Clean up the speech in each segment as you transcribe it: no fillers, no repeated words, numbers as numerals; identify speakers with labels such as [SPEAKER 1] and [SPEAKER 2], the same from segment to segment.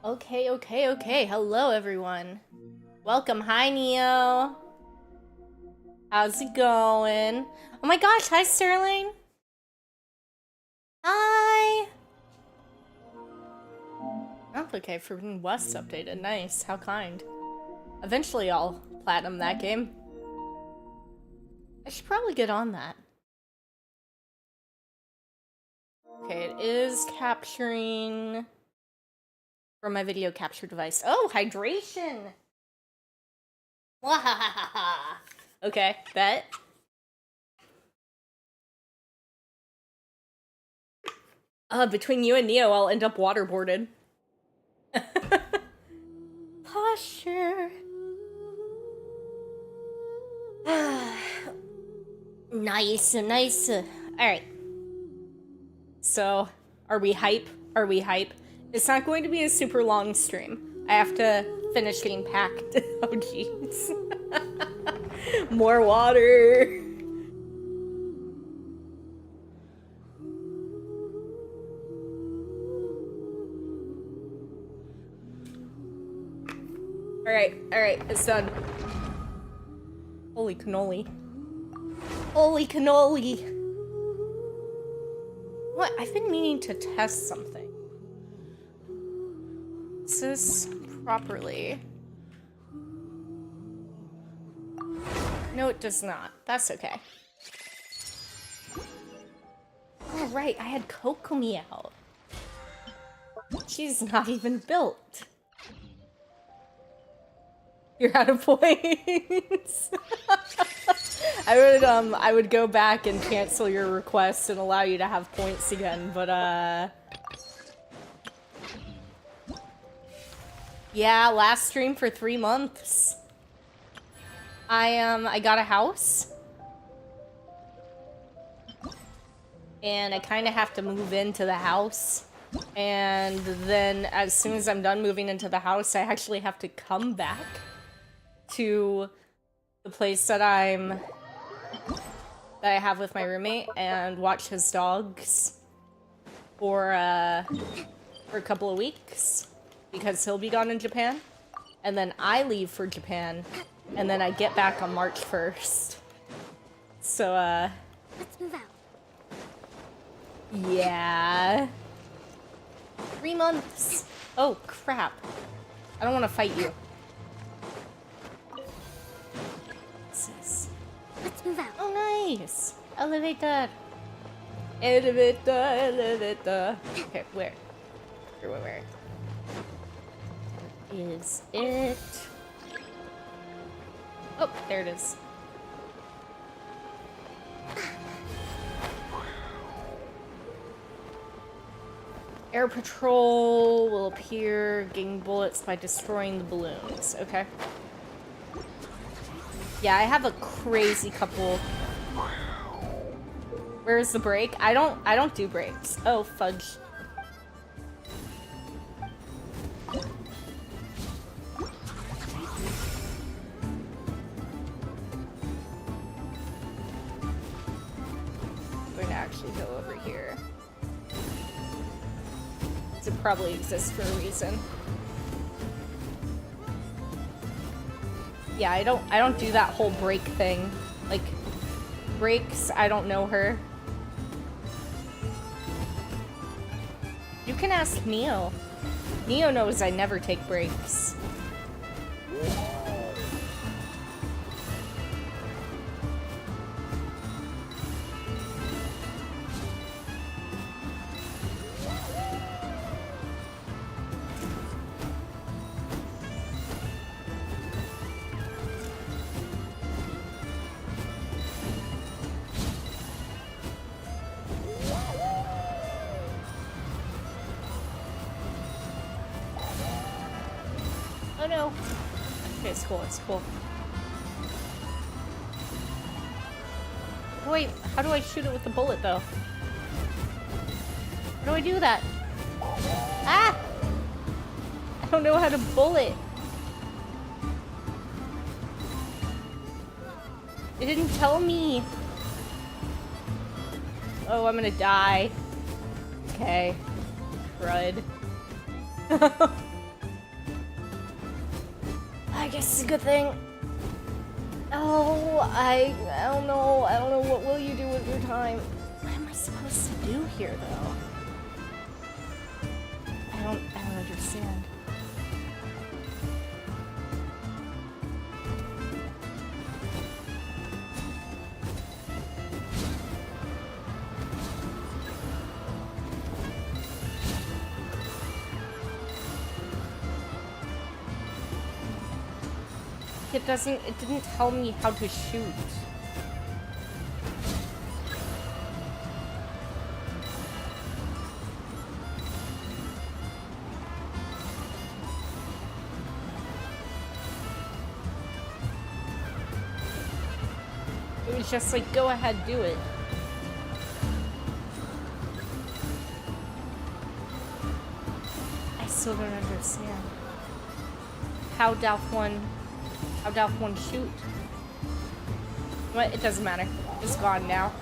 [SPEAKER 1] Okay. Hello, everyone. Welcome. Hi, Neo. How's it going? Oh my gosh, hi, Sterling. Hi. Oh, okay, Forbidden West updated. Nice. How kind. Eventually, I'll platinum that game. I should probably get on that. Okay, it is capturing from my video capture device. Oh, hydration. Wahahaha. Okay, bet. Between you and Neo, I'll end up waterboarded. Posture. Nice. Alright. So, are we hype? It's not going to be a super long stream. I have to finish getting packed. Oh, jeez. More water. Alright, it's done. Holy cannoli. What? I've been meaning to test something. Is this properly? No, it does not. That's okay. Oh, right, I had Kokomi out. She's not even built. You're out of points. I would go back and cancel your request and allow you to have points again, but yeah, last stream for 3 months. I got a house. And I kind of have to move into the house. And then as soon as I'm done moving into the house, I actually have to come back to the place that I have with my roommate and watch his dogs for a couple of weeks because he'll be gone in Japan, and then I leave for Japan, and then I get back on March 1st. So
[SPEAKER 2] let's move out.
[SPEAKER 1] Yeah. 3 months. Oh crap. I don't want to fight you.
[SPEAKER 2] Let's move out.
[SPEAKER 1] Oh, nice! Elevator! Elevator. Okay, where? Where? Is it? Oh, there it is. Air Patrol will appear, getting bullets by destroying the balloons. Okay. Yeah, I have a crazy couple. Where's the break? I don't do breaks. Oh, fudge. I'm going to actually go over here. It probably exists for a reason. Yeah, I don't do that whole break thing. Like, breaks, I don't know her. You can ask Neo. Neo knows I never take breaks. Oh no. Okay, it's cool. Wait, how do I shoot it with the bullet though? How do I do that? Ah! I don't know how to bullet. It didn't tell me. Oh, I'm gonna die. Okay. Crud. guess it's a good thing. Oh, I don't know. I don't know. What will you do with your time? What am I supposed to do here, though? I don't understand. It didn't tell me how to shoot. It was just like, go ahead, do it. I still don't understand. How Dalf 1 shoot? What? It doesn't matter. It's gone now.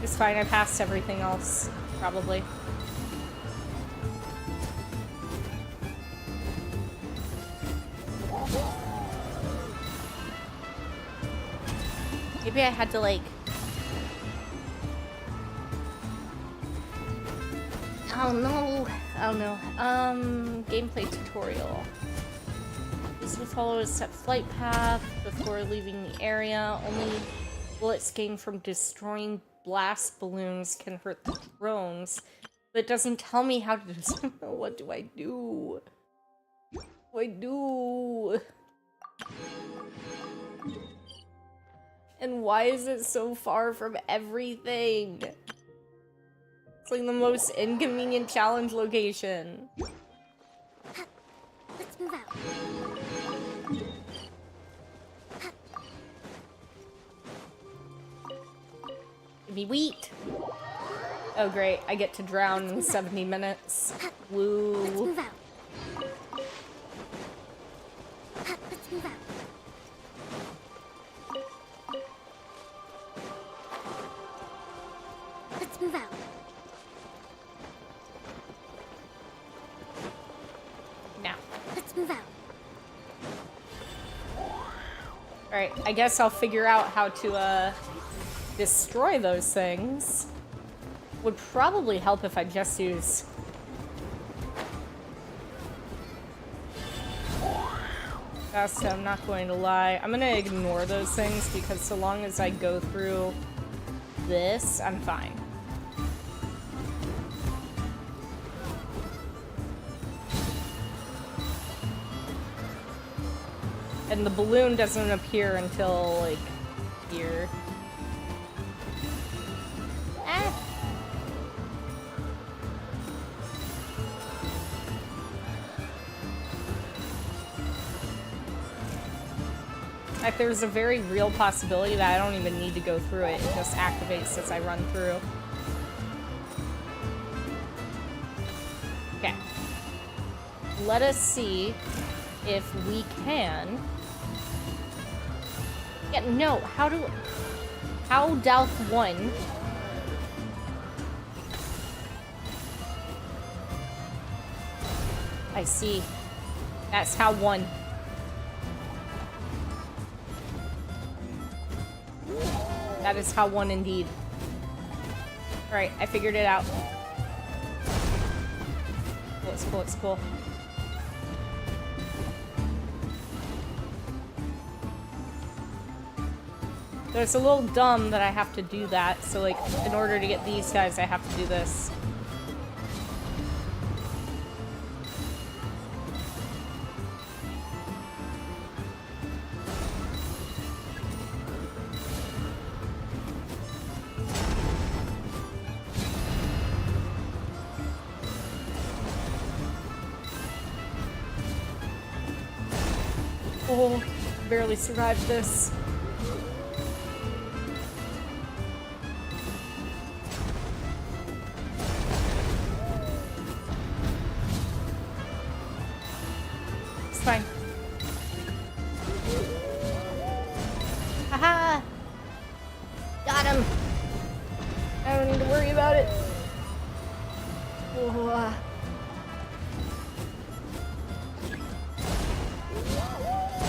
[SPEAKER 1] It's fine. I passed everything else, probably. Maybe I had to, like... Oh no. Oh no. Gameplay tutorial. This will follow a set flight path before leaving the area. Only bullets gained from destroying blast balloons can hurt the drones. But it doesn't tell me how to do. What do I do? What do I do? And why is it so far from everything? It's like the most inconvenient challenge location.
[SPEAKER 2] Let's move out.
[SPEAKER 1] Give me wheat. Oh great, I get to drown in 70 minutes. Woo.
[SPEAKER 2] Let's move out. Let's move out. Let's move out.
[SPEAKER 1] Now.
[SPEAKER 2] Let's move out.
[SPEAKER 1] Alright, I guess I'll figure out how to, destroy those things. Would probably help if I just use... Fast, I'm not going to lie. I'm gonna ignore those things because so long as I go through this, I'm fine. And the balloon doesn't appear until, like, here. Ah! Like, there's a very real possibility that I don't even need to go through it. It just activates as I run through. Okay. Let us see if we can... Yeah, no, how Dalf 1... I see. That's how 1... That is how 1 indeed. Alright, I figured it out. Cool, it's cool, it's cool. So it's a little dumb that I have to do that, so like, in order to get these guys, I have to do this. Oh, barely survived this. It's fine. Haha! Got him! I don't need to worry about it. Oh,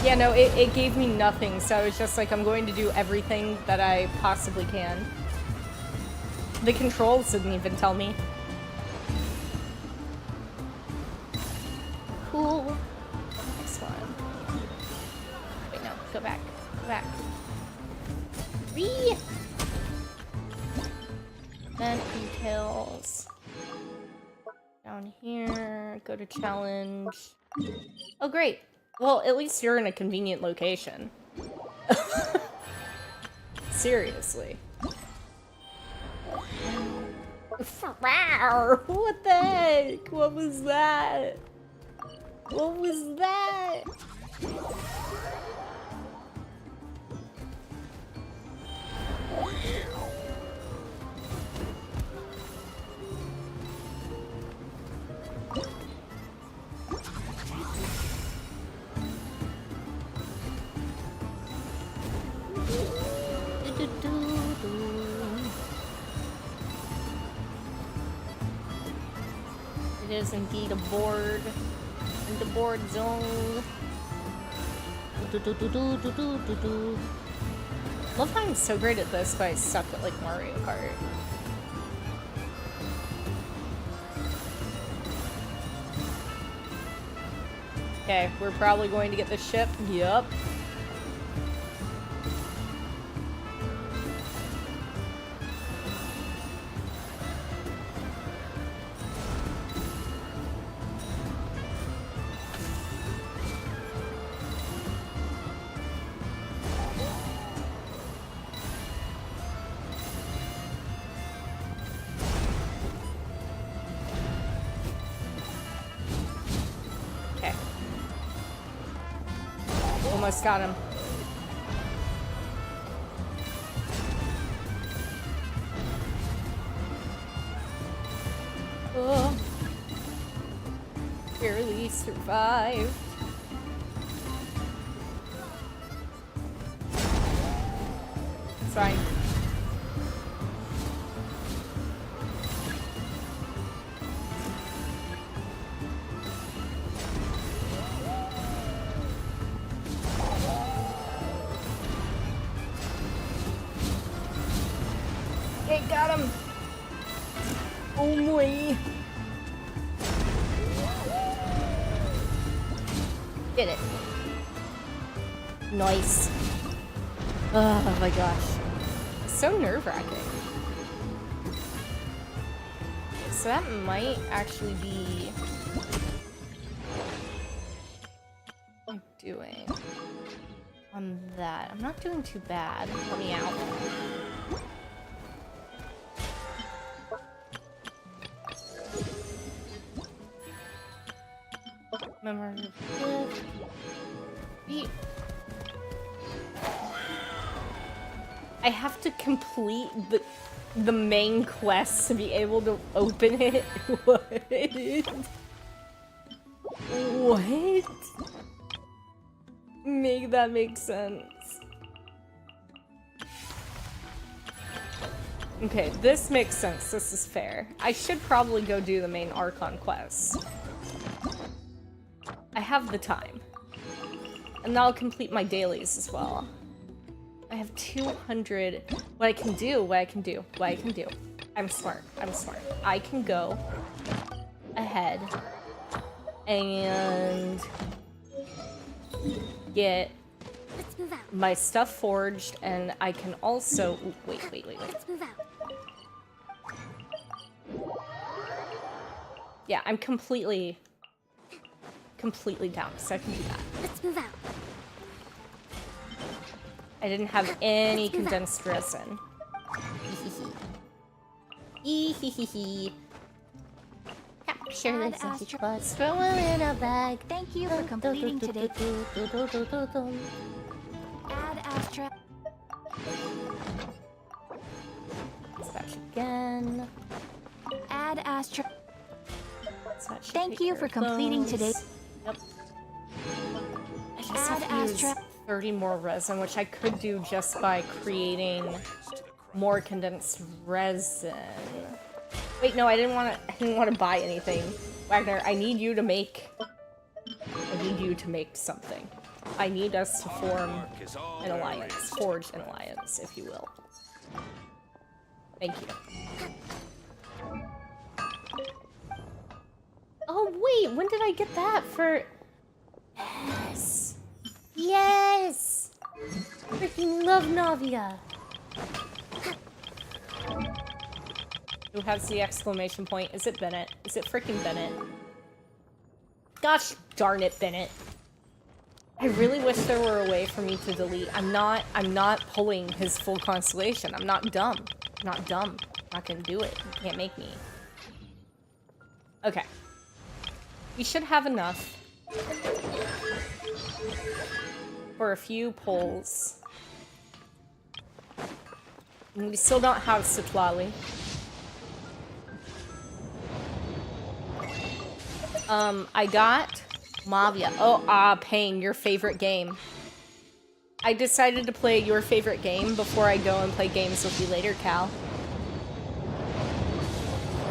[SPEAKER 1] Yeah, no, it gave me nothing, so I was just like, I'm going to do everything that I possibly can. The controls didn't even tell me. Cool. Next one. Wait, no, go back. Go back. Whee! Then details. Down here, go to challenge. Oh, great. Well, at least you're in a convenient location. Seriously. What the heck? What was that? What was that? It is indeed a board in the board zone. Love how I'm so great at this, but I suck at like Mario Kart. Okay, we're probably going to get the ship. Yup. Almost got him. Oh. Barely survived. It's fine. Okay, got him. Oh my. Did it. Nice. Oh my gosh. So nerve-wracking. So that might actually be what I'm doing on that. I'm not doing too bad. Let me out. Remember I have to complete the main quest to be able to open it. What? What? Make that make sense. Okay, this makes sense. This is fair. I should probably go do the main Archon quest. I have the time. And that'll complete my dailies as well. I have 200. What I can do. I'm smart. I can go ahead and get
[SPEAKER 2] Let's move out.
[SPEAKER 1] my stuff forged, and I can also... Ooh, wait.
[SPEAKER 2] Let's move out.
[SPEAKER 1] Yeah, I'm completely down, so I can do that.
[SPEAKER 2] Let's move out.
[SPEAKER 1] I didn't have any condensed resin. Capture
[SPEAKER 3] Add
[SPEAKER 1] this empty
[SPEAKER 3] Astra-
[SPEAKER 1] quest, throw it in a bag.
[SPEAKER 3] Thank you for completing today. Add Astra.
[SPEAKER 1] Dispatch again.
[SPEAKER 3] Add Astra.
[SPEAKER 1] So that should
[SPEAKER 3] Thank
[SPEAKER 1] take
[SPEAKER 3] you
[SPEAKER 1] care
[SPEAKER 3] for
[SPEAKER 1] of
[SPEAKER 3] completing
[SPEAKER 1] those.
[SPEAKER 3] today.
[SPEAKER 1] Yep. I just
[SPEAKER 3] Add
[SPEAKER 1] have to use
[SPEAKER 3] Astra.
[SPEAKER 1] 30 more resin, which I could do just by creating more condensed resin. Wait, no, I didn't want to buy anything. Wagner, I need you to make something. I need us to form an alliance. Forge an alliance, if you will. Thank you. Oh, wait, when did I get that for... Yes! Yes! Freaking love Navia! Who has the exclamation point? Is it Bennett? Is it freaking Bennett? Gosh darn it, Bennett. I really wish there were a way for me to delete. I'm not pulling his full constellation. I'm not dumb. I'm not dumb. I'm not gonna do it. You can't make me. Okay. We should have enough for a few pulls. And we still don't have Sitlali. I got Mavia. Oh, Pain, your favorite game. I decided to play your favorite game before I go and play games with you later, Cal.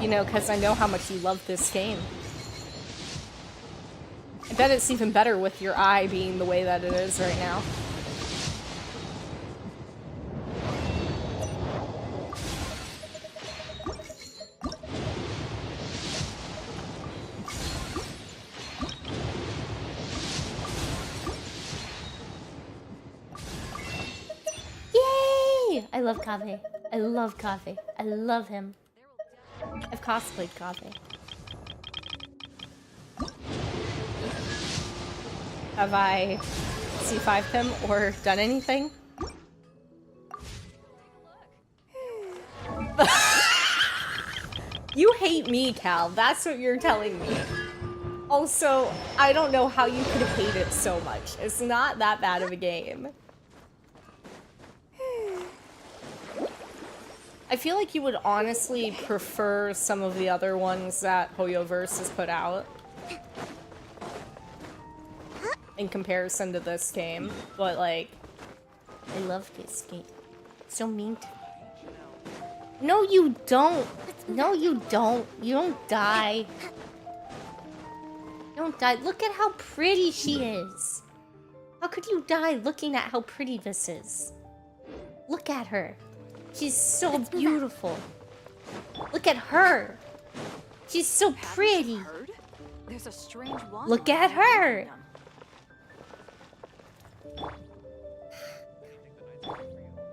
[SPEAKER 1] You know, because I know how much you love this game. I bet it's even better with your eye being the way that it is right now. Yay! I love Kave. I love Kave. I love him. I've cosplayed Kave. Have I C5'd him or done anything? You hate me, Cal. That's what you're telling me. Also, I don't know how you could hate it so much. It's not that bad of a game. I feel like you would honestly prefer some of the other ones that Hoyoverse has put out in comparison to this game, but like, I love this game. It's so mean to me. No, you don't. No, you don't. You don't die. You don't die. Look at how pretty she is. How could you die looking at how pretty this is? Look at her. She's so beautiful. Look at her. She's so pretty.
[SPEAKER 3] There's a strange one.
[SPEAKER 1] Look at her.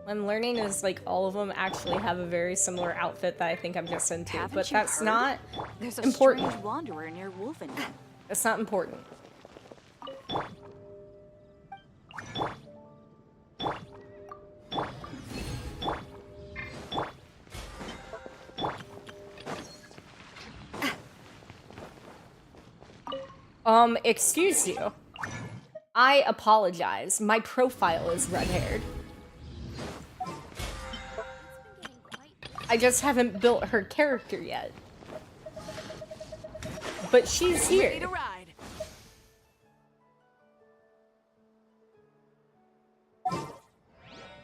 [SPEAKER 1] What I'm learning is like all of them actually have a very similar outfit that I think I'm just into, but that's not important.
[SPEAKER 3] There's a strange wanderer near Wolfenden.
[SPEAKER 1] That's not important. Excuse you. I apologize. My profile is red-haired. I just haven't built her character yet. But she's here.
[SPEAKER 3] Ready to ride.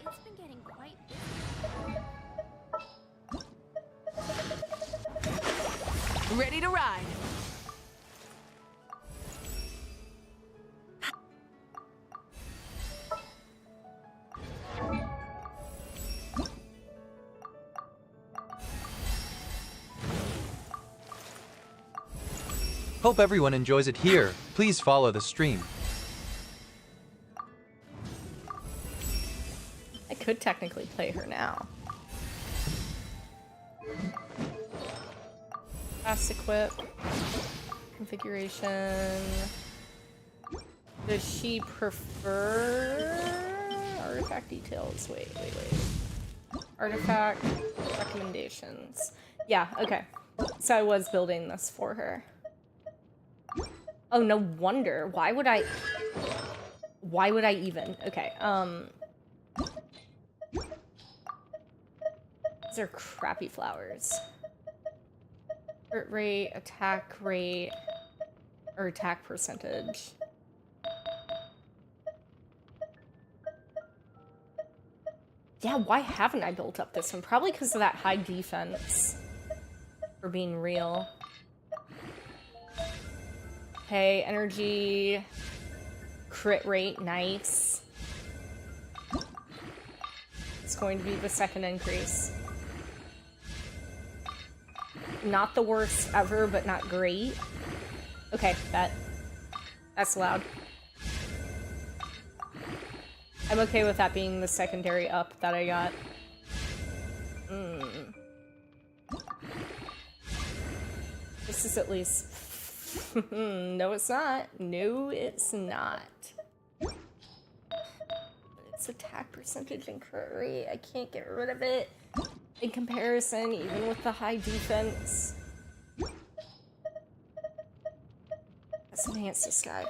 [SPEAKER 2] It's been getting quite busy.
[SPEAKER 3] Ready to ride.
[SPEAKER 4] Hope everyone enjoys it here. Please follow the stream.
[SPEAKER 1] I could technically play her now. Fast equip. Configuration. Does she prefer artifact details? Wait. Artifact recommendations. Yeah, okay. So I was building this for her. Oh, no wonder. Why would I even? Okay, these are crappy flowers. Hurt rate, attack rate, or attack percentage. Yeah, why haven't I built up this one? Probably because of that high defense. For being real. Okay, energy, crit rate, nice. It's going to be the second increase. Not the worst ever, but not great. Okay, that's loud. I'm okay with that being the secondary up that I got. This is at least... No, it's not. No, it's not. Its attack percentage and crit rate, I can't get rid of it. In comparison, even with the high defense. Let's enhance this guy.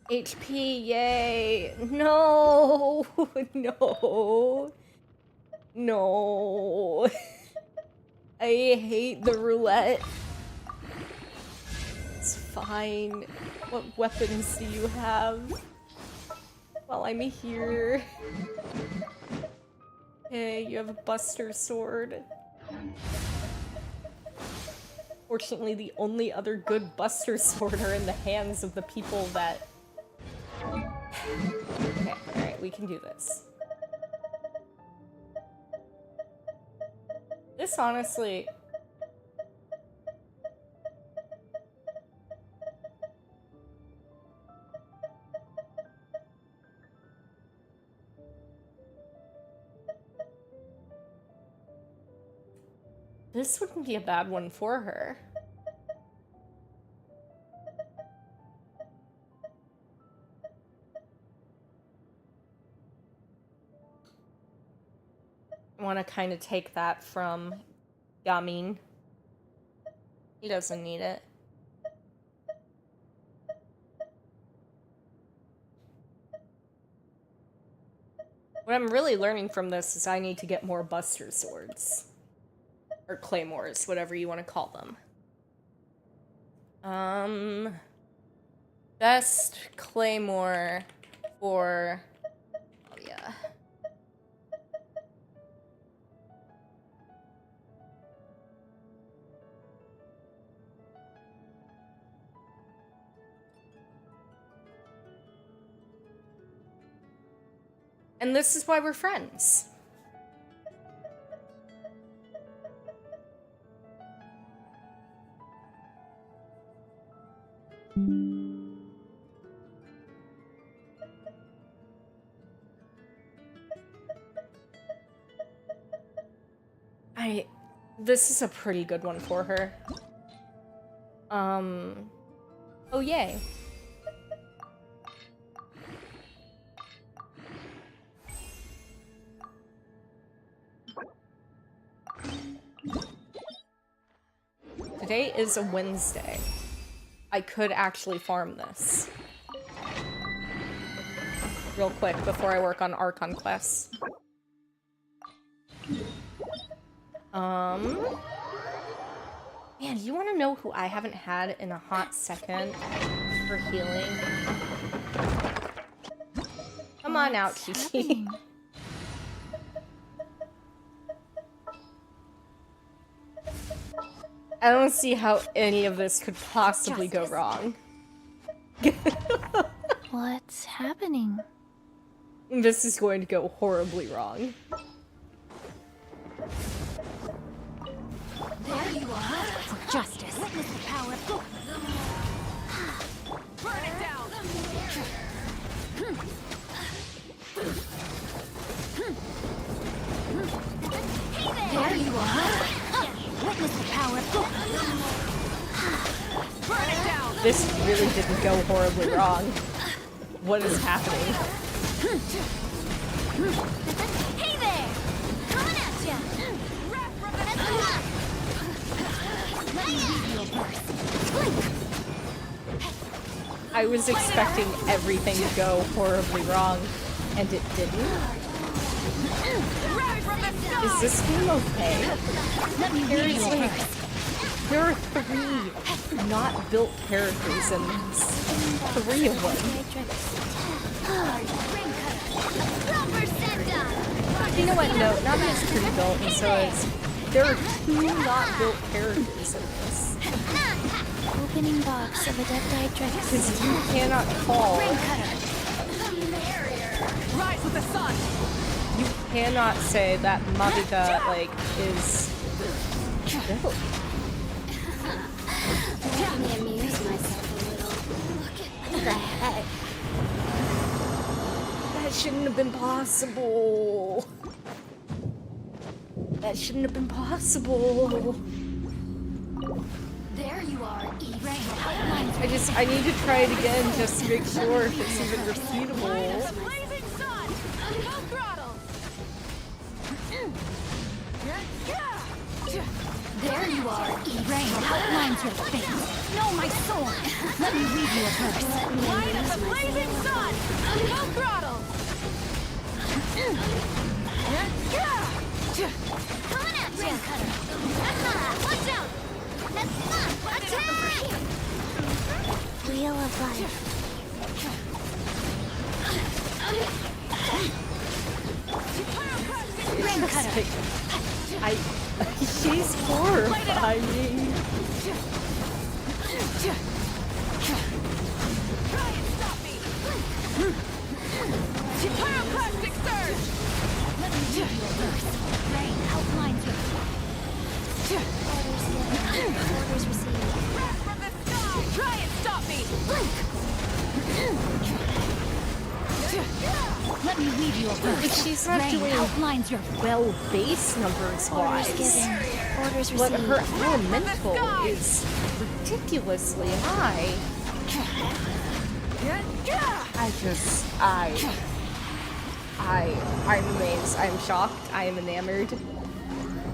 [SPEAKER 1] HP, yay! No! No! No! I hate the roulette. It's fine. What weapons do you have? While I'm here. Okay, you have a Buster Sword. Fortunately, the only other good Buster Sword are in the hands of the people that... Okay, alright, we can do this. This honestly... This wouldn't be a bad one for her. I want to kind of take that from Yamin. He doesn't need it. What I'm really learning from this is I need to get more Buster Swords. Or claymores, whatever you want to call them. Best claymore for... Oh, yeah. And this is why we're friends. This is a pretty good one for her. Oh yay. Today is a Wednesday. I could actually farm this. Real quick before I work on Archon quests. Man, you want to know who I haven't had in a hot second for healing? Come on out, Kiki. I don't see how any of this could possibly go wrong.
[SPEAKER 2] What's happening?
[SPEAKER 1] This is going to go horribly wrong.
[SPEAKER 2] There you are. For justice. Witness the power. Burn it down. There you are. Witness the power. Burn it down.
[SPEAKER 1] This really didn't go horribly wrong. What is happening?
[SPEAKER 2] Hey there. Coming at ya.
[SPEAKER 1] I was expecting everything to go horribly wrong, and it didn't. Is this game okay? Seriously, there are 3 not built characters in this. 3 of them. You know what? No, Nami is pretty built, and so is... There are 2 not built characters in this.
[SPEAKER 2] Opening box of Adepti
[SPEAKER 1] Because
[SPEAKER 2] Drexel.
[SPEAKER 1] you cannot call.
[SPEAKER 2] Ring cutter.
[SPEAKER 3] Rise with the sun!
[SPEAKER 1] You cannot say that Madoka, like, is built.
[SPEAKER 2] Let me amuse myself a little. What the heck?
[SPEAKER 1] That shouldn't have been possible. That shouldn't have been possible.
[SPEAKER 2] There you are, E-Ray.
[SPEAKER 1] I need to try it again just to make sure if it's even repeatable.
[SPEAKER 3] Blazing sun! Full throttle!
[SPEAKER 2] There you are, E-Ray. Outlines your face. Know my sword. Let me read you a verse.
[SPEAKER 3] Light of the blazing sun! Full throttle!
[SPEAKER 2] Coming at you. Ring cutter. Watch out. That's fun. Attack! Wheel of life. Ring cutter.
[SPEAKER 1] She's horrifying.
[SPEAKER 3] Try and stop me! Pyroclastic surge!
[SPEAKER 2] Let me read you a verse. Rain outlines your orders received.
[SPEAKER 3] Wrath from the sky! Try and stop me!
[SPEAKER 2] Let me read you a verse.
[SPEAKER 1] But she's not
[SPEAKER 2] Rain
[SPEAKER 1] doing
[SPEAKER 2] outlines your
[SPEAKER 1] well base numbers
[SPEAKER 2] orders
[SPEAKER 1] wise.
[SPEAKER 2] given. Orders
[SPEAKER 1] But
[SPEAKER 2] received.
[SPEAKER 1] her elemental is ridiculously high. I'm amazed. I'm shocked. I am enamored.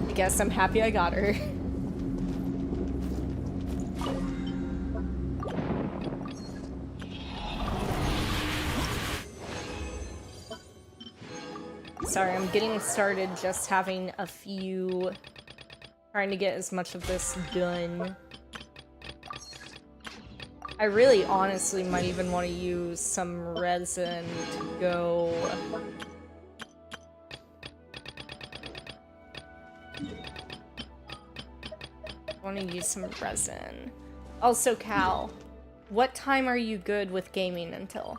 [SPEAKER 1] I guess I'm happy I got her. Sorry, I'm getting started just having a few... trying to get as much of this done. I really honestly might even want to use some resin to go... I want to use some resin. Also, Cal, what time are you good with gaming until?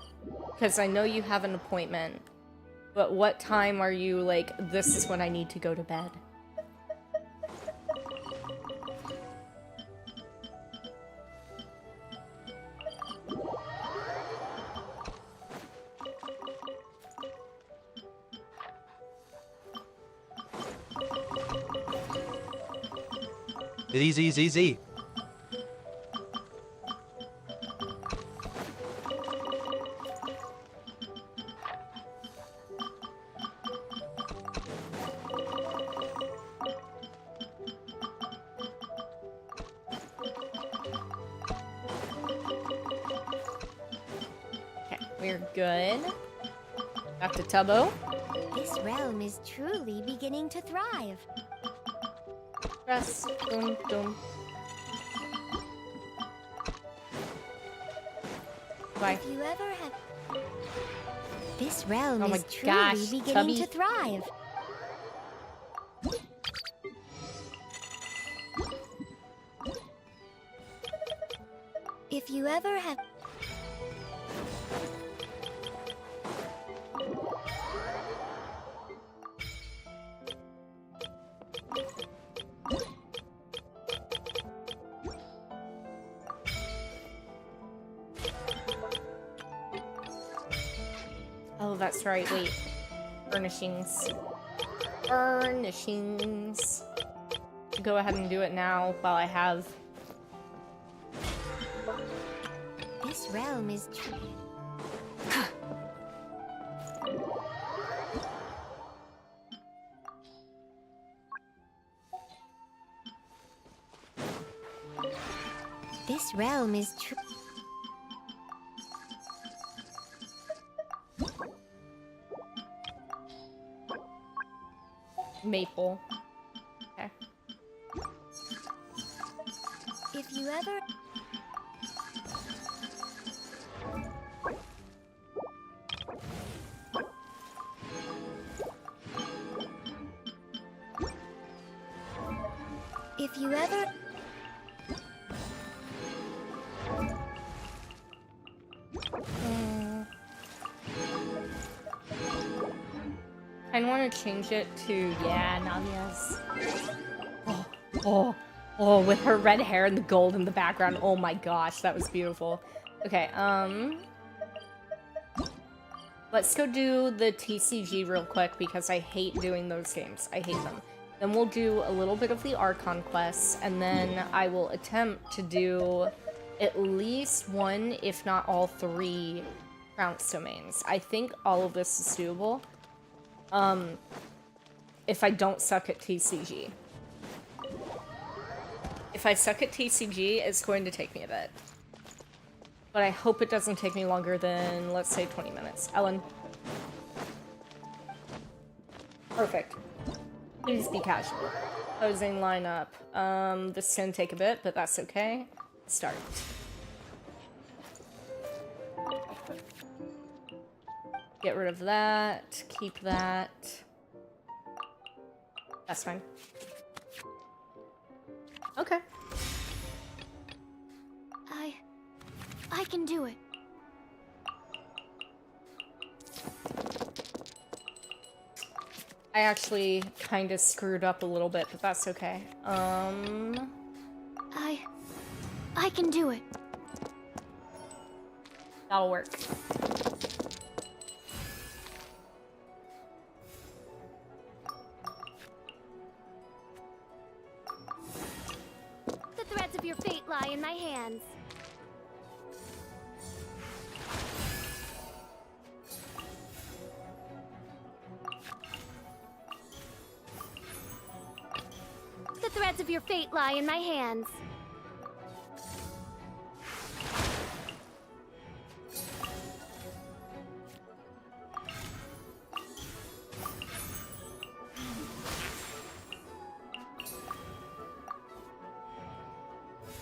[SPEAKER 1] Because I know you have an appointment. But what time are you like, this is when I need to go to bed?
[SPEAKER 4] Easy, easy, easy.
[SPEAKER 1] Okay, we're good. Back to Tubbo.
[SPEAKER 2] This realm is truly beginning to thrive.
[SPEAKER 1] Press. Dum dum. Bye.
[SPEAKER 2] If you ever have... This realm
[SPEAKER 1] Oh my
[SPEAKER 2] is truly
[SPEAKER 1] gosh,
[SPEAKER 2] beginning
[SPEAKER 1] Tubby.
[SPEAKER 2] to thrive. If you ever have...
[SPEAKER 1] Oh, that's right. Wait. Furnishings. Furnishings. Go ahead and do it now while I have.
[SPEAKER 2] This realm is true. This realm is true.
[SPEAKER 1] Maple. Okay.
[SPEAKER 2] If you ever... If you ever...
[SPEAKER 1] I want to change it to, yeah, Nanya's. Oh, oh, oh, with her red hair and the gold in the background. Oh my gosh, that was beautiful. Okay, let's go do the TCG real quick because I hate doing those games. I hate them. Then we'll do a little bit of the Archon quests, and then I will attempt to do at least one, if not all three, Trounce domains. I think all of this is doable. If I don't suck at TCG. If I suck at TCG, it's going to take me a bit. But I hope it doesn't take me longer than, let's say, 20 minutes. Ellen. Perfect. Please be casual. Posing lineup. This is gonna take a bit, but that's okay. Start. Get rid of that. Keep that. That's fine. Okay.
[SPEAKER 2] I can do it.
[SPEAKER 1] I actually kind of screwed up a little bit, but that's okay.
[SPEAKER 2] I can do it.
[SPEAKER 1] That'll work.
[SPEAKER 2] The threads of your fate lie in my hands. The threads of your fate lie in my hands.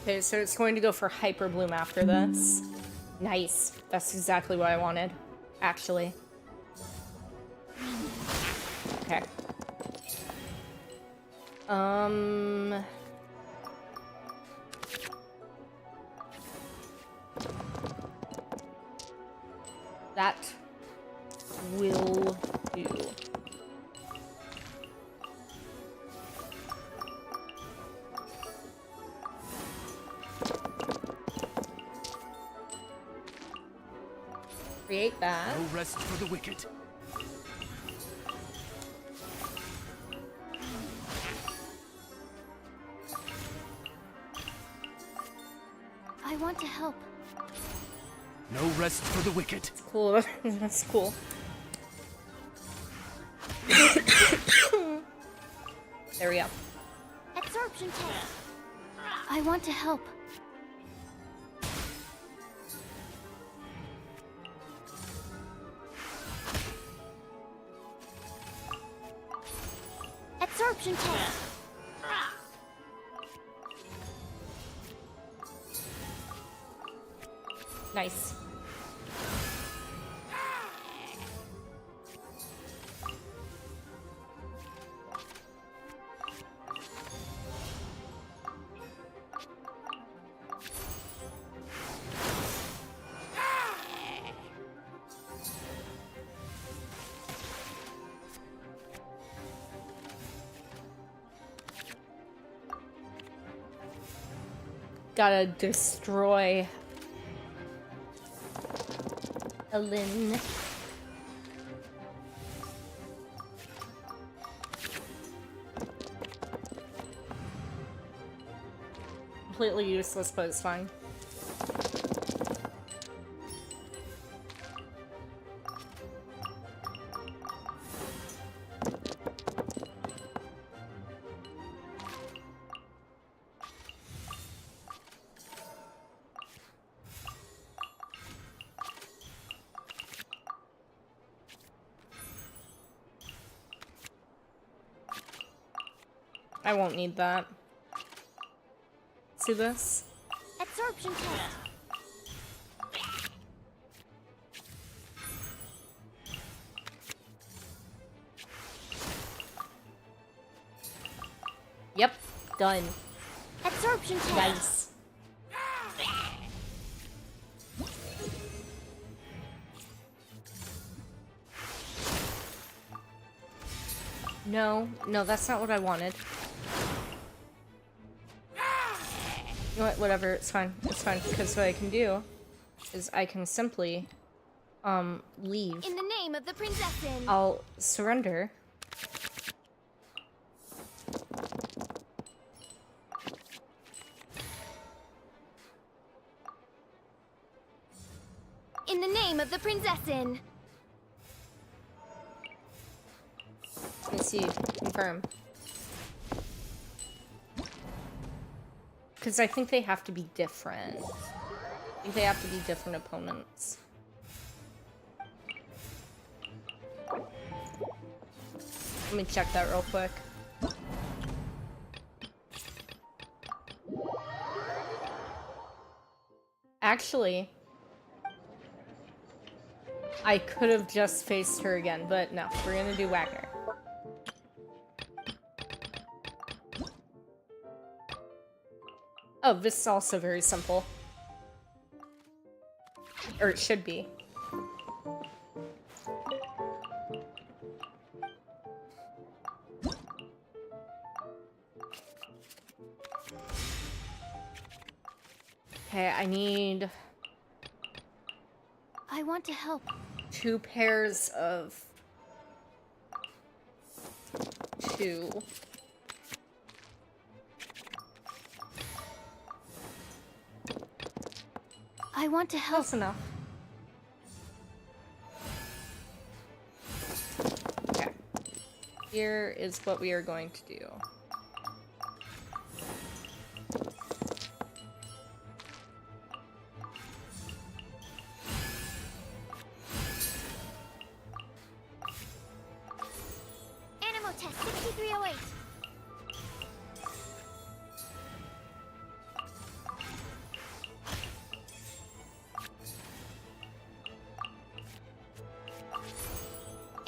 [SPEAKER 1] Okay, so it's going to go for Hyper Bloom after this. Nice. That's exactly what I wanted, actually. Okay. That will do. Create that.
[SPEAKER 5] No rest for the wicked.
[SPEAKER 2] I want to help.
[SPEAKER 5] No rest for the wicked.
[SPEAKER 1] Cool. That's cool. There we go.
[SPEAKER 2] Absorption test. I want to help. Absorption test.
[SPEAKER 1] Nice. Gotta destroy Ellen. Completely useless, but it's fine. I won't need that. See this?
[SPEAKER 2] Absorption test.
[SPEAKER 1] Yep, done.
[SPEAKER 2] Absorption test.
[SPEAKER 1] Nice. No, no, that's not what I wanted. You know what, whatever, it's fine. It's fine, because what I can do is I can simply, leave.
[SPEAKER 2] In the name of the princessin.
[SPEAKER 1] I'll surrender.
[SPEAKER 2] In the name of the princessin.
[SPEAKER 1] Let me see. Confirm. Because I think they have to be different. I think they have to be different opponents. Let me check that real quick. Actually, I could have just faced her again, but no, we're gonna do Wagner. Oh, this is also very simple. Or it should be. Okay, I need
[SPEAKER 2] I want to help.
[SPEAKER 1] 2 pairs of 2.
[SPEAKER 2] I want to help.
[SPEAKER 1] Close enough. Okay. Here is what we are going to do.
[SPEAKER 2] Animal test 6308.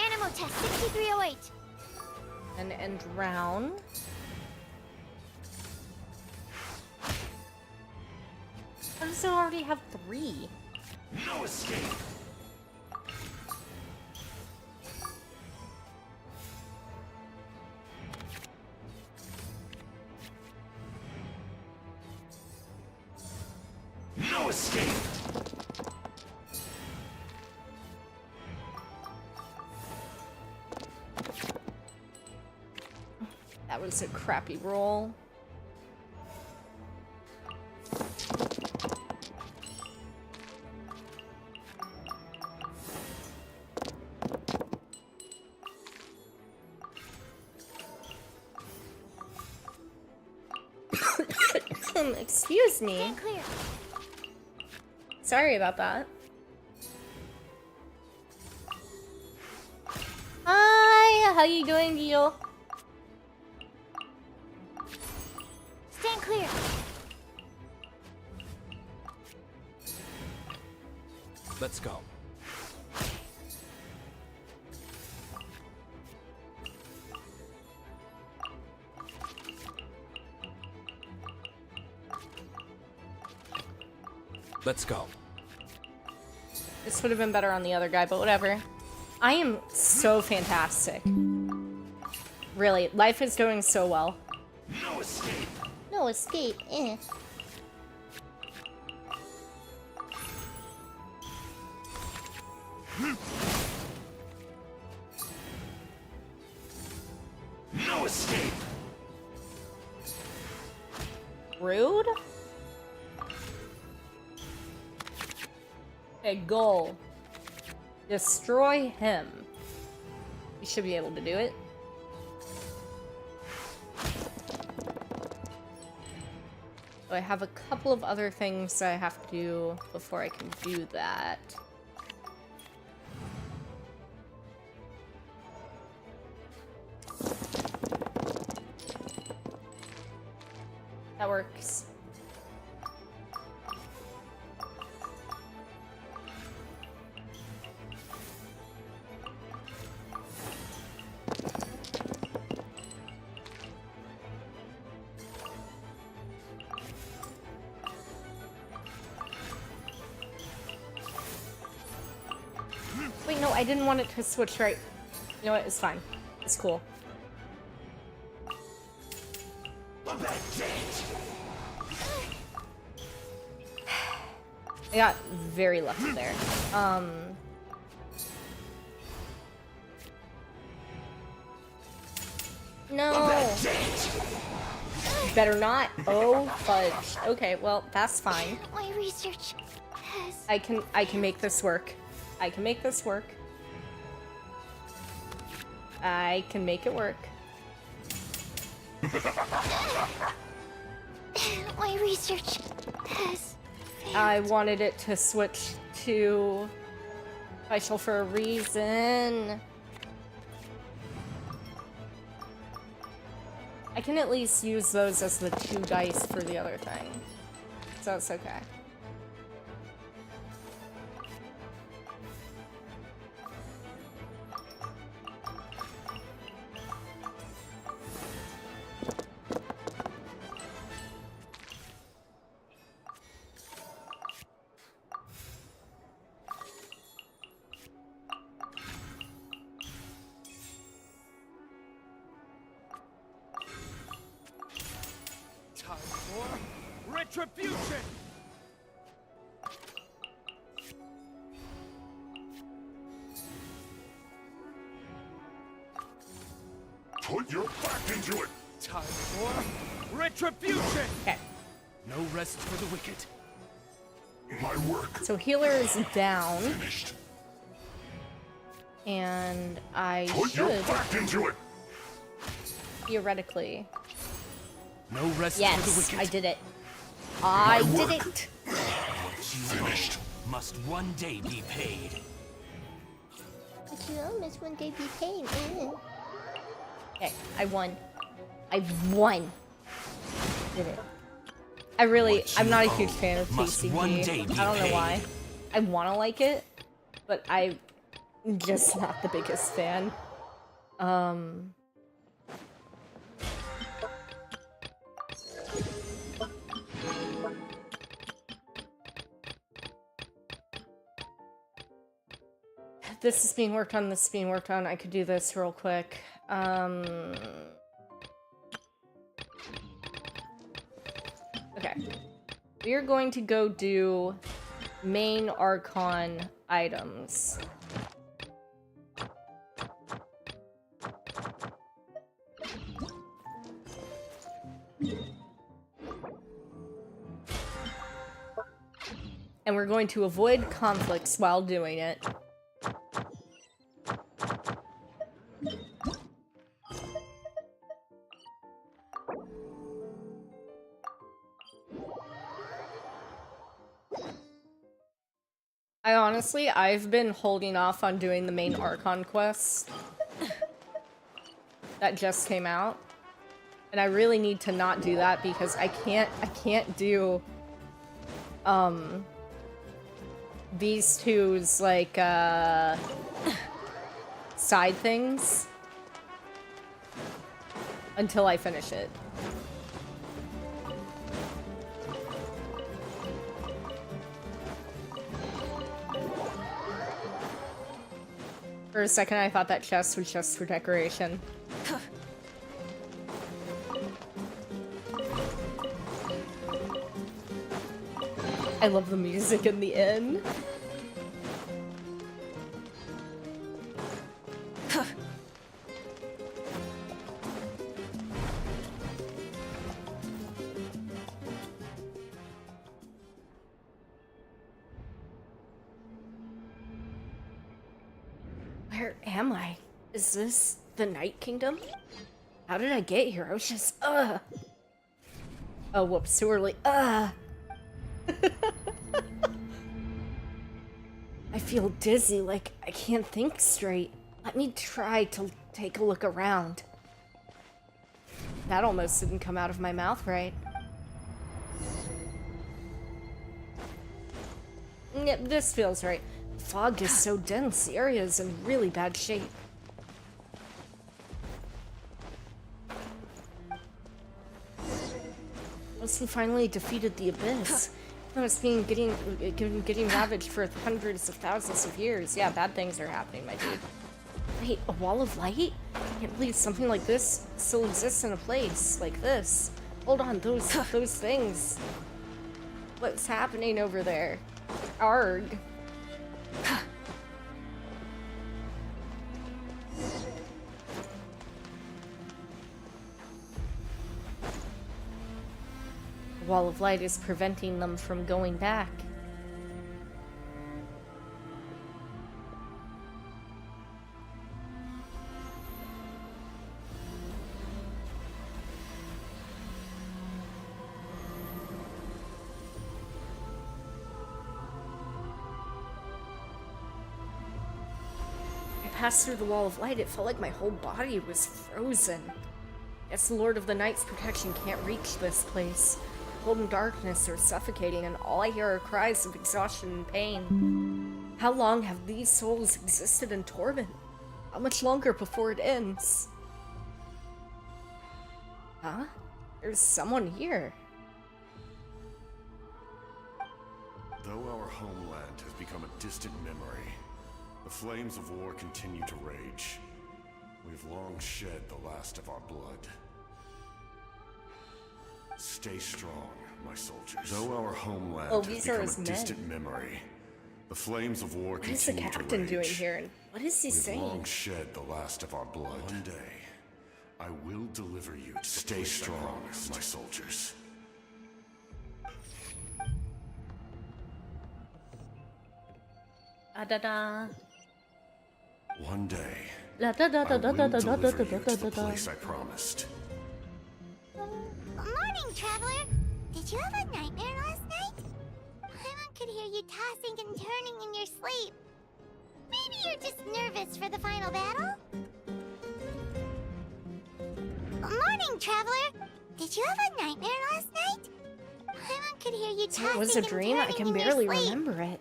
[SPEAKER 2] Animal test 6308.
[SPEAKER 1] And end round. How does it already have 3?
[SPEAKER 5] No escape. No escape.
[SPEAKER 1] That was a crappy roll. Excuse me.
[SPEAKER 2] Stand clear.
[SPEAKER 1] Sorry about that. Hi, how you doing, Beetle?
[SPEAKER 2] Stand clear.
[SPEAKER 5] Let's go. Let's go.
[SPEAKER 1] This would have been better on the other guy, but whatever. I am so fantastic. Really, life is going so well.
[SPEAKER 5] No escape.
[SPEAKER 1] No escape, eh.
[SPEAKER 5] No escape.
[SPEAKER 1] Rude? Okay, goal. Destroy him. You should be able to do it. So I have a couple of other things I have to do before I can do that. That works. Wait, no, I didn't want it to switch right. You know what? It's fine. It's cool. I got very lucky there. No. Better not. Oh, fudge. Okay, well, that's fine.
[SPEAKER 2] My research has...
[SPEAKER 1] I can make this work. I can make this work. I can make it work.
[SPEAKER 2] My research has...
[SPEAKER 1] I wanted it to switch to special for a reason. I can at least use those as the 2 dice for the other thing. So it's okay.
[SPEAKER 5] Time for retribution!
[SPEAKER 6] Put your back into it!
[SPEAKER 5] Time for retribution!
[SPEAKER 1] Okay.
[SPEAKER 5] No rest for the wicked.
[SPEAKER 6] My work
[SPEAKER 1] So healer is down,
[SPEAKER 6] finished.
[SPEAKER 1] and I
[SPEAKER 6] Put your
[SPEAKER 1] should
[SPEAKER 6] back into it!
[SPEAKER 1] theoretically.
[SPEAKER 5] No rest for the
[SPEAKER 1] Yes,
[SPEAKER 5] wicked.
[SPEAKER 1] I did it. I did
[SPEAKER 6] work.
[SPEAKER 1] it.
[SPEAKER 6] Finished.
[SPEAKER 5] Must one day be paid.
[SPEAKER 2] But you almost one day be pain.
[SPEAKER 1] Okay, I won. I won. Did it. I'm not a huge fan of
[SPEAKER 5] must one day
[SPEAKER 1] TCG.
[SPEAKER 5] be
[SPEAKER 1] I don't know
[SPEAKER 5] paid.
[SPEAKER 1] why. I want to like it, but I'm just not the biggest fan. This is being worked on, this is being worked on. I could do this real quick. Okay. We are going to go do main Archon items. And we're going to avoid conflicts while doing it. I've been holding off on doing the main Archon quest that just came out. And I really need to not do that because I can't do these two's like side things until I finish it. For a second, I thought that chest was just for decoration. I love the music in the inn. Where am I? Is this the Night Kingdom? How did I get here? I was just, Oh, whoops, too early. I feel dizzy, like I can't think straight. Let me try to take a look around. That almost didn't come out of my mouth right. Yep, this feels right. The fog is so dense, the area is in really bad shape. Once we finally defeated the Abyss, it's been getting ravaged for hundreds of thousands of years. Yeah, bad things are happening, my dude. Wait, a wall of light? I can't believe something like this still exists in a place like this. Hold on, those things. What's happening over there? Arg. The wall of light is preventing them from going back. Passed through the wall of light, it felt like my whole body was frozen. Guess the Lord of the Night's protection can't reach this place. Cold and darkness are suffocating, and all I hear are cries of exhaustion and pain. How long have these souls existed in torment? How much longer before it ends? Huh? There's someone here.
[SPEAKER 6] Though our homeland has become a distant memory, the flames of war continue to rage. We've long shed the last of our blood. Stay strong, my soldiers. Though our homeland
[SPEAKER 1] Oh,
[SPEAKER 6] has
[SPEAKER 1] these are
[SPEAKER 6] become
[SPEAKER 1] his
[SPEAKER 6] a
[SPEAKER 1] men.
[SPEAKER 6] distant memory, the flames of war
[SPEAKER 1] What is the
[SPEAKER 6] continue to
[SPEAKER 1] captain
[SPEAKER 6] rage.
[SPEAKER 1] doing here, and what is he
[SPEAKER 6] We've
[SPEAKER 1] saying?
[SPEAKER 6] long shed the last of our blood. One day, I will deliver you to Stay strong, my soldiers.
[SPEAKER 1] Da-da-da.
[SPEAKER 6] One day,
[SPEAKER 1] La da da
[SPEAKER 6] I
[SPEAKER 1] da
[SPEAKER 6] will
[SPEAKER 1] da da da da
[SPEAKER 6] deliver
[SPEAKER 1] da
[SPEAKER 6] you
[SPEAKER 1] da
[SPEAKER 6] to the
[SPEAKER 1] da da.
[SPEAKER 6] place I promised.
[SPEAKER 2] Morning, traveler. Did you have a nightmare last night? Paimon could hear you tossing and turning in your sleep. Maybe you're just nervous for the final battle? Morning, traveler. Did you have a nightmare last night? Paimon could hear you tossing
[SPEAKER 1] It was a
[SPEAKER 2] and
[SPEAKER 1] dream. I
[SPEAKER 2] turning
[SPEAKER 1] can
[SPEAKER 2] in your
[SPEAKER 1] barely
[SPEAKER 2] sleep.
[SPEAKER 1] remember it.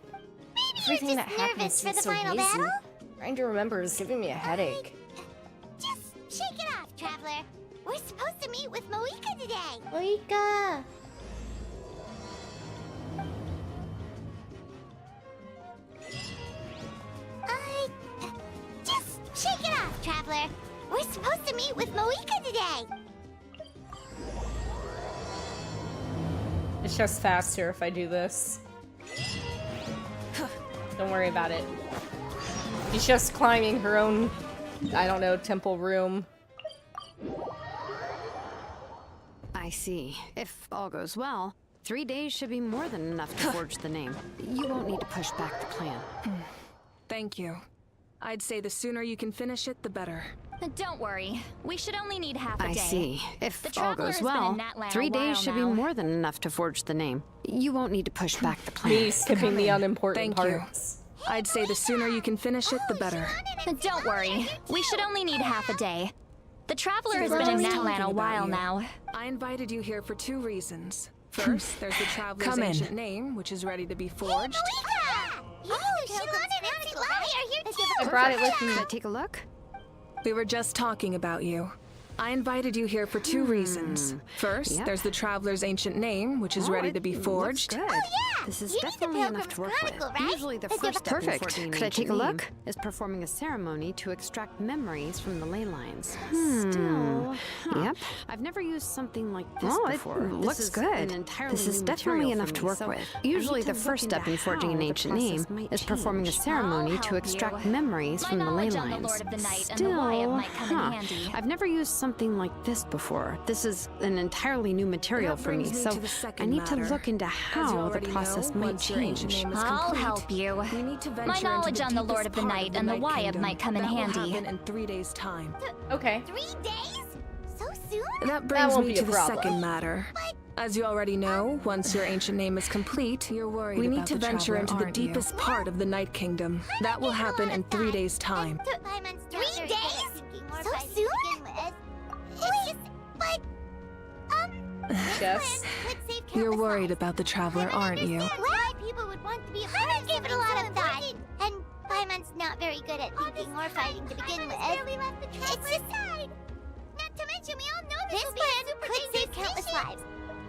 [SPEAKER 2] Maybe
[SPEAKER 1] Everything
[SPEAKER 2] you're
[SPEAKER 1] that
[SPEAKER 2] just
[SPEAKER 1] happened
[SPEAKER 2] nervous for
[SPEAKER 1] seems
[SPEAKER 2] the
[SPEAKER 1] so
[SPEAKER 2] final
[SPEAKER 1] hazy.
[SPEAKER 2] battle?
[SPEAKER 1] Trying to remember is giving me a headache.
[SPEAKER 2] Just shake it off, traveler. We're supposed to meet with Moika today.
[SPEAKER 1] Moika!
[SPEAKER 2] Just shake it off, traveler. We're supposed to meet with Moika today.
[SPEAKER 1] It's just faster if I do this. Don't worry about it. She's just climbing her own, I don't know, temple room.
[SPEAKER 7] I see. If all goes well, 3 days should be more than enough to forge the name. You won't need to push back the plan.
[SPEAKER 3] Thank you. I'd say the sooner you can finish it, the better.
[SPEAKER 8] Don't worry. We should only need half a day.
[SPEAKER 7] I see. If
[SPEAKER 8] The
[SPEAKER 7] all
[SPEAKER 8] Traveler
[SPEAKER 7] goes
[SPEAKER 8] has been in
[SPEAKER 7] well,
[SPEAKER 8] Natlan
[SPEAKER 7] 3
[SPEAKER 8] a while
[SPEAKER 7] days should be
[SPEAKER 8] now.
[SPEAKER 7] more than enough to forge the name. You won't need to push back the plan.
[SPEAKER 1] Me skipping the unimportant
[SPEAKER 3] Thank you.
[SPEAKER 1] parts.
[SPEAKER 3] I'd say the sooner you can finish it, the better.
[SPEAKER 8] Don't worry. We should only need half a day. The Traveler has
[SPEAKER 3] We're
[SPEAKER 8] been in
[SPEAKER 3] just
[SPEAKER 8] Natlan
[SPEAKER 3] talking
[SPEAKER 8] a
[SPEAKER 3] about
[SPEAKER 8] while
[SPEAKER 3] you.
[SPEAKER 8] now.
[SPEAKER 3] I invited you here for 2 reasons. First, there's the Traveler's
[SPEAKER 5] Come in.
[SPEAKER 3] ancient name, which is ready to be forged.
[SPEAKER 2] Moika! Oh, Shilon and Nancy are here too.
[SPEAKER 1] I brought it with me.
[SPEAKER 7] Can I take a look?
[SPEAKER 3] We were just talking about you. I invited you here for 2 reasons. First,
[SPEAKER 7] Yep.
[SPEAKER 3] there's the Traveler's ancient name, which is
[SPEAKER 7] Oh,
[SPEAKER 3] ready
[SPEAKER 7] it
[SPEAKER 3] to be
[SPEAKER 7] looks
[SPEAKER 3] forged.
[SPEAKER 7] good.
[SPEAKER 2] yeah.
[SPEAKER 7] This is
[SPEAKER 2] You need the
[SPEAKER 7] definitely enough
[SPEAKER 2] Pilgrim's
[SPEAKER 7] to work with.
[SPEAKER 2] Chronicle, right?
[SPEAKER 7] Usually the
[SPEAKER 2] Let's
[SPEAKER 7] first
[SPEAKER 2] give
[SPEAKER 7] step in
[SPEAKER 2] it-
[SPEAKER 7] forging an
[SPEAKER 2] Perfect.
[SPEAKER 7] ancient Could I take a look? name is performing a ceremony to extract memories from the ley lines. Yep. I've never used something like this
[SPEAKER 9] Oh, it
[SPEAKER 7] before.
[SPEAKER 9] looks
[SPEAKER 7] this is
[SPEAKER 9] good.
[SPEAKER 7] An entirely
[SPEAKER 9] This is
[SPEAKER 7] new
[SPEAKER 9] definitely
[SPEAKER 7] material
[SPEAKER 9] enough
[SPEAKER 7] for
[SPEAKER 9] to
[SPEAKER 7] me,
[SPEAKER 9] work
[SPEAKER 7] so
[SPEAKER 9] with.
[SPEAKER 7] Usually
[SPEAKER 9] I need
[SPEAKER 7] the
[SPEAKER 9] to
[SPEAKER 7] first
[SPEAKER 9] look
[SPEAKER 7] step in
[SPEAKER 9] into
[SPEAKER 7] forging an
[SPEAKER 9] how the
[SPEAKER 7] ancient name
[SPEAKER 9] process might
[SPEAKER 7] is performing a
[SPEAKER 9] change.
[SPEAKER 7] ceremony
[SPEAKER 8] I'll
[SPEAKER 7] to
[SPEAKER 8] help
[SPEAKER 7] extract
[SPEAKER 8] you.
[SPEAKER 7] memories
[SPEAKER 8] My
[SPEAKER 7] from the ley
[SPEAKER 8] knowledge on the
[SPEAKER 7] lines.
[SPEAKER 8] Lord of the Night and the Wyatt might come in handy.
[SPEAKER 7] I've never used something like this before. This is an entirely new material
[SPEAKER 3] That
[SPEAKER 7] for me,
[SPEAKER 3] brings me
[SPEAKER 7] so
[SPEAKER 3] to the second
[SPEAKER 7] I need to
[SPEAKER 3] matter.
[SPEAKER 7] look into
[SPEAKER 3] As you
[SPEAKER 7] how the
[SPEAKER 3] already
[SPEAKER 7] process
[SPEAKER 3] know,
[SPEAKER 7] might
[SPEAKER 3] once your ancient
[SPEAKER 7] change.
[SPEAKER 3] name is
[SPEAKER 8] I'll
[SPEAKER 3] complete,
[SPEAKER 8] help you.
[SPEAKER 3] we need to venture
[SPEAKER 8] My
[SPEAKER 3] into
[SPEAKER 8] knowledge on the Lord
[SPEAKER 3] deepest
[SPEAKER 8] of the
[SPEAKER 3] part
[SPEAKER 8] Night and the
[SPEAKER 3] Night
[SPEAKER 8] Wyatt
[SPEAKER 3] Kingdom.
[SPEAKER 8] might come in
[SPEAKER 3] That will
[SPEAKER 8] handy.
[SPEAKER 3] happen in 3 days' time.
[SPEAKER 1] Okay.
[SPEAKER 2] 3 days? So soon?
[SPEAKER 3] That brings
[SPEAKER 1] won't
[SPEAKER 3] me
[SPEAKER 1] be a
[SPEAKER 3] to the
[SPEAKER 1] problem.
[SPEAKER 3] second matter. As you already know, once your ancient name is complete,
[SPEAKER 9] You're worried
[SPEAKER 3] we need
[SPEAKER 9] about
[SPEAKER 3] to
[SPEAKER 9] the
[SPEAKER 3] venture
[SPEAKER 9] Traveler,
[SPEAKER 3] into the
[SPEAKER 9] aren't you?
[SPEAKER 3] deepest part of the Night Kingdom. That will happen in 3 days' time.
[SPEAKER 2] 3 days? So soon? Wait, but...
[SPEAKER 1] Yes.
[SPEAKER 3] You're worried about the Traveler, aren't you?
[SPEAKER 2] Why people would want to be a part of gave it a lot of thought. And Paimon's not very good at thinking or fighting to begin with. It's just... Not to mention, we all know this plan could save countless lives.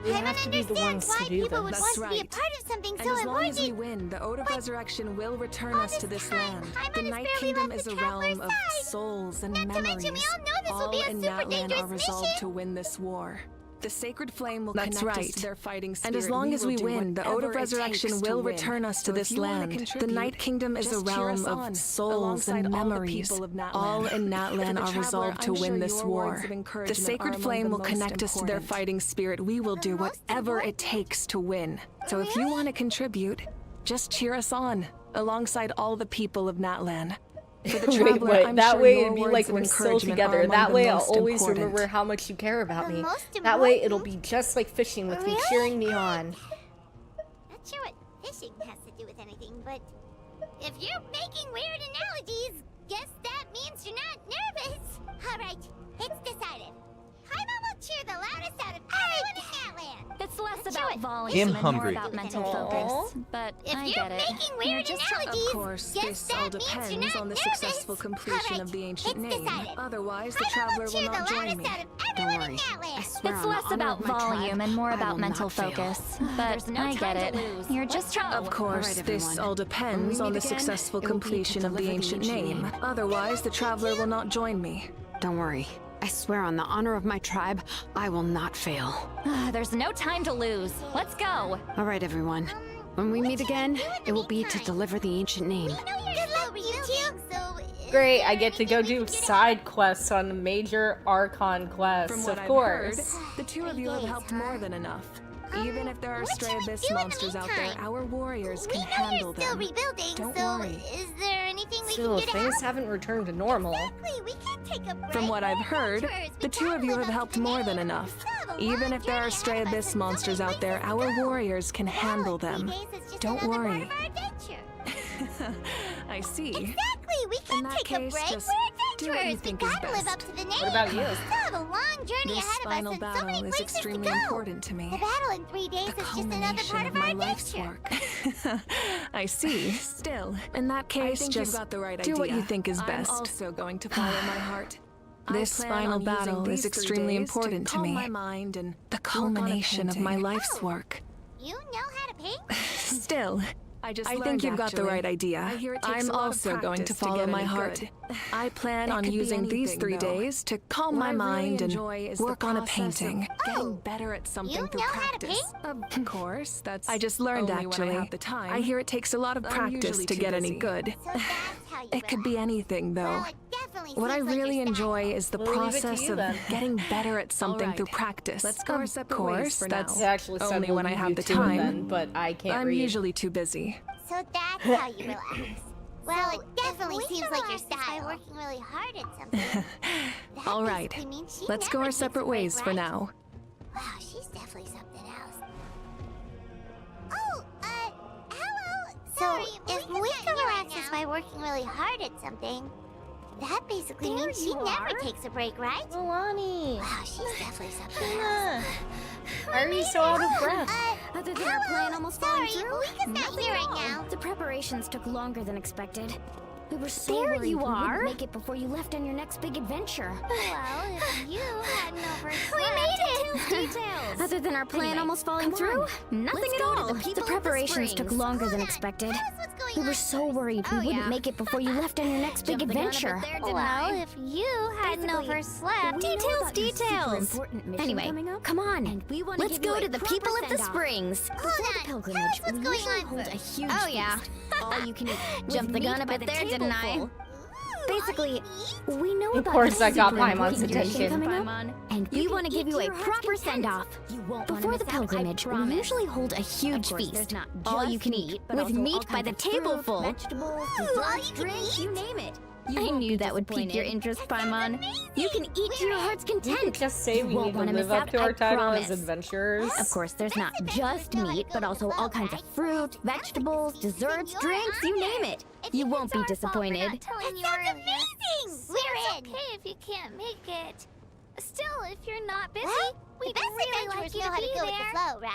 [SPEAKER 1] We
[SPEAKER 2] Paimon
[SPEAKER 1] have to be the
[SPEAKER 2] understands
[SPEAKER 1] ones to
[SPEAKER 2] why
[SPEAKER 1] do
[SPEAKER 2] people would
[SPEAKER 1] this.
[SPEAKER 2] want
[SPEAKER 3] That's
[SPEAKER 2] to be a
[SPEAKER 3] right.
[SPEAKER 2] part of something
[SPEAKER 3] And
[SPEAKER 2] so
[SPEAKER 3] as long as we
[SPEAKER 2] important.
[SPEAKER 3] win, the Ode of Resurrection will return
[SPEAKER 2] all
[SPEAKER 3] us to
[SPEAKER 2] this
[SPEAKER 3] this
[SPEAKER 2] time,
[SPEAKER 3] land.
[SPEAKER 2] Paimon
[SPEAKER 3] The
[SPEAKER 2] has
[SPEAKER 3] Night
[SPEAKER 2] barely
[SPEAKER 3] Kingdom
[SPEAKER 2] left
[SPEAKER 3] is
[SPEAKER 2] the
[SPEAKER 3] a
[SPEAKER 2] Traveler's
[SPEAKER 3] realm of
[SPEAKER 2] side.
[SPEAKER 3] souls and
[SPEAKER 2] Not to
[SPEAKER 3] memories.
[SPEAKER 2] mention, we all know this will
[SPEAKER 3] All
[SPEAKER 2] be a
[SPEAKER 3] in
[SPEAKER 2] super
[SPEAKER 3] Natlan
[SPEAKER 2] dangerous
[SPEAKER 3] are resolved
[SPEAKER 2] mission.
[SPEAKER 3] to win this war. The sacred flame will
[SPEAKER 9] That's
[SPEAKER 3] connect us
[SPEAKER 9] right.
[SPEAKER 3] to their fighting spirit.
[SPEAKER 9] And as long as
[SPEAKER 3] will
[SPEAKER 9] we
[SPEAKER 3] do
[SPEAKER 9] win, the Ode
[SPEAKER 3] whatever
[SPEAKER 9] of
[SPEAKER 3] it
[SPEAKER 9] Resurrection
[SPEAKER 3] takes to
[SPEAKER 9] will
[SPEAKER 3] win.
[SPEAKER 9] return us to
[SPEAKER 3] So
[SPEAKER 9] this
[SPEAKER 3] if you wanna
[SPEAKER 9] land. The
[SPEAKER 3] contribute,
[SPEAKER 9] Night Kingdom is a
[SPEAKER 3] just cheer
[SPEAKER 9] realm
[SPEAKER 3] us
[SPEAKER 9] of
[SPEAKER 3] on,
[SPEAKER 9] souls
[SPEAKER 3] alongside
[SPEAKER 9] and
[SPEAKER 3] all the
[SPEAKER 9] memories.
[SPEAKER 3] people of Natlan.
[SPEAKER 9] All in
[SPEAKER 3] For
[SPEAKER 9] Natlan
[SPEAKER 3] the
[SPEAKER 9] are
[SPEAKER 3] traveler,
[SPEAKER 9] resolved to
[SPEAKER 3] I'm
[SPEAKER 9] win
[SPEAKER 3] sure
[SPEAKER 9] this
[SPEAKER 3] your
[SPEAKER 9] war.
[SPEAKER 3] words of
[SPEAKER 9] The
[SPEAKER 3] encouragement
[SPEAKER 9] sacred
[SPEAKER 3] are among
[SPEAKER 9] flame
[SPEAKER 3] the
[SPEAKER 9] will
[SPEAKER 3] most
[SPEAKER 9] connect us to their
[SPEAKER 3] important.
[SPEAKER 9] fighting spirit. We will do
[SPEAKER 2] most
[SPEAKER 9] whatever it takes to win. So if you want to contribute, just cheer us on, alongside all the people of Natlan. For the traveler,
[SPEAKER 1] wait,
[SPEAKER 9] I'm
[SPEAKER 1] that
[SPEAKER 9] sure
[SPEAKER 1] way
[SPEAKER 9] your
[SPEAKER 1] it'd be
[SPEAKER 9] words
[SPEAKER 1] like
[SPEAKER 9] of
[SPEAKER 1] we're still
[SPEAKER 9] encouragement are
[SPEAKER 1] together.
[SPEAKER 9] among
[SPEAKER 1] That
[SPEAKER 9] the
[SPEAKER 1] way I'll
[SPEAKER 9] most
[SPEAKER 1] always
[SPEAKER 9] important.
[SPEAKER 1] remember how much you care about
[SPEAKER 2] The
[SPEAKER 1] me.
[SPEAKER 2] most
[SPEAKER 1] That way it'll
[SPEAKER 2] important?
[SPEAKER 1] be just like fishing with me,
[SPEAKER 2] Really?
[SPEAKER 1] cheering me on.
[SPEAKER 2] Not sure what fishing has to do with anything, but if you're making weird analogies, guess that means you're not nervous. All right, it's decided. Paimon will cheer the loudest out of everyone in Natlan.
[SPEAKER 8] It's less
[SPEAKER 2] Let's
[SPEAKER 8] about
[SPEAKER 2] do it.
[SPEAKER 8] volume
[SPEAKER 4] I'm
[SPEAKER 8] and
[SPEAKER 4] hungry.
[SPEAKER 8] more about mental
[SPEAKER 1] Aw.
[SPEAKER 8] focus. But
[SPEAKER 2] If
[SPEAKER 8] I
[SPEAKER 2] you're
[SPEAKER 8] get it.
[SPEAKER 2] making weird
[SPEAKER 3] Of
[SPEAKER 2] analogies,
[SPEAKER 3] course,
[SPEAKER 2] guess
[SPEAKER 3] this
[SPEAKER 2] that
[SPEAKER 3] all
[SPEAKER 2] means you're
[SPEAKER 3] depends
[SPEAKER 2] not
[SPEAKER 3] on the
[SPEAKER 2] nervous.
[SPEAKER 3] successful completion
[SPEAKER 2] All
[SPEAKER 3] of the
[SPEAKER 2] right,
[SPEAKER 3] ancient
[SPEAKER 2] it's
[SPEAKER 3] name.
[SPEAKER 2] decided.
[SPEAKER 3] Otherwise, the
[SPEAKER 2] Paimon
[SPEAKER 3] traveler
[SPEAKER 2] will
[SPEAKER 3] will
[SPEAKER 2] cheer the
[SPEAKER 3] not join
[SPEAKER 2] loudest
[SPEAKER 3] me.
[SPEAKER 2] out of
[SPEAKER 7] Don't
[SPEAKER 2] everyone
[SPEAKER 7] worry.
[SPEAKER 2] in Natlan.
[SPEAKER 7] I swear
[SPEAKER 8] It's
[SPEAKER 7] on the
[SPEAKER 8] less
[SPEAKER 7] honor
[SPEAKER 8] about
[SPEAKER 7] of my tribe,
[SPEAKER 8] volume and more
[SPEAKER 7] I
[SPEAKER 8] about
[SPEAKER 7] will
[SPEAKER 8] mental
[SPEAKER 7] not fail.
[SPEAKER 8] focus. But
[SPEAKER 2] There's no
[SPEAKER 8] I
[SPEAKER 2] time
[SPEAKER 8] get
[SPEAKER 2] to
[SPEAKER 8] it.
[SPEAKER 2] lose.
[SPEAKER 8] You're just
[SPEAKER 2] Let's go.
[SPEAKER 9] Of course,
[SPEAKER 7] Alright,
[SPEAKER 9] this
[SPEAKER 7] everyone.
[SPEAKER 9] all
[SPEAKER 7] When we
[SPEAKER 9] depends on
[SPEAKER 7] meet
[SPEAKER 9] the
[SPEAKER 7] again,
[SPEAKER 9] successful
[SPEAKER 7] it will be to
[SPEAKER 9] completion of the
[SPEAKER 7] deliver the
[SPEAKER 9] ancient
[SPEAKER 7] ancient
[SPEAKER 9] name.
[SPEAKER 7] name.
[SPEAKER 9] Otherwise, the traveler will not join me.
[SPEAKER 7] Don't worry. I swear on the honor of my tribe, I will not fail.
[SPEAKER 8] There's no time to lose. Let's go.
[SPEAKER 7] All right, everyone. When we meet again, it will be to deliver the ancient name.
[SPEAKER 2] We know you're still rebuilding, so is
[SPEAKER 1] Great, I
[SPEAKER 2] there
[SPEAKER 1] get to go
[SPEAKER 2] anything we
[SPEAKER 1] do
[SPEAKER 2] can get
[SPEAKER 1] side quests on major Archon quests,
[SPEAKER 3] From what
[SPEAKER 1] of
[SPEAKER 3] I've
[SPEAKER 1] course.
[SPEAKER 3] heard, the two of you have helped more than enough. Even if there are
[SPEAKER 2] what
[SPEAKER 3] stray
[SPEAKER 2] should we
[SPEAKER 3] abyss
[SPEAKER 2] do in the
[SPEAKER 3] monsters out there,
[SPEAKER 2] meantime?
[SPEAKER 3] our warriors
[SPEAKER 2] We
[SPEAKER 3] can
[SPEAKER 2] know
[SPEAKER 3] handle
[SPEAKER 2] you're still
[SPEAKER 3] them.
[SPEAKER 2] rebuilding,
[SPEAKER 3] Don't
[SPEAKER 2] so
[SPEAKER 3] worry.
[SPEAKER 2] is there anything we
[SPEAKER 1] Still,
[SPEAKER 2] can do to
[SPEAKER 1] things
[SPEAKER 2] help?
[SPEAKER 1] haven't returned to normal.
[SPEAKER 2] Exactly, we can't take a break.
[SPEAKER 9] From what I've
[SPEAKER 2] We're
[SPEAKER 9] heard,
[SPEAKER 2] adventurers. We
[SPEAKER 9] the two
[SPEAKER 2] gotta
[SPEAKER 9] of you
[SPEAKER 2] live
[SPEAKER 9] have
[SPEAKER 2] up to
[SPEAKER 9] helped
[SPEAKER 2] the
[SPEAKER 9] more than
[SPEAKER 2] name.
[SPEAKER 9] enough.
[SPEAKER 2] We still have a
[SPEAKER 9] Even
[SPEAKER 2] long
[SPEAKER 9] if there are
[SPEAKER 2] journey
[SPEAKER 9] stray
[SPEAKER 2] ahead of us
[SPEAKER 9] abyss
[SPEAKER 2] and so
[SPEAKER 9] monsters
[SPEAKER 2] many
[SPEAKER 9] out there,
[SPEAKER 2] places to
[SPEAKER 9] our
[SPEAKER 2] go.
[SPEAKER 9] warriors can handle
[SPEAKER 2] Hell, 3
[SPEAKER 9] them.
[SPEAKER 2] days is just
[SPEAKER 9] Don't
[SPEAKER 2] another
[SPEAKER 9] worry.
[SPEAKER 2] part of our adventure.
[SPEAKER 9] I see.
[SPEAKER 2] Exactly, we
[SPEAKER 9] In
[SPEAKER 2] can't
[SPEAKER 9] that
[SPEAKER 2] take a
[SPEAKER 9] case,
[SPEAKER 2] break.
[SPEAKER 9] just
[SPEAKER 2] We're
[SPEAKER 9] do what you
[SPEAKER 2] adventurers.
[SPEAKER 9] think
[SPEAKER 2] We
[SPEAKER 9] is
[SPEAKER 2] gotta live
[SPEAKER 9] best.
[SPEAKER 2] up to the name.
[SPEAKER 1] What about you?
[SPEAKER 2] We still have a long journey
[SPEAKER 9] This
[SPEAKER 2] ahead of us
[SPEAKER 9] final
[SPEAKER 2] and so
[SPEAKER 9] battle
[SPEAKER 2] many
[SPEAKER 9] is
[SPEAKER 2] places
[SPEAKER 9] extremely
[SPEAKER 2] to go.
[SPEAKER 9] important to me.
[SPEAKER 2] The battle in 3 days
[SPEAKER 9] The
[SPEAKER 2] is just another
[SPEAKER 9] culmination
[SPEAKER 2] part
[SPEAKER 9] of
[SPEAKER 2] of our
[SPEAKER 9] my life's
[SPEAKER 2] adventure.
[SPEAKER 9] work. I see. Still, in that
[SPEAKER 3] I
[SPEAKER 9] case,
[SPEAKER 3] think
[SPEAKER 9] just
[SPEAKER 3] you've got the right
[SPEAKER 9] do
[SPEAKER 3] idea.
[SPEAKER 9] what you think is
[SPEAKER 3] I'm
[SPEAKER 9] best.
[SPEAKER 3] also going to follow my heart.
[SPEAKER 9] This
[SPEAKER 3] I plan
[SPEAKER 9] final
[SPEAKER 3] on using
[SPEAKER 9] battle
[SPEAKER 3] these
[SPEAKER 9] is
[SPEAKER 3] 3
[SPEAKER 9] extremely
[SPEAKER 3] days
[SPEAKER 9] important to
[SPEAKER 3] calm
[SPEAKER 9] me.
[SPEAKER 3] my mind and
[SPEAKER 9] The
[SPEAKER 3] work on a
[SPEAKER 9] culmination of my
[SPEAKER 3] painting.
[SPEAKER 9] life's work.
[SPEAKER 2] You know how to paint?
[SPEAKER 9] Still,
[SPEAKER 3] I just
[SPEAKER 9] I think
[SPEAKER 3] learned,
[SPEAKER 9] you've got the
[SPEAKER 3] actually.
[SPEAKER 9] right idea.
[SPEAKER 3] I hear it takes
[SPEAKER 9] I'm
[SPEAKER 3] a lot of
[SPEAKER 9] also going to
[SPEAKER 3] practice
[SPEAKER 9] follow
[SPEAKER 3] get
[SPEAKER 9] my
[SPEAKER 3] any
[SPEAKER 9] heart.
[SPEAKER 3] good.
[SPEAKER 9] I plan
[SPEAKER 3] It
[SPEAKER 9] on
[SPEAKER 3] could be
[SPEAKER 9] using these
[SPEAKER 3] anything,
[SPEAKER 9] 3
[SPEAKER 3] though.
[SPEAKER 9] days to calm
[SPEAKER 3] What
[SPEAKER 9] my
[SPEAKER 3] I really
[SPEAKER 9] mind
[SPEAKER 3] enjoy
[SPEAKER 9] and
[SPEAKER 3] is
[SPEAKER 9] work
[SPEAKER 3] the
[SPEAKER 9] on a
[SPEAKER 3] process of
[SPEAKER 9] painting.
[SPEAKER 3] getting better at something
[SPEAKER 2] You
[SPEAKER 3] through
[SPEAKER 2] know how to
[SPEAKER 3] practice. Of course, that's
[SPEAKER 9] I just learned
[SPEAKER 3] only
[SPEAKER 9] actually.
[SPEAKER 3] when I have the time.
[SPEAKER 9] I hear it takes a lot of
[SPEAKER 3] I'm
[SPEAKER 9] practice
[SPEAKER 3] usually
[SPEAKER 9] to
[SPEAKER 3] too
[SPEAKER 9] get any
[SPEAKER 3] busy.
[SPEAKER 9] good.
[SPEAKER 2] So that's how you
[SPEAKER 9] It could be
[SPEAKER 2] relax.
[SPEAKER 9] anything though.
[SPEAKER 2] Well, it definitely
[SPEAKER 9] What I
[SPEAKER 2] seems like
[SPEAKER 9] really
[SPEAKER 2] your style.
[SPEAKER 9] enjoy is the
[SPEAKER 1] We'll leave it to
[SPEAKER 9] process
[SPEAKER 1] you
[SPEAKER 9] of
[SPEAKER 1] then.
[SPEAKER 9] getting better at something
[SPEAKER 3] right.
[SPEAKER 9] through practice.
[SPEAKER 3] Let's go our
[SPEAKER 9] Of
[SPEAKER 3] separate ways
[SPEAKER 9] course,
[SPEAKER 3] for
[SPEAKER 9] that's
[SPEAKER 1] It actually said
[SPEAKER 9] only
[SPEAKER 1] we'll
[SPEAKER 9] when I
[SPEAKER 1] leave
[SPEAKER 9] have
[SPEAKER 1] you
[SPEAKER 9] the
[SPEAKER 1] to it
[SPEAKER 9] time.
[SPEAKER 1] then, but I can't
[SPEAKER 9] I'm
[SPEAKER 1] read.
[SPEAKER 9] usually too busy.
[SPEAKER 2] So that's how you relax. Well, it definitely seems like your style. By working really hard at something. That
[SPEAKER 9] All right,
[SPEAKER 2] basically means she
[SPEAKER 9] let's go
[SPEAKER 2] never
[SPEAKER 9] our
[SPEAKER 2] takes a
[SPEAKER 9] separate
[SPEAKER 2] break,
[SPEAKER 9] ways for
[SPEAKER 2] right?
[SPEAKER 9] now.
[SPEAKER 2] Wow, she's definitely something else. Oh, hello. Sorry, if Moika relaxes by working really hard at something, that basically
[SPEAKER 8] There
[SPEAKER 2] means she
[SPEAKER 8] you
[SPEAKER 2] never
[SPEAKER 8] are.
[SPEAKER 2] takes a break, right?
[SPEAKER 1] Milani,
[SPEAKER 2] Wow, she's definitely something else.
[SPEAKER 1] Anna, why are you so out of breath?
[SPEAKER 8] Other than our plan almost falling
[SPEAKER 2] Sorry,
[SPEAKER 8] through,
[SPEAKER 2] Moika's not
[SPEAKER 8] nothing
[SPEAKER 2] here
[SPEAKER 8] at
[SPEAKER 2] right
[SPEAKER 8] all.
[SPEAKER 2] now.
[SPEAKER 10] The preparations took longer than expected. We were so
[SPEAKER 8] There
[SPEAKER 10] worried
[SPEAKER 8] you
[SPEAKER 10] we
[SPEAKER 8] are.
[SPEAKER 10] wouldn't make it before you left on your next big adventure.
[SPEAKER 2] Well, if you hadn't overslept...
[SPEAKER 8] We made it!
[SPEAKER 10] Details! Other than our plan
[SPEAKER 8] Anyway,
[SPEAKER 10] almost falling
[SPEAKER 8] come
[SPEAKER 10] through,
[SPEAKER 8] on.
[SPEAKER 10] nothing
[SPEAKER 8] Let's
[SPEAKER 10] at
[SPEAKER 8] go to
[SPEAKER 10] all.
[SPEAKER 8] the people of the
[SPEAKER 10] preparations took
[SPEAKER 8] Springs.
[SPEAKER 10] longer than
[SPEAKER 2] Hold on.
[SPEAKER 10] expected.
[SPEAKER 2] Tell us what's going
[SPEAKER 10] We
[SPEAKER 2] on
[SPEAKER 10] were so
[SPEAKER 2] first.
[SPEAKER 10] worried we
[SPEAKER 8] Oh,
[SPEAKER 10] wouldn't
[SPEAKER 8] yeah.
[SPEAKER 10] make it before you left on your next big
[SPEAKER 8] Jumped the gun a bit
[SPEAKER 10] adventure.
[SPEAKER 8] there, didn't
[SPEAKER 2] Well,
[SPEAKER 8] I?
[SPEAKER 2] if you hadn't
[SPEAKER 10] Basically,
[SPEAKER 2] overslept...
[SPEAKER 10] We know
[SPEAKER 8] Details,
[SPEAKER 10] about your super
[SPEAKER 8] details.
[SPEAKER 10] important mission
[SPEAKER 8] Anyway,
[SPEAKER 10] coming up,
[SPEAKER 8] come on.
[SPEAKER 10] and we want to
[SPEAKER 8] Let's
[SPEAKER 10] give you
[SPEAKER 8] go
[SPEAKER 10] a
[SPEAKER 8] to the
[SPEAKER 10] proper
[SPEAKER 8] people of the
[SPEAKER 10] send-off.
[SPEAKER 8] Springs.
[SPEAKER 10] Before the
[SPEAKER 2] Hold on.
[SPEAKER 10] pilgrimage,
[SPEAKER 2] Tell us what's
[SPEAKER 10] we
[SPEAKER 2] going
[SPEAKER 10] usually
[SPEAKER 2] on
[SPEAKER 10] hold a
[SPEAKER 2] first.
[SPEAKER 10] huge
[SPEAKER 8] Oh, yeah.
[SPEAKER 10] feast. All you can eat.
[SPEAKER 8] Jumped the
[SPEAKER 10] with
[SPEAKER 8] gun
[SPEAKER 10] meat
[SPEAKER 8] a
[SPEAKER 10] by
[SPEAKER 8] bit
[SPEAKER 10] the
[SPEAKER 8] there, didn't I?
[SPEAKER 10] tableful. Basically, we know
[SPEAKER 1] Of
[SPEAKER 10] about
[SPEAKER 1] course
[SPEAKER 10] the
[SPEAKER 1] I got
[SPEAKER 10] super
[SPEAKER 1] Paimon's
[SPEAKER 10] important mission
[SPEAKER 1] attention.
[SPEAKER 10] coming up, and we
[SPEAKER 8] You
[SPEAKER 10] want to
[SPEAKER 8] can
[SPEAKER 10] give
[SPEAKER 8] eat
[SPEAKER 10] you
[SPEAKER 8] to
[SPEAKER 10] a
[SPEAKER 8] your heart's
[SPEAKER 10] proper
[SPEAKER 8] content.
[SPEAKER 10] send-off.
[SPEAKER 7] You won't
[SPEAKER 10] Before
[SPEAKER 7] wanna
[SPEAKER 10] the
[SPEAKER 7] miss out, I
[SPEAKER 10] pilgrimage, we
[SPEAKER 7] promise.
[SPEAKER 10] usually hold a huge
[SPEAKER 7] Of course,
[SPEAKER 10] feast.
[SPEAKER 7] there's not
[SPEAKER 10] All
[SPEAKER 7] just
[SPEAKER 10] you can
[SPEAKER 7] meat,
[SPEAKER 10] eat,
[SPEAKER 7] but
[SPEAKER 10] with
[SPEAKER 7] also all
[SPEAKER 10] meat by
[SPEAKER 7] kinds
[SPEAKER 10] the
[SPEAKER 7] of fruit,
[SPEAKER 10] tableful.
[SPEAKER 7] vegetables,
[SPEAKER 2] all
[SPEAKER 7] desserts,
[SPEAKER 2] you can
[SPEAKER 7] drinks,
[SPEAKER 2] eat?
[SPEAKER 7] you name it.
[SPEAKER 10] I
[SPEAKER 7] won't
[SPEAKER 10] knew
[SPEAKER 7] be
[SPEAKER 10] that would pique your
[SPEAKER 7] disappointed.
[SPEAKER 10] interest, Paimon. You can eat to your heart's
[SPEAKER 1] You could
[SPEAKER 10] content.
[SPEAKER 1] just say we
[SPEAKER 10] won't
[SPEAKER 1] need to
[SPEAKER 10] wanna
[SPEAKER 1] live
[SPEAKER 10] miss
[SPEAKER 1] up
[SPEAKER 10] out,
[SPEAKER 1] to our
[SPEAKER 10] I
[SPEAKER 1] title as
[SPEAKER 10] promise.
[SPEAKER 1] adventurers.
[SPEAKER 10] Of course, there's not just meat, but also all kinds of fruit, vegetables, desserts, drinks, you name it. You won't be disappointed.
[SPEAKER 2] That sounds amazing! We're in! Okay if you can't make it. Still, if you're not busy, we'd really like you to be there.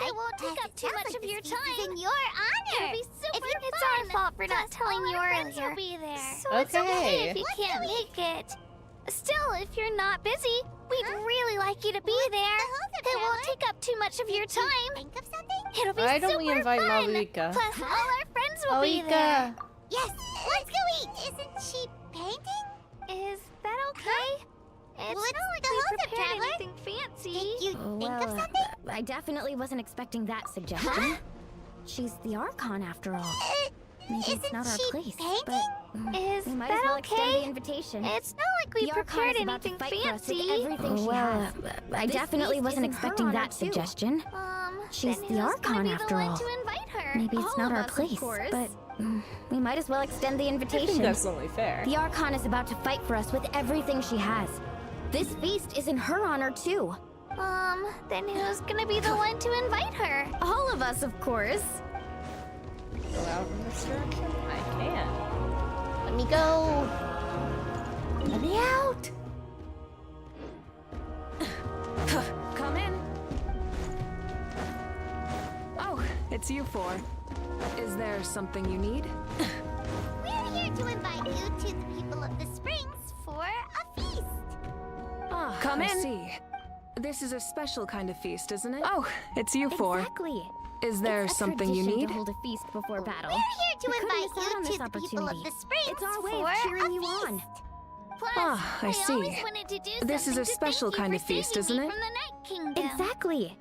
[SPEAKER 2] It won't take up too much of your time. In your honor. It'll be super fun. It's our fault for not telling you earlier. Will be there. So it's okay if you can't make it. Still, if you're not busy, we'd really like you to be there. It won't take up too much of your time. Think of something? It'll be
[SPEAKER 1] Why don't
[SPEAKER 2] super
[SPEAKER 1] we invite
[SPEAKER 2] fun.
[SPEAKER 1] Malvika?
[SPEAKER 2] Plus, all our friends will be there.
[SPEAKER 1] Malvika!
[SPEAKER 2] Yes, let's go eat. Isn't she painting? Is that okay? It's not like we prepared anything fancy. Did you think of something?
[SPEAKER 10] I definitely wasn't expecting that suggestion. She's the Archon after all. Maybe it's not our place, but
[SPEAKER 2] Is
[SPEAKER 10] we might
[SPEAKER 2] that
[SPEAKER 10] as well extend
[SPEAKER 2] okay?
[SPEAKER 10] the invitation.
[SPEAKER 2] It's not like we
[SPEAKER 10] The Archon
[SPEAKER 2] prepared
[SPEAKER 10] is about to
[SPEAKER 2] anything
[SPEAKER 10] fight for us with
[SPEAKER 2] fancy.
[SPEAKER 10] everything she
[SPEAKER 7] Well,
[SPEAKER 10] has. I
[SPEAKER 7] this
[SPEAKER 10] definitely
[SPEAKER 7] feast
[SPEAKER 10] wasn't
[SPEAKER 7] is in her
[SPEAKER 10] expecting
[SPEAKER 7] honor,
[SPEAKER 10] that
[SPEAKER 7] too.
[SPEAKER 10] suggestion. She's
[SPEAKER 2] Then
[SPEAKER 10] the
[SPEAKER 2] who's
[SPEAKER 10] Archon
[SPEAKER 2] gonna be
[SPEAKER 10] after
[SPEAKER 2] the one
[SPEAKER 10] all.
[SPEAKER 2] to invite her?
[SPEAKER 10] Maybe it's
[SPEAKER 2] All
[SPEAKER 10] not
[SPEAKER 2] of
[SPEAKER 10] our
[SPEAKER 2] us, of
[SPEAKER 10] place,
[SPEAKER 2] course.
[SPEAKER 10] but we might as well extend the
[SPEAKER 1] I think
[SPEAKER 10] invitation.
[SPEAKER 1] that's only fair.
[SPEAKER 10] The Archon is about to fight for us with everything she has. This feast is in her honor too.
[SPEAKER 2] Then who's gonna be the one to invite her?
[SPEAKER 10] All of us, of course.
[SPEAKER 1] Go out in this direction? I can. Let me go. Let me out.
[SPEAKER 9] Come in. Oh, it's you four. Is there something you need?
[SPEAKER 2] We're here to invite you to the people of the Springs for a feast.
[SPEAKER 9] Ah,
[SPEAKER 3] Come
[SPEAKER 9] I
[SPEAKER 3] in.
[SPEAKER 9] see. This is a special kind of feast, isn't it? Oh,
[SPEAKER 3] It's you four.
[SPEAKER 10] Exactly.
[SPEAKER 9] is there
[SPEAKER 10] It's a
[SPEAKER 9] something you
[SPEAKER 10] tradition
[SPEAKER 9] need?
[SPEAKER 10] to hold a feast before battle.
[SPEAKER 2] We're here to
[SPEAKER 10] We couldn't
[SPEAKER 2] invite
[SPEAKER 10] miss out on
[SPEAKER 2] you
[SPEAKER 10] this
[SPEAKER 2] to the people of
[SPEAKER 10] opportunity.
[SPEAKER 2] the Springs
[SPEAKER 10] It's our way
[SPEAKER 2] for
[SPEAKER 10] of cheering
[SPEAKER 2] a
[SPEAKER 10] you
[SPEAKER 2] feast.
[SPEAKER 10] on.
[SPEAKER 2] Plus,
[SPEAKER 9] Ah, I see.
[SPEAKER 2] always wanted to do
[SPEAKER 9] This is a
[SPEAKER 2] something to
[SPEAKER 9] special
[SPEAKER 2] thank you
[SPEAKER 9] kind
[SPEAKER 2] for
[SPEAKER 9] of feast,
[SPEAKER 2] saving
[SPEAKER 9] isn't
[SPEAKER 2] me
[SPEAKER 9] it?
[SPEAKER 2] From the Night Kingdom.
[SPEAKER 10] Exactly.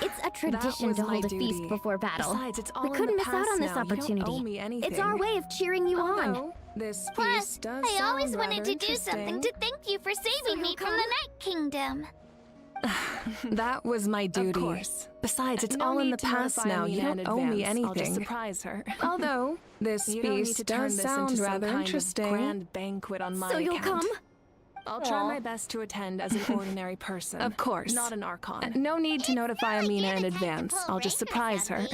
[SPEAKER 10] It's a tradition
[SPEAKER 9] was
[SPEAKER 10] to
[SPEAKER 9] my
[SPEAKER 10] hold a
[SPEAKER 9] duty.
[SPEAKER 10] feast before battle.
[SPEAKER 9] Besides, it's all
[SPEAKER 10] We
[SPEAKER 9] in
[SPEAKER 10] couldn't
[SPEAKER 9] the
[SPEAKER 10] miss out
[SPEAKER 9] past
[SPEAKER 10] on this
[SPEAKER 9] now. You don't
[SPEAKER 10] opportunity.
[SPEAKER 9] owe me anything.
[SPEAKER 10] It's our way of cheering you on.
[SPEAKER 9] Although, this
[SPEAKER 2] Plus,
[SPEAKER 9] feast does
[SPEAKER 2] I always
[SPEAKER 9] sound
[SPEAKER 2] wanted
[SPEAKER 9] rather
[SPEAKER 2] to do something
[SPEAKER 9] interesting.
[SPEAKER 2] to thank you for saving me from the Night Kingdom.
[SPEAKER 9] That was my duty.
[SPEAKER 3] Of course.
[SPEAKER 9] Besides, it's
[SPEAKER 3] No
[SPEAKER 9] all in
[SPEAKER 3] need
[SPEAKER 9] the
[SPEAKER 3] to
[SPEAKER 9] past
[SPEAKER 3] notify
[SPEAKER 9] now.
[SPEAKER 3] me
[SPEAKER 9] You
[SPEAKER 3] in
[SPEAKER 9] don't owe me
[SPEAKER 3] advance. I'll just
[SPEAKER 9] anything.
[SPEAKER 3] surprise her.
[SPEAKER 9] Although, this
[SPEAKER 3] You don't need
[SPEAKER 9] feast
[SPEAKER 3] to turn
[SPEAKER 9] does
[SPEAKER 3] this
[SPEAKER 9] sound
[SPEAKER 3] into some
[SPEAKER 9] rather
[SPEAKER 3] kind of
[SPEAKER 9] interesting.
[SPEAKER 3] grand banquet on my
[SPEAKER 10] So you'll
[SPEAKER 3] account.
[SPEAKER 10] come?
[SPEAKER 9] I'll try
[SPEAKER 1] Aw.
[SPEAKER 9] my best to attend as an ordinary person.
[SPEAKER 3] Of course.
[SPEAKER 9] Not an Archon. No need to notify
[SPEAKER 2] not like
[SPEAKER 9] Amina
[SPEAKER 2] you're
[SPEAKER 9] in
[SPEAKER 2] the type to
[SPEAKER 9] advance.
[SPEAKER 2] pull
[SPEAKER 9] I'll just
[SPEAKER 2] rank or
[SPEAKER 9] surprise her.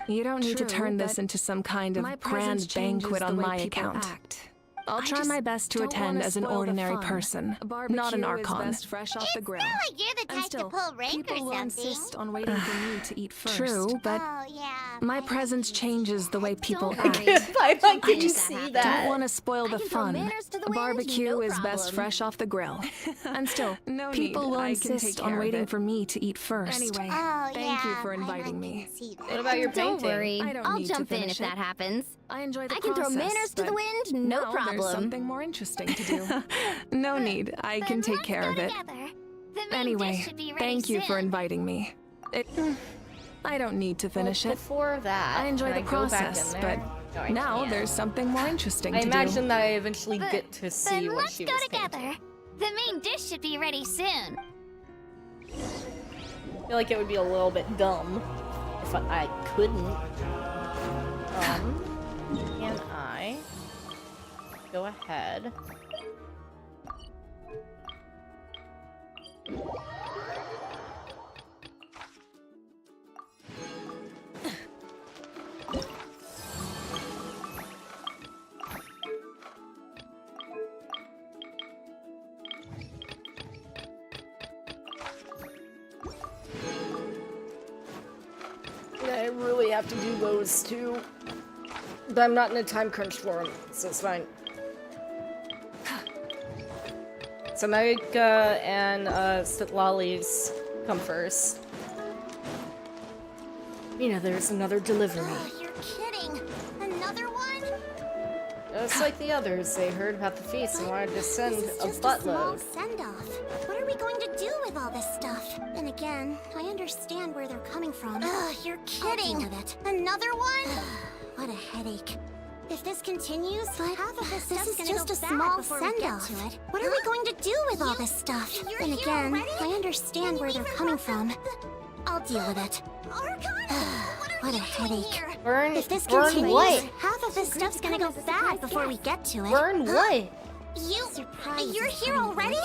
[SPEAKER 9] You don't need to
[SPEAKER 3] True,
[SPEAKER 9] turn this
[SPEAKER 3] but
[SPEAKER 9] into some kind of
[SPEAKER 3] my
[SPEAKER 9] grand
[SPEAKER 3] presence changes
[SPEAKER 9] banquet
[SPEAKER 3] the
[SPEAKER 9] on
[SPEAKER 3] way
[SPEAKER 9] my
[SPEAKER 3] people
[SPEAKER 9] account.
[SPEAKER 3] act.
[SPEAKER 9] I'll
[SPEAKER 3] I
[SPEAKER 9] try
[SPEAKER 3] just
[SPEAKER 9] my best to
[SPEAKER 3] don't
[SPEAKER 9] attend
[SPEAKER 3] wanna
[SPEAKER 9] as an
[SPEAKER 3] spoil the
[SPEAKER 9] ordinary
[SPEAKER 3] fun.
[SPEAKER 9] person,
[SPEAKER 3] A barbecue
[SPEAKER 9] not an
[SPEAKER 3] is
[SPEAKER 9] Archon.
[SPEAKER 3] best fresh off the grill.
[SPEAKER 2] Not like you're the
[SPEAKER 3] And
[SPEAKER 2] type
[SPEAKER 3] still,
[SPEAKER 2] to pull rank
[SPEAKER 3] people
[SPEAKER 2] or
[SPEAKER 3] will
[SPEAKER 2] something.
[SPEAKER 3] insist on waiting for me to eat first.
[SPEAKER 9] True, but
[SPEAKER 2] Oh, yeah.
[SPEAKER 9] my presence changes the way people
[SPEAKER 10] Don't
[SPEAKER 9] act.
[SPEAKER 10] worry.
[SPEAKER 1] I like
[SPEAKER 10] I
[SPEAKER 1] did you
[SPEAKER 10] just
[SPEAKER 1] see
[SPEAKER 10] don't
[SPEAKER 1] that?
[SPEAKER 9] Don't want to spoil the
[SPEAKER 10] can throw
[SPEAKER 9] fun.
[SPEAKER 10] manners to the
[SPEAKER 9] A
[SPEAKER 10] wind,
[SPEAKER 9] barbecue
[SPEAKER 10] no
[SPEAKER 9] is best
[SPEAKER 10] problem.
[SPEAKER 9] fresh off the grill. And still,
[SPEAKER 3] No
[SPEAKER 9] people
[SPEAKER 3] need.
[SPEAKER 9] will
[SPEAKER 3] I can take
[SPEAKER 9] insist on
[SPEAKER 3] care of
[SPEAKER 9] waiting
[SPEAKER 3] it.
[SPEAKER 9] for me to eat first.
[SPEAKER 3] Anyway,
[SPEAKER 2] Oh,
[SPEAKER 3] thank you
[SPEAKER 2] yeah,
[SPEAKER 3] for
[SPEAKER 2] I
[SPEAKER 3] inviting
[SPEAKER 2] can
[SPEAKER 3] me.
[SPEAKER 2] see that.
[SPEAKER 1] What about your
[SPEAKER 10] Don't
[SPEAKER 1] painting?
[SPEAKER 10] worry.
[SPEAKER 9] I don't
[SPEAKER 10] I'll
[SPEAKER 9] need to
[SPEAKER 10] jump in
[SPEAKER 9] finish
[SPEAKER 10] if that
[SPEAKER 9] it.
[SPEAKER 10] happens.
[SPEAKER 9] I enjoy the
[SPEAKER 10] I can throw
[SPEAKER 9] process,
[SPEAKER 10] manners to the
[SPEAKER 9] but
[SPEAKER 10] wind, no
[SPEAKER 9] now There's
[SPEAKER 10] problem.
[SPEAKER 9] something more interesting to do. No need. I can
[SPEAKER 2] Then
[SPEAKER 9] take
[SPEAKER 2] let's
[SPEAKER 9] care
[SPEAKER 2] go
[SPEAKER 9] of it.
[SPEAKER 2] together. The main
[SPEAKER 9] Anyway,
[SPEAKER 2] dish should be ready
[SPEAKER 9] thank you for
[SPEAKER 2] soon.
[SPEAKER 9] inviting me. I don't need to finish
[SPEAKER 1] Well,
[SPEAKER 9] it.
[SPEAKER 1] before that,
[SPEAKER 9] I enjoy
[SPEAKER 1] can
[SPEAKER 9] the
[SPEAKER 1] go back in
[SPEAKER 9] process,
[SPEAKER 1] there?
[SPEAKER 9] but
[SPEAKER 1] No, I
[SPEAKER 9] now
[SPEAKER 1] can't.
[SPEAKER 9] there's something more interesting
[SPEAKER 1] I
[SPEAKER 9] to
[SPEAKER 1] imagine
[SPEAKER 9] do.
[SPEAKER 1] that I eventually
[SPEAKER 2] But
[SPEAKER 1] get to see
[SPEAKER 2] then
[SPEAKER 1] what
[SPEAKER 2] let's
[SPEAKER 1] she
[SPEAKER 2] go
[SPEAKER 1] was
[SPEAKER 2] together.
[SPEAKER 1] painting.
[SPEAKER 2] The main dish should be ready soon.
[SPEAKER 1] I feel like it would be a little bit dumb if I couldn't. Can I go ahead? I really have to do those two. But I'm not in a time crunch for them, so it's fine. So Marika and Sitlalis come first. You know, there's another delivery.
[SPEAKER 2] Oh, you're kidding. Another one?
[SPEAKER 1] Just like the others, they heard about the feast and wanted to send
[SPEAKER 2] This is
[SPEAKER 1] a
[SPEAKER 2] just a small
[SPEAKER 1] buttload.
[SPEAKER 2] send-off. What are we going to do with all this stuff? And again, I understand where they're coming from. Ugh, you're kidding. I'll deal with it. Another one? What a headache. If this continues, half of this stuff's gonna go bad small send-off. What are we going to do with all this stuff? And again, I understand where they're coming from. I'll deal with it. What a headache.
[SPEAKER 1] Burn,
[SPEAKER 2] If this
[SPEAKER 1] burn
[SPEAKER 2] continues,
[SPEAKER 1] what?
[SPEAKER 2] half of this stuff's gonna go bad before we get to it.
[SPEAKER 1] Burn what?
[SPEAKER 2] You're here already?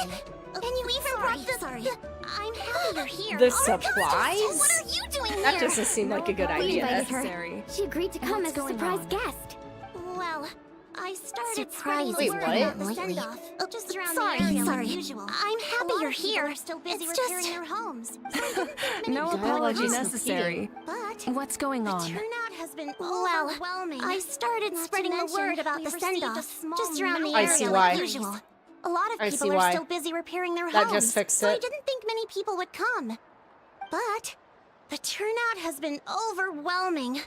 [SPEAKER 2] And you even brought the... I'm happy you're here.
[SPEAKER 1] The
[SPEAKER 2] Archive,
[SPEAKER 1] supplies?
[SPEAKER 2] What are you doing here?
[SPEAKER 1] That doesn't seem like a good
[SPEAKER 10] We
[SPEAKER 1] idea.
[SPEAKER 10] invited her.
[SPEAKER 9] Necessary.
[SPEAKER 10] She agreed to come as a surprise guest.
[SPEAKER 2] Well, I started
[SPEAKER 1] Surprise.
[SPEAKER 2] spreading the
[SPEAKER 1] Wait,
[SPEAKER 2] word
[SPEAKER 1] what?
[SPEAKER 2] about the send-off. Just around the area like usual. I'm happy you're here. Are still busy repairing their homes.
[SPEAKER 9] No apology
[SPEAKER 1] Dialogue's
[SPEAKER 9] necessary.
[SPEAKER 2] But
[SPEAKER 9] What's going on?
[SPEAKER 2] turnout has been overwhelming. I started spreading the word about the send-off just around the
[SPEAKER 1] I
[SPEAKER 2] area
[SPEAKER 1] see
[SPEAKER 2] like
[SPEAKER 1] why.
[SPEAKER 2] usual. A lot of
[SPEAKER 1] I
[SPEAKER 2] people
[SPEAKER 1] see
[SPEAKER 2] are
[SPEAKER 1] why.
[SPEAKER 2] still busy repairing their
[SPEAKER 1] That
[SPEAKER 2] homes.
[SPEAKER 1] just fixed
[SPEAKER 2] so I
[SPEAKER 1] it.
[SPEAKER 2] didn't think many people would come. But the turnout has been overwhelming.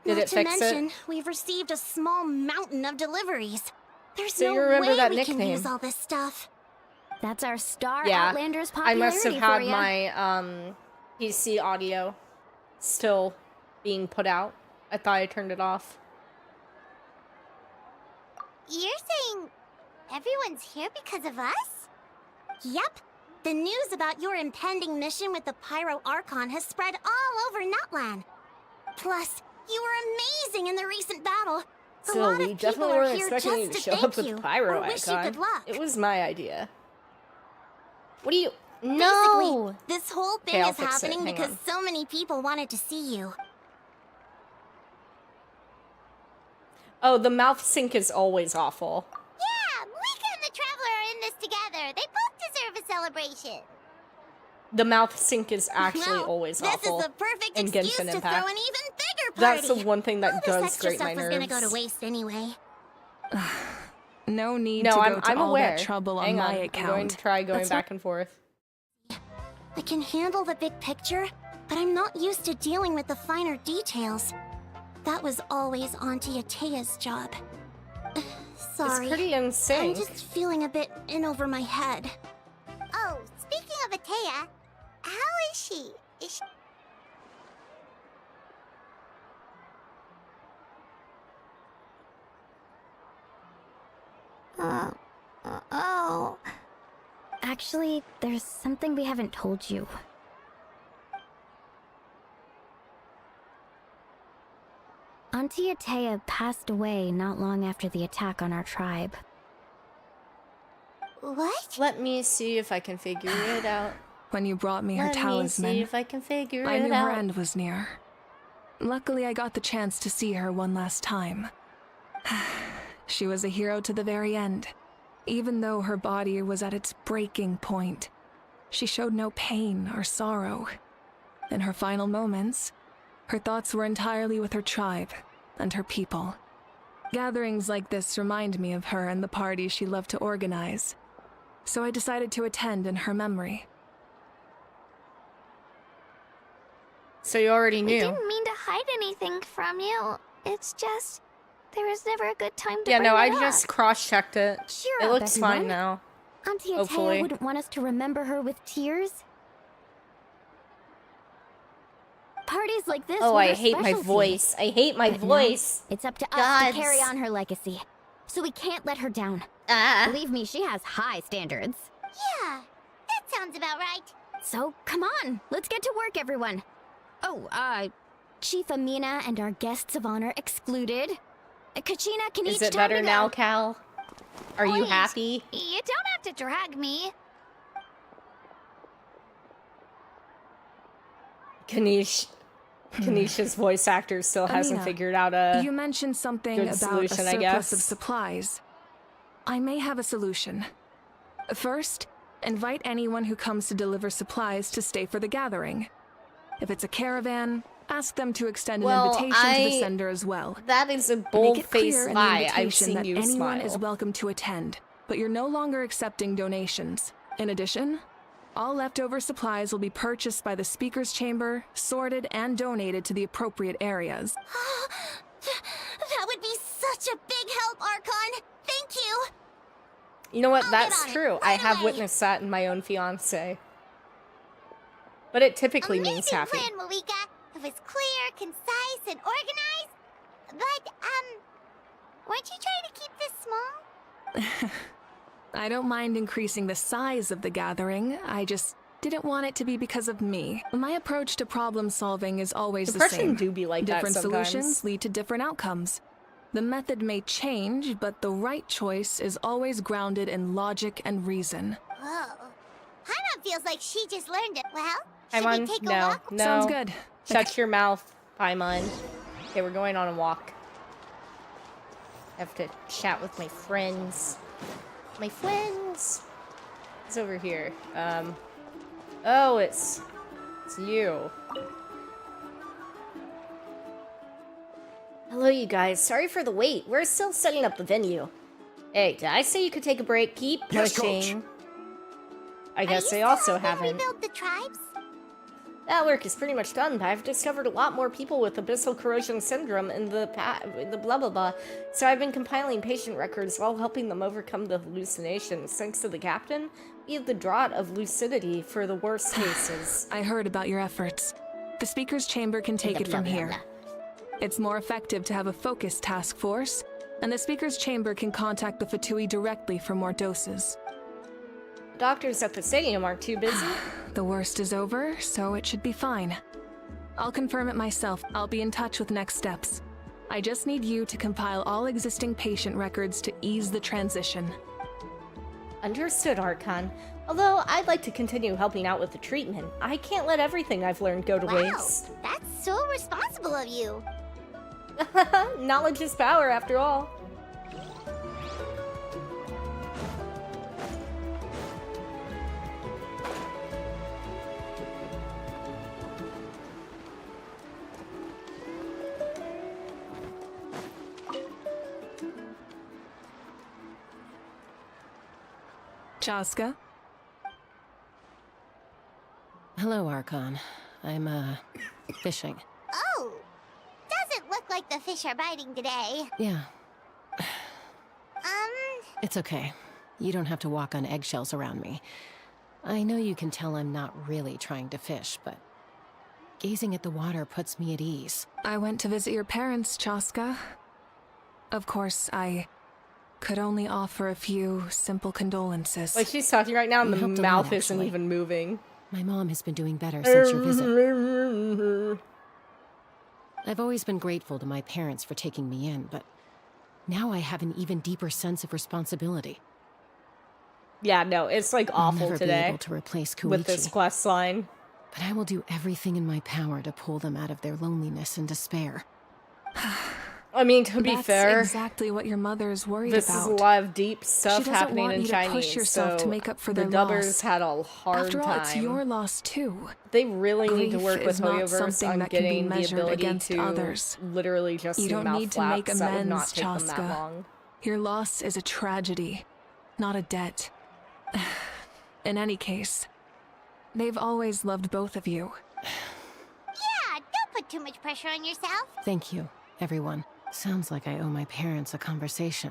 [SPEAKER 1] Did
[SPEAKER 2] Not
[SPEAKER 1] it
[SPEAKER 2] to
[SPEAKER 1] fix it?
[SPEAKER 2] mention, we've received a small mountain of deliveries. There's
[SPEAKER 1] So
[SPEAKER 2] no
[SPEAKER 1] you remember
[SPEAKER 2] way
[SPEAKER 1] that
[SPEAKER 2] we
[SPEAKER 1] nickname.
[SPEAKER 2] can use all this stuff.
[SPEAKER 10] That's our star
[SPEAKER 1] Yeah,
[SPEAKER 10] Outlander's
[SPEAKER 1] I
[SPEAKER 10] popularity
[SPEAKER 1] must have
[SPEAKER 10] for
[SPEAKER 1] had
[SPEAKER 10] ya.
[SPEAKER 1] my PC audio still being put out. I thought I turned it off.
[SPEAKER 2] You're saying everyone's here because of us?
[SPEAKER 11] Yep. The news about your impending mission with the Pyro Archon has spread all over Nutland. Plus, you were amazing in the recent battle. A
[SPEAKER 1] So
[SPEAKER 11] lot
[SPEAKER 1] we
[SPEAKER 11] of people
[SPEAKER 1] definitely
[SPEAKER 11] are
[SPEAKER 1] weren't
[SPEAKER 11] here
[SPEAKER 1] expecting you
[SPEAKER 11] just
[SPEAKER 1] to
[SPEAKER 11] to
[SPEAKER 1] show
[SPEAKER 11] thank
[SPEAKER 1] up with
[SPEAKER 11] you
[SPEAKER 1] the Pyro
[SPEAKER 11] or wish you
[SPEAKER 1] Icon.
[SPEAKER 11] good luck.
[SPEAKER 1] It was my idea. What do you...
[SPEAKER 11] Basically,
[SPEAKER 1] No!
[SPEAKER 11] this whole
[SPEAKER 1] Okay,
[SPEAKER 11] thing
[SPEAKER 1] I'll
[SPEAKER 11] is
[SPEAKER 1] fix it.
[SPEAKER 11] happening
[SPEAKER 1] Hang
[SPEAKER 11] because
[SPEAKER 1] on.
[SPEAKER 11] so many people wanted to see you.
[SPEAKER 1] Oh, the mouth sync is always awful.
[SPEAKER 2] Yeah, Malika and the Traveler are in this together. They both deserve a celebration.
[SPEAKER 1] The mouth sync is actually
[SPEAKER 11] Well,
[SPEAKER 1] always
[SPEAKER 11] this
[SPEAKER 1] awful.
[SPEAKER 11] is the perfect
[SPEAKER 1] in
[SPEAKER 11] excuse
[SPEAKER 1] Genshin
[SPEAKER 11] to
[SPEAKER 1] Impact.
[SPEAKER 11] throw an even bigger party.
[SPEAKER 1] That's the one thing that
[SPEAKER 11] All
[SPEAKER 1] does
[SPEAKER 11] this extra
[SPEAKER 1] grate my
[SPEAKER 11] stuff was gonna go to
[SPEAKER 1] nerves.
[SPEAKER 11] waste anyway.
[SPEAKER 9] No need
[SPEAKER 1] No,
[SPEAKER 9] to go
[SPEAKER 1] I'm
[SPEAKER 9] to all
[SPEAKER 1] aware.
[SPEAKER 9] that trouble on
[SPEAKER 1] Hang
[SPEAKER 9] my
[SPEAKER 1] on.
[SPEAKER 9] account.
[SPEAKER 1] I'm going to try going
[SPEAKER 11] That's
[SPEAKER 1] back and forth.
[SPEAKER 11] I can handle the big picture, but I'm not used to dealing with the finer details. That was always Auntie Atea's job. Sorry.
[SPEAKER 1] It's pretty insane.
[SPEAKER 11] I'm just feeling a bit in over my head.
[SPEAKER 2] Oh, speaking of Atea, how is she? Is she...
[SPEAKER 10] Oh. Actually, there's something we haven't told you. Auntie Atea passed away not long after the attack on our tribe.
[SPEAKER 2] What?
[SPEAKER 1] Let me see if I can figure it out.
[SPEAKER 9] When you brought me her
[SPEAKER 1] Let me see
[SPEAKER 9] talisman,
[SPEAKER 1] if I can figure
[SPEAKER 9] I
[SPEAKER 1] it
[SPEAKER 9] knew
[SPEAKER 1] out.
[SPEAKER 9] her end was near. Luckily, I got the chance to see her one last time. She was a hero to the very end. Even though her body was at its breaking point, she showed no pain or sorrow. In her final moments, her thoughts were entirely with her tribe and her people. Gatherings like this remind me of her and the parties she loved to organize, so I decided to attend in her memory.
[SPEAKER 1] So you already
[SPEAKER 2] We
[SPEAKER 1] knew.
[SPEAKER 2] didn't mean to hide anything from you. It's just there was never a good time to
[SPEAKER 1] Yeah,
[SPEAKER 2] bring
[SPEAKER 1] no, I
[SPEAKER 2] it up.
[SPEAKER 1] just cross-checked it.
[SPEAKER 10] Cheer
[SPEAKER 1] It
[SPEAKER 10] up,
[SPEAKER 1] looks fine
[SPEAKER 10] everyone.
[SPEAKER 1] now.
[SPEAKER 10] Auntie
[SPEAKER 1] Hopefully.
[SPEAKER 10] Atea wouldn't want us to remember her with tears. Parties like this
[SPEAKER 1] Oh,
[SPEAKER 10] were
[SPEAKER 1] I
[SPEAKER 10] her
[SPEAKER 1] hate my
[SPEAKER 10] specialty.
[SPEAKER 1] voice. I hate my
[SPEAKER 10] But now,
[SPEAKER 1] voice.
[SPEAKER 10] it's up to us
[SPEAKER 1] Gods.
[SPEAKER 10] to carry on her legacy. So we can't let her down.
[SPEAKER 1] Ah.
[SPEAKER 10] Believe me, she has high standards.
[SPEAKER 2] Yeah, that sounds about right.
[SPEAKER 10] So, come on, let's get to work, everyone. Oh, Chief Amina and our guests of honor excluded. Kachina can
[SPEAKER 1] Is
[SPEAKER 10] each
[SPEAKER 1] it
[SPEAKER 10] time
[SPEAKER 1] better
[SPEAKER 10] to
[SPEAKER 1] now,
[SPEAKER 10] go.
[SPEAKER 1] Cal? Are you
[SPEAKER 2] Please.
[SPEAKER 1] happy?
[SPEAKER 2] You don't have to drag me.
[SPEAKER 1] Kanisha's voice actor still hasn't
[SPEAKER 9] Amina,
[SPEAKER 1] figured out a...
[SPEAKER 9] You mentioned something
[SPEAKER 1] good
[SPEAKER 9] about
[SPEAKER 1] solution,
[SPEAKER 9] a
[SPEAKER 1] I
[SPEAKER 9] surplus
[SPEAKER 1] guess.
[SPEAKER 9] of supplies. I may have a solution. First, invite anyone who comes to deliver supplies to stay for the gathering. If it's a caravan, ask them to extend an
[SPEAKER 1] Well,
[SPEAKER 9] invitation to the
[SPEAKER 1] I-
[SPEAKER 9] sender as well.
[SPEAKER 1] That is a
[SPEAKER 9] Make it
[SPEAKER 1] bold-faced
[SPEAKER 9] clear in the
[SPEAKER 1] lie. I've
[SPEAKER 9] invitation
[SPEAKER 1] seen
[SPEAKER 9] that
[SPEAKER 1] you
[SPEAKER 9] anyone
[SPEAKER 1] smile.
[SPEAKER 9] is welcome to attend, but you're no longer accepting donations. In addition, all leftover supplies will be purchased by the speaker's chamber, sorted, and donated to the appropriate areas.
[SPEAKER 11] That would be such a big help, Archon. Thank you.
[SPEAKER 1] You know what?
[SPEAKER 11] I'll get
[SPEAKER 1] That's
[SPEAKER 11] on it
[SPEAKER 1] true. I
[SPEAKER 11] right
[SPEAKER 1] have
[SPEAKER 11] away.
[SPEAKER 1] witnessed that in my own fiance. But it typically
[SPEAKER 2] Amazing
[SPEAKER 1] means happy.
[SPEAKER 2] plan, Malika. It was clear, concise, and organized. But, weren't you trying to keep this small?
[SPEAKER 9] I don't mind increasing the size of the gathering, I just didn't want it to be because of me. My approach to problem solving is always the
[SPEAKER 1] Depression
[SPEAKER 9] same.
[SPEAKER 1] do be like that
[SPEAKER 9] Different
[SPEAKER 1] sometimes.
[SPEAKER 9] solutions lead to different outcomes. The method may change, but the right choice is always grounded in logic and reason.
[SPEAKER 2] Whoa. Paimon feels like she just learned it. Well, should
[SPEAKER 1] Paimon,
[SPEAKER 2] we take a
[SPEAKER 1] no,
[SPEAKER 2] walk?
[SPEAKER 1] no.
[SPEAKER 9] Sounds good.
[SPEAKER 1] Shut your mouth, Paimon. Okay, we're going on a walk. I have to chat with my friends. My friends! It's over here. Oh, it's you. Hello, you guys. Sorry for the wait. We're still setting up the venue. Hey, did I say you could take a break? Keep
[SPEAKER 6] Yes, Coach.
[SPEAKER 1] pushing. I guess
[SPEAKER 2] Are
[SPEAKER 1] they
[SPEAKER 2] you
[SPEAKER 1] also
[SPEAKER 2] still helping
[SPEAKER 1] haven't.
[SPEAKER 2] rebuild the tribes?
[SPEAKER 1] That work is pretty much done, but I've discovered a lot more people with abyssal corrosion syndrome in the blah blah blah. So I've been compiling patient records while helping them overcome the hallucinations. Thanks to the captain, we have the draught of lucidity for the worst cases.
[SPEAKER 9] I heard about your efforts. The speaker's chamber can take it from here. It's more effective to have a focused task force, and the speaker's chamber can contact the Fatui directly for more doses.
[SPEAKER 1] Doctors at the stadium aren't too busy.
[SPEAKER 9] The worst is over, so it should be fine. I'll confirm it myself. I'll be in touch with next steps. I just need you to compile all existing patient records to ease the transition.
[SPEAKER 1] Understood, Archon. Although I'd like to continue helping out with the treatment, I can't let everything I've learned go to waste.
[SPEAKER 2] That's so responsible of you.
[SPEAKER 1] Knowledge is power, after all.
[SPEAKER 9] Chaska?
[SPEAKER 12] Hello, Archon. I'm, fishing.
[SPEAKER 2] Oh! Doesn't look like the fish are biting today.
[SPEAKER 12] Yeah. It's okay. You don't have to walk on eggshells around me. I know you can tell I'm not really trying to fish, but gazing at the water puts me at ease.
[SPEAKER 9] I went to visit your parents, Chaska. Of course, I could only offer a few simple condolences.
[SPEAKER 1] Like she's talking right now and
[SPEAKER 12] You
[SPEAKER 1] the
[SPEAKER 12] helped a
[SPEAKER 1] mouth
[SPEAKER 12] lot,
[SPEAKER 1] isn't
[SPEAKER 12] actually.
[SPEAKER 1] even moving.
[SPEAKER 12] My mom has been doing better since your visit. I've always been grateful to my parents for taking me in, but now I have an even deeper sense of responsibility.
[SPEAKER 1] Yeah, no, it's like
[SPEAKER 12] I'll
[SPEAKER 1] awful
[SPEAKER 12] never
[SPEAKER 1] today
[SPEAKER 12] be able to replace Koichi,
[SPEAKER 1] with this quest line.
[SPEAKER 12] but I will do everything in my power to pull them out of their loneliness and despair.
[SPEAKER 1] I mean, to be
[SPEAKER 9] That's
[SPEAKER 1] fair,
[SPEAKER 9] exactly what your mother is worried
[SPEAKER 1] this
[SPEAKER 9] about.
[SPEAKER 1] is a lot of deep stuff
[SPEAKER 9] She doesn't
[SPEAKER 1] happening
[SPEAKER 9] want
[SPEAKER 1] in
[SPEAKER 9] you to
[SPEAKER 1] Chinese,
[SPEAKER 9] push yourself
[SPEAKER 1] so
[SPEAKER 9] to make up for
[SPEAKER 1] the
[SPEAKER 9] their
[SPEAKER 1] dubbers
[SPEAKER 9] loss.
[SPEAKER 1] had a hard
[SPEAKER 9] After all,
[SPEAKER 1] time.
[SPEAKER 9] it's your loss too.
[SPEAKER 1] They really need to
[SPEAKER 9] Grief
[SPEAKER 1] work with
[SPEAKER 9] is not
[SPEAKER 1] Hoyoverse
[SPEAKER 9] something
[SPEAKER 1] on
[SPEAKER 9] that can be
[SPEAKER 1] getting the
[SPEAKER 9] measured
[SPEAKER 1] ability
[SPEAKER 9] against
[SPEAKER 1] to
[SPEAKER 9] others.
[SPEAKER 1] literally just
[SPEAKER 9] You
[SPEAKER 1] do
[SPEAKER 9] don't
[SPEAKER 1] mouth
[SPEAKER 9] need to make
[SPEAKER 1] flaps. That would not
[SPEAKER 9] amends,
[SPEAKER 1] take them that
[SPEAKER 9] Chaska.
[SPEAKER 1] long.
[SPEAKER 9] Your loss is a tragedy, not a debt. In any case, they've always loved both of you.
[SPEAKER 2] Yeah, don't put too much pressure on yourself.
[SPEAKER 12] Thank you, everyone. Sounds like I owe my parents a conversation.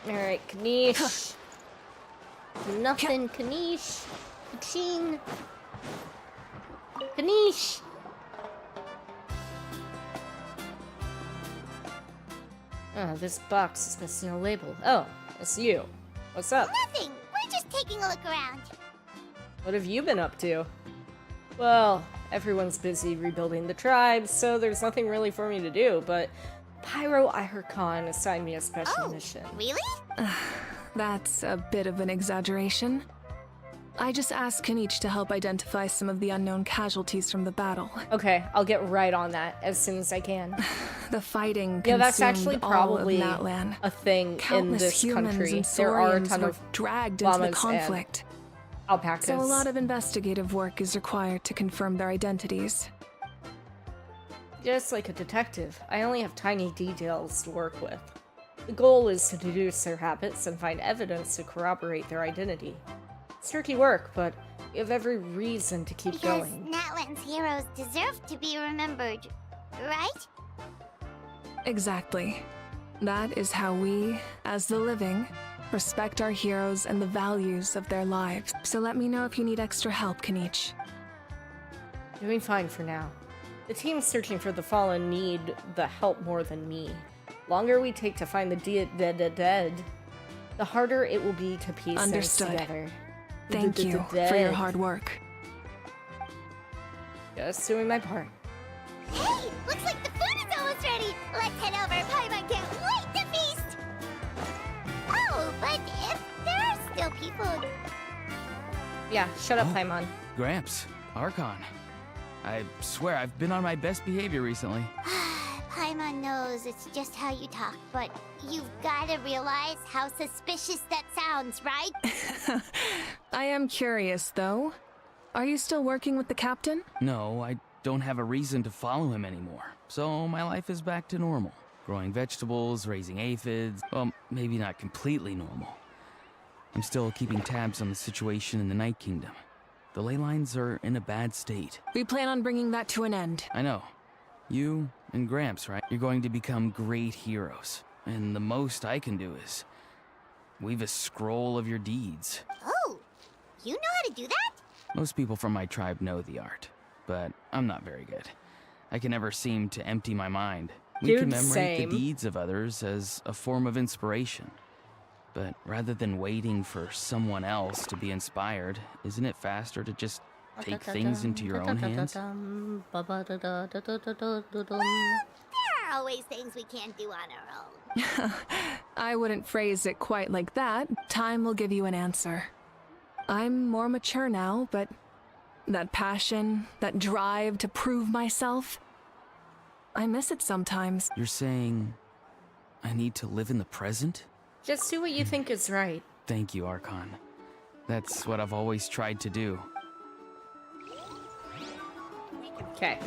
[SPEAKER 1] Alright, Kanish. Nothing, Kanish. Kachin. Kanish! Oh, this box is missing a label. Oh, it's you. What's up?
[SPEAKER 2] Nothing. We're just taking a look around.
[SPEAKER 1] What have you been up to? Well, everyone's busy rebuilding the tribe, so there's nothing really for me to do, but Pyro Ihirkhan assigned me a special mission.
[SPEAKER 2] Really?
[SPEAKER 9] That's a bit of an exaggeration. I just asked Kanich to help identify some of the unknown casualties from the battle.
[SPEAKER 1] Okay, I'll get right on that as soon as I can.
[SPEAKER 9] The fighting
[SPEAKER 1] Yeah, that's
[SPEAKER 9] consumed
[SPEAKER 1] actually
[SPEAKER 9] all
[SPEAKER 1] probably
[SPEAKER 9] of Natlan.
[SPEAKER 1] a thing
[SPEAKER 9] Countless
[SPEAKER 1] in this
[SPEAKER 9] humans
[SPEAKER 1] country.
[SPEAKER 9] and
[SPEAKER 1] There are a
[SPEAKER 9] Saurians
[SPEAKER 1] ton
[SPEAKER 9] were
[SPEAKER 1] of
[SPEAKER 9] dragged into the
[SPEAKER 1] llamas and
[SPEAKER 9] conflict.
[SPEAKER 1] alpacas.
[SPEAKER 9] So a lot of investigative work is required to confirm their identities.
[SPEAKER 1] Just like a detective, I only have tiny details to work with. The goal is to deduce their habits and find evidence to corroborate their identity. It's tricky work, but we have every reason to keep
[SPEAKER 2] Because
[SPEAKER 1] going.
[SPEAKER 2] Natlan's heroes deserve to be remembered, right?
[SPEAKER 9] Exactly. That is how we, as the living, respect our heroes and the values of their lives. So let me know if you need extra help, Kanich.
[SPEAKER 1] Doing fine for now. The team searching for the fallen need the help more than me. Longer we take to find the dead, the harder it will be to piece things
[SPEAKER 9] Understood.
[SPEAKER 1] together.
[SPEAKER 9] Thank you for your hard work.
[SPEAKER 1] Just doing my part.
[SPEAKER 2] Hey, looks like the food is almost ready. Let's head over. Paimon can't wait to feast. Oh, but if there are still people...
[SPEAKER 1] Yeah, shut up, Paimon.
[SPEAKER 5] Gramps, Archon. I swear I've been on my best behavior recently.
[SPEAKER 2] Paimon knows it's just how you talk, but you've gotta realize how suspicious that sounds, right?
[SPEAKER 9] I am curious, though. Are you still working with the captain?
[SPEAKER 5] No, I don't have a reason to follow him anymore. So my life is back to normal. Growing vegetables, raising aphids. Well, maybe not completely normal. I'm still keeping tabs on the situation in the Night Kingdom. The ley lines are in a bad state.
[SPEAKER 9] We plan on bringing that to an end.
[SPEAKER 5] I know. You and Gramps, right? You're going to become great heroes. And the most I can do is weave a scroll of your deeds.
[SPEAKER 2] Oh, you know how to do that?
[SPEAKER 5] Most people from my tribe know the art, but I'm not very good. I can never seem to empty my mind. We
[SPEAKER 1] Dude,
[SPEAKER 5] commemorate
[SPEAKER 1] same.
[SPEAKER 5] the deeds of others as a form of inspiration. But rather than waiting for someone else to be inspired, isn't it faster to just take things into your own hands?
[SPEAKER 2] There are always things we can't do on our own.
[SPEAKER 9] I wouldn't phrase it quite like that. Time will give you an answer. I'm more mature now, but that passion, that drive to prove myself, I miss it sometimes.
[SPEAKER 5] You're saying I need to live in the present?
[SPEAKER 1] Just do what you think is right.
[SPEAKER 5] Thank you, Archon. That's what I've always tried to do.
[SPEAKER 1] Okay.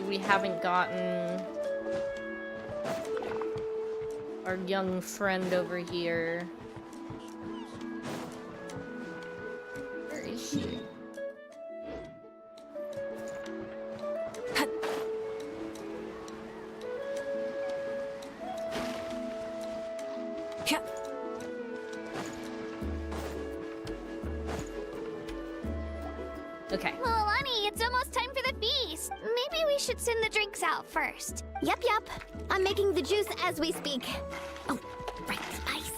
[SPEAKER 1] we haven't gotten our young friend over here. Where is she? Okay.
[SPEAKER 10] Milani, it's almost time for the feast. Maybe we should send the drinks out first.
[SPEAKER 11] Yep. I'm making the juice as we speak. Oh, right, ice.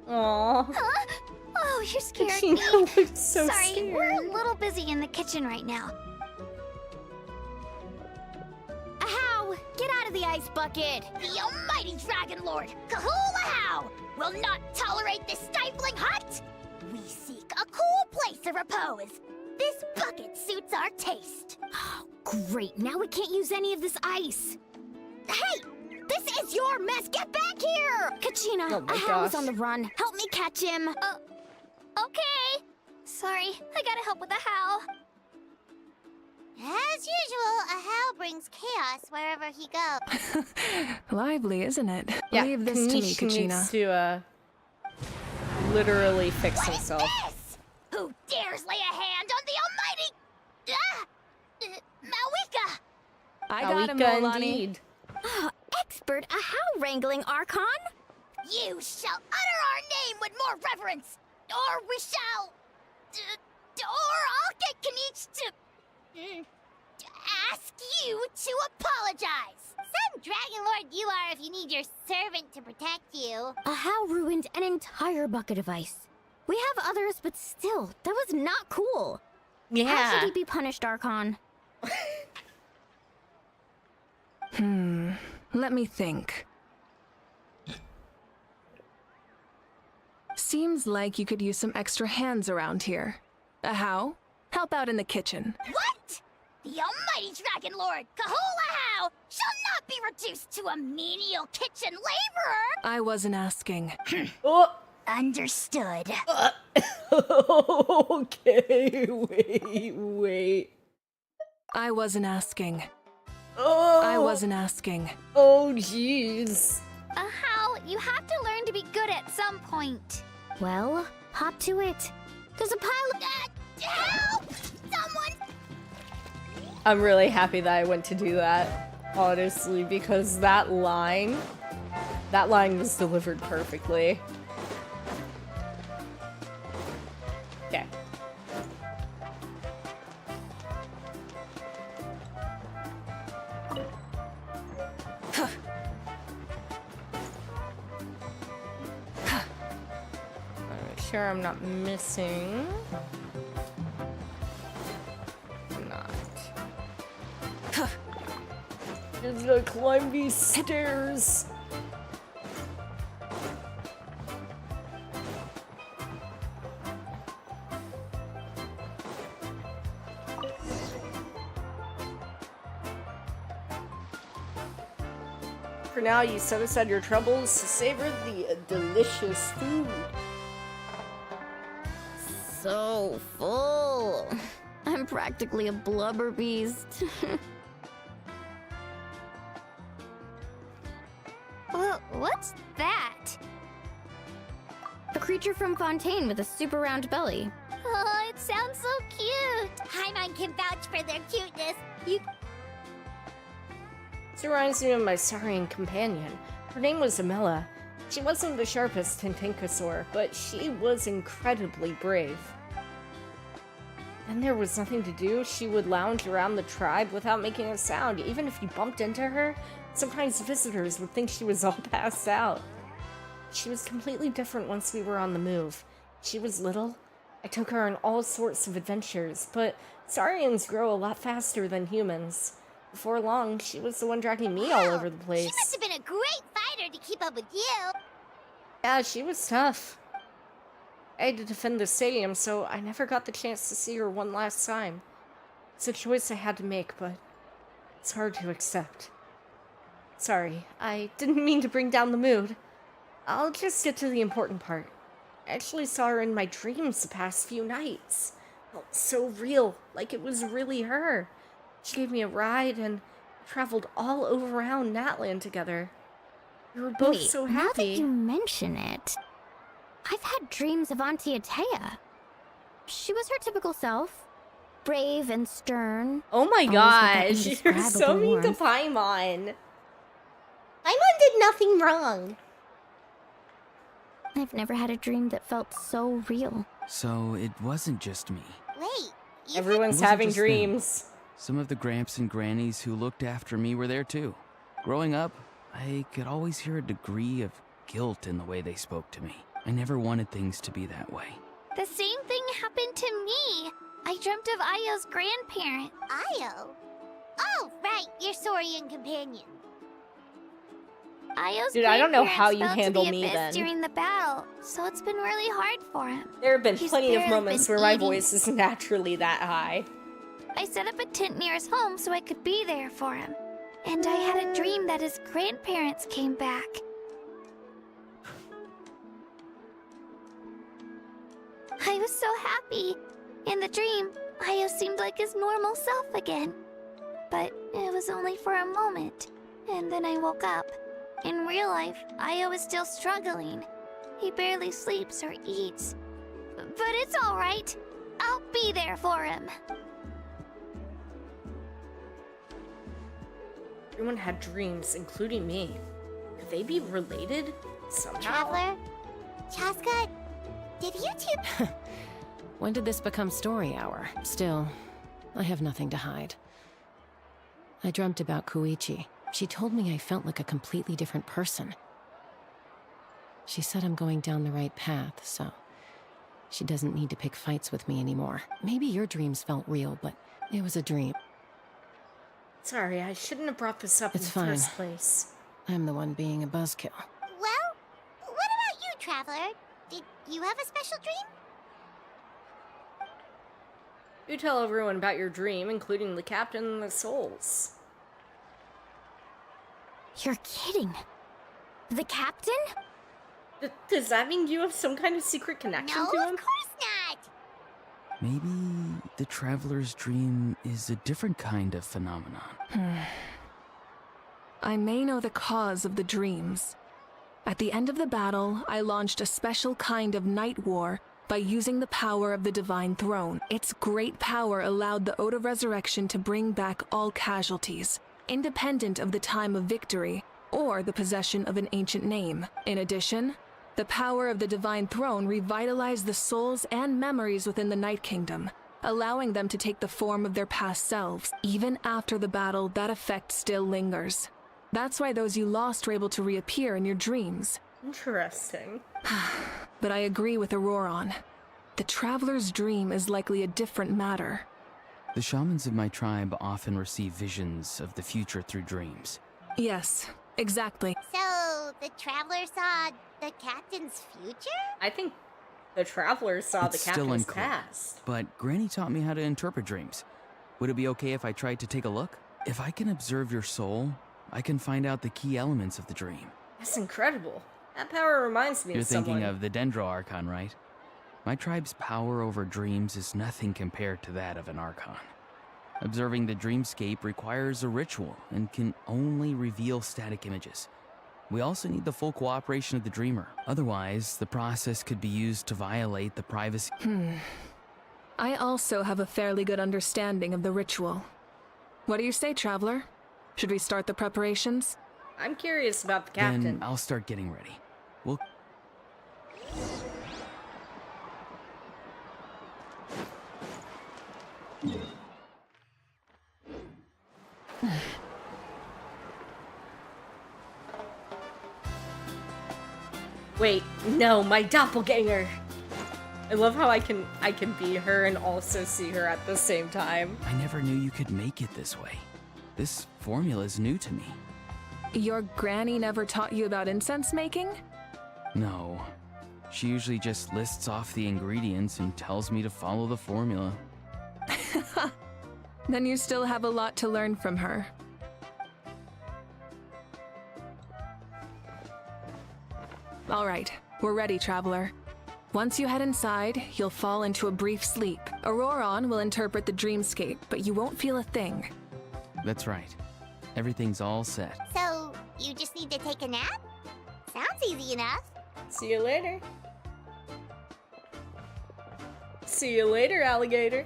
[SPEAKER 1] Aww.
[SPEAKER 10] Huh? Oh, you scared
[SPEAKER 1] Katrina
[SPEAKER 10] me.
[SPEAKER 1] looks so
[SPEAKER 10] Sorry,
[SPEAKER 1] scared.
[SPEAKER 10] we're a little busy in the kitchen right now.
[SPEAKER 11] Ahow! Get out of the ice bucket!
[SPEAKER 10] The almighty Dragon Lord, Kahul will not tolerate this stifling hut! We seek a cool place of repose. This bucket suits our taste.
[SPEAKER 11] Oh, great. Now we can't use any of this ice.
[SPEAKER 10] Hey! This is your mess! Get back here!
[SPEAKER 11] Kachina,
[SPEAKER 1] Oh my
[SPEAKER 11] Ahow's
[SPEAKER 1] gosh.
[SPEAKER 11] on the run. Help me catch him.
[SPEAKER 10] Okay. Sorry, I gotta help with the how.
[SPEAKER 2] As usual, Ahau brings chaos wherever he goes.
[SPEAKER 9] Lively, isn't it?
[SPEAKER 1] Yeah,
[SPEAKER 9] Leave this to me,
[SPEAKER 1] Kanish
[SPEAKER 9] Kachina.
[SPEAKER 1] needs to, literally fix
[SPEAKER 10] What is
[SPEAKER 1] himself.
[SPEAKER 10] this? Who dares lay a hand on the almighty... Malika!
[SPEAKER 9] I got him,
[SPEAKER 1] Malika,
[SPEAKER 9] Milani.
[SPEAKER 1] indeed.
[SPEAKER 11] Oh, expert Ahow wrangling, Archon.
[SPEAKER 10] You shall utter our name with more reverence, or we shall... or I'll get Kanich to ask you to apologize.
[SPEAKER 2] Some Dragon Lord you are if you need your servant to protect you.
[SPEAKER 11] Ahow ruined an entire bucket of ice. We have others, but still, that was not cool. How should
[SPEAKER 1] Yeah.
[SPEAKER 11] he be punished, Archon?
[SPEAKER 9] Let me think. Seems like you could use some extra hands around here. Ahow, help out in the kitchen.
[SPEAKER 10] What? The almighty Dragon Lord, Kahul shall not be reduced to a menial kitchen laborer!
[SPEAKER 9] I wasn't asking.
[SPEAKER 1] Oh.
[SPEAKER 10] Understood.
[SPEAKER 1] Okay, wait.
[SPEAKER 9] I wasn't asking.
[SPEAKER 1] Oh.
[SPEAKER 9] I wasn't asking.
[SPEAKER 1] Oh, jeez.
[SPEAKER 10] How you have to learn to be good at some point.
[SPEAKER 11] Well, hop to it. There's a pile of...
[SPEAKER 10] Help! Someone!
[SPEAKER 1] I'm really happy that I went to do that, honestly, because that line was delivered perfectly. Okay. Make sure I'm not missing. I'm not. Just gonna climb these stairs. For now, you set aside your troubles to savor the delicious food.
[SPEAKER 8] So full. I'm practically a blubber beast.
[SPEAKER 10] What's that?
[SPEAKER 8] A creature from Fontaine with a super round belly.
[SPEAKER 10] Oh, it sounds so cute. Paimon can vouch for their cuteness.
[SPEAKER 1] This reminds me of my Saurian companion. Her name was Amela. She wasn't the sharpest Tintinkasaur, but she was incredibly brave. And there was nothing to do. She would lounge around the tribe without making a sound. Even if you bumped into her, sometimes visitors would think she was all passed out. She was completely different once we were on the move. She was little. I took her on all sorts of adventures, but Saurians grow a lot faster than humans. Before long, she was the one dragging me all over the place.
[SPEAKER 10] She must have been a great fighter to keep up with you.
[SPEAKER 1] Yeah, she was tough. I had to defend the stadium, so I never got the chance to see her one last time. It's a choice I had to make, but it's hard to accept. Sorry, I didn't mean to bring down the mood. I'll just get to the important part. I actually saw her in my dreams the past few nights. Felt so real, like it was really her. She gave me a ride and traveled all over around Natlan together. We were both so happy.
[SPEAKER 8] Now that you mention it, I've had dreams of Auntie Atea. She was her typical self. Brave and stern.
[SPEAKER 1] Oh my gosh, you're so mean to Paimon. Paimon did nothing wrong.
[SPEAKER 8] I've never had a dream that felt so real.
[SPEAKER 5] So it wasn't just me.
[SPEAKER 10] Wait,
[SPEAKER 1] everyone's having dreams.
[SPEAKER 5] Some of the Gramps and Grannies who looked after me were there too. Growing up, I could always hear a degree of guilt in the way they spoke to me. I never wanted things to be that way.
[SPEAKER 10] The same thing happened to me. I dreamt of Io's grandparent. Io? Oh, right, your Saurian companion. Io's
[SPEAKER 1] Dude, I don't know how you
[SPEAKER 10] grandparents
[SPEAKER 1] handle
[SPEAKER 10] fell to
[SPEAKER 1] me
[SPEAKER 10] the abyss
[SPEAKER 1] then.
[SPEAKER 10] during the battle, so it's been really hard for him.
[SPEAKER 1] There have been
[SPEAKER 10] He's
[SPEAKER 1] plenty of
[SPEAKER 10] barely
[SPEAKER 1] moments
[SPEAKER 10] been
[SPEAKER 1] where my
[SPEAKER 10] eating.
[SPEAKER 1] voice is naturally that high.
[SPEAKER 10] I set up a tent near his home so I could be there for him. And I had a dream that his grandparents came back. I was so happy. In the dream, Io seemed like his normal self again. But it was only for a moment. And then I woke up. In real life, Io is still struggling. He barely sleeps or eats. But it's alright. I'll be there for him.
[SPEAKER 1] Everyone had dreams, including me. Could they be related somehow?
[SPEAKER 2] Traveler? Chaska, did you two...
[SPEAKER 12] When did this become story hour? Still, I have nothing to hide. I dreamt about Koichi. She told me I felt like a completely different person. She said I'm going down the right path, so she doesn't need to pick fights with me anymore. Maybe your dreams felt real, but it was a dream.
[SPEAKER 1] Sorry, I shouldn't have brought this up
[SPEAKER 12] It's
[SPEAKER 1] in
[SPEAKER 12] fine.
[SPEAKER 1] the first place.
[SPEAKER 12] I'm the one being a buzzkill.
[SPEAKER 2] Well, what about you, Traveler? Did you have a special dream?
[SPEAKER 1] You tell everyone about your dream, including the captain and the souls.
[SPEAKER 8] You're kidding. The captain?
[SPEAKER 1] Does that mean you have some kind of secret connection
[SPEAKER 2] No,
[SPEAKER 1] to
[SPEAKER 2] of
[SPEAKER 1] him?
[SPEAKER 2] course not!
[SPEAKER 5] Maybe the traveler's dream is a different kind of phenomenon.
[SPEAKER 9] I may know the cause of the dreams. At the end of the battle, I launched a special kind of night war by using the power of the Divine Throne. Its great power allowed the Ode of Resurrection to bring back all casualties, independent of the time of victory or the possession of an ancient name. In addition, the power of the Divine Throne revitalized the souls and memories within the Night Kingdom, allowing them to take the form of their past selves. Even after the battle, that effect still lingers. That's why those you lost were able to reappear in your dreams.
[SPEAKER 1] Interesting.
[SPEAKER 9] But I agree with Auroron. The Traveler's dream is likely a different matter.
[SPEAKER 5] The shamans of my tribe often receive visions of the future through dreams.
[SPEAKER 9] Yes, exactly.
[SPEAKER 2] So, the Traveler saw the captain's future?
[SPEAKER 1] I think the Traveler saw
[SPEAKER 5] It's
[SPEAKER 1] the
[SPEAKER 5] still
[SPEAKER 1] captain's
[SPEAKER 5] unclear,
[SPEAKER 1] past.
[SPEAKER 5] but Granny taught me how to interpret dreams. Would it be okay if I tried to take a look? If I can observe your soul, I can find out the key elements of the dream.
[SPEAKER 1] That's incredible. That power reminds me
[SPEAKER 5] You're
[SPEAKER 1] of someone.
[SPEAKER 5] thinking of the Dendro Archon, right? My tribe's power over dreams is nothing compared to that of an Archon. Observing the dreamscape requires a ritual and can only reveal static images. We also need the full cooperation of the dreamer. Otherwise, the process could be used to violate the privacy.
[SPEAKER 9] I also have a fairly good understanding of the ritual. What do you say, Traveler? Should we start the preparations?
[SPEAKER 1] I'm curious about the captain.
[SPEAKER 5] Then I'll start getting ready. We'll...
[SPEAKER 1] Wait, no, my doppelganger! I love how I can be her and also see her at the same time.
[SPEAKER 5] I never knew you could make it this way. This formula is new to me.
[SPEAKER 9] Your granny never taught you about incense making?
[SPEAKER 5] No. She usually just lists off the ingredients and tells me to follow the formula.
[SPEAKER 9] Then you still have a lot to learn from her. All right, we're ready, Traveler. Once you head inside, you'll fall into a brief sleep. Auroron will interpret the dreamscape, but you won't feel a thing.
[SPEAKER 5] That's right. Everything's all set.
[SPEAKER 2] So, you just need to take a nap? Sounds easy enough.
[SPEAKER 1] See you later. See you later, alligator.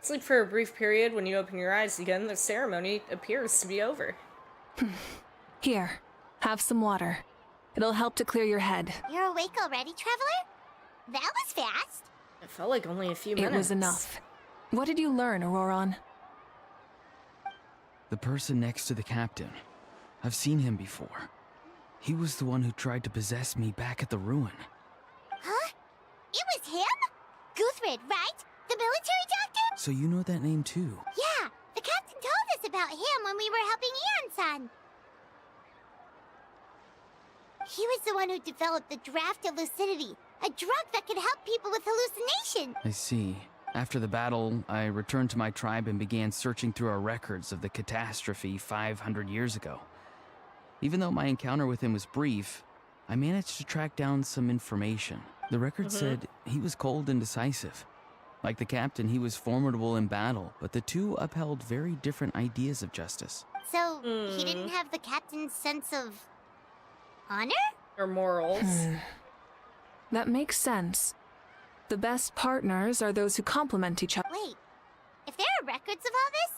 [SPEAKER 1] Sleep for a brief period. When you open your eyes again, the ceremony appears to be over.
[SPEAKER 9] Here, have some water. It'll help to clear your head.
[SPEAKER 2] You're awake already, Traveler? That was fast.
[SPEAKER 1] It felt like only a few minutes.
[SPEAKER 9] It was enough. What did you learn, Auroron?
[SPEAKER 5] The person next to the captain. I've seen him before. He was the one who tried to possess me back at the ruin.
[SPEAKER 2] Huh? It was him? Guthred, right? The military doctor?
[SPEAKER 5] So you know that name too?
[SPEAKER 2] Yeah, the captain told us about him when we were helping Eon-san. He was the one who developed the Draft of Lucidity, a drug that could help people with hallucination.
[SPEAKER 5] I see. After the battle, I returned to my tribe and began searching through our records of the catastrophe 500 years ago. Even though my encounter with him was brief, I managed to track down some information. The record said he was cold and decisive. Like the captain, he was formidable in battle, but the two upheld very different ideas of justice.
[SPEAKER 2] So, he didn't have the captain's sense of honor?
[SPEAKER 1] Or morals.
[SPEAKER 9] That makes sense. The best partners are those who complement each other.
[SPEAKER 2] Wait, if there are records of all this,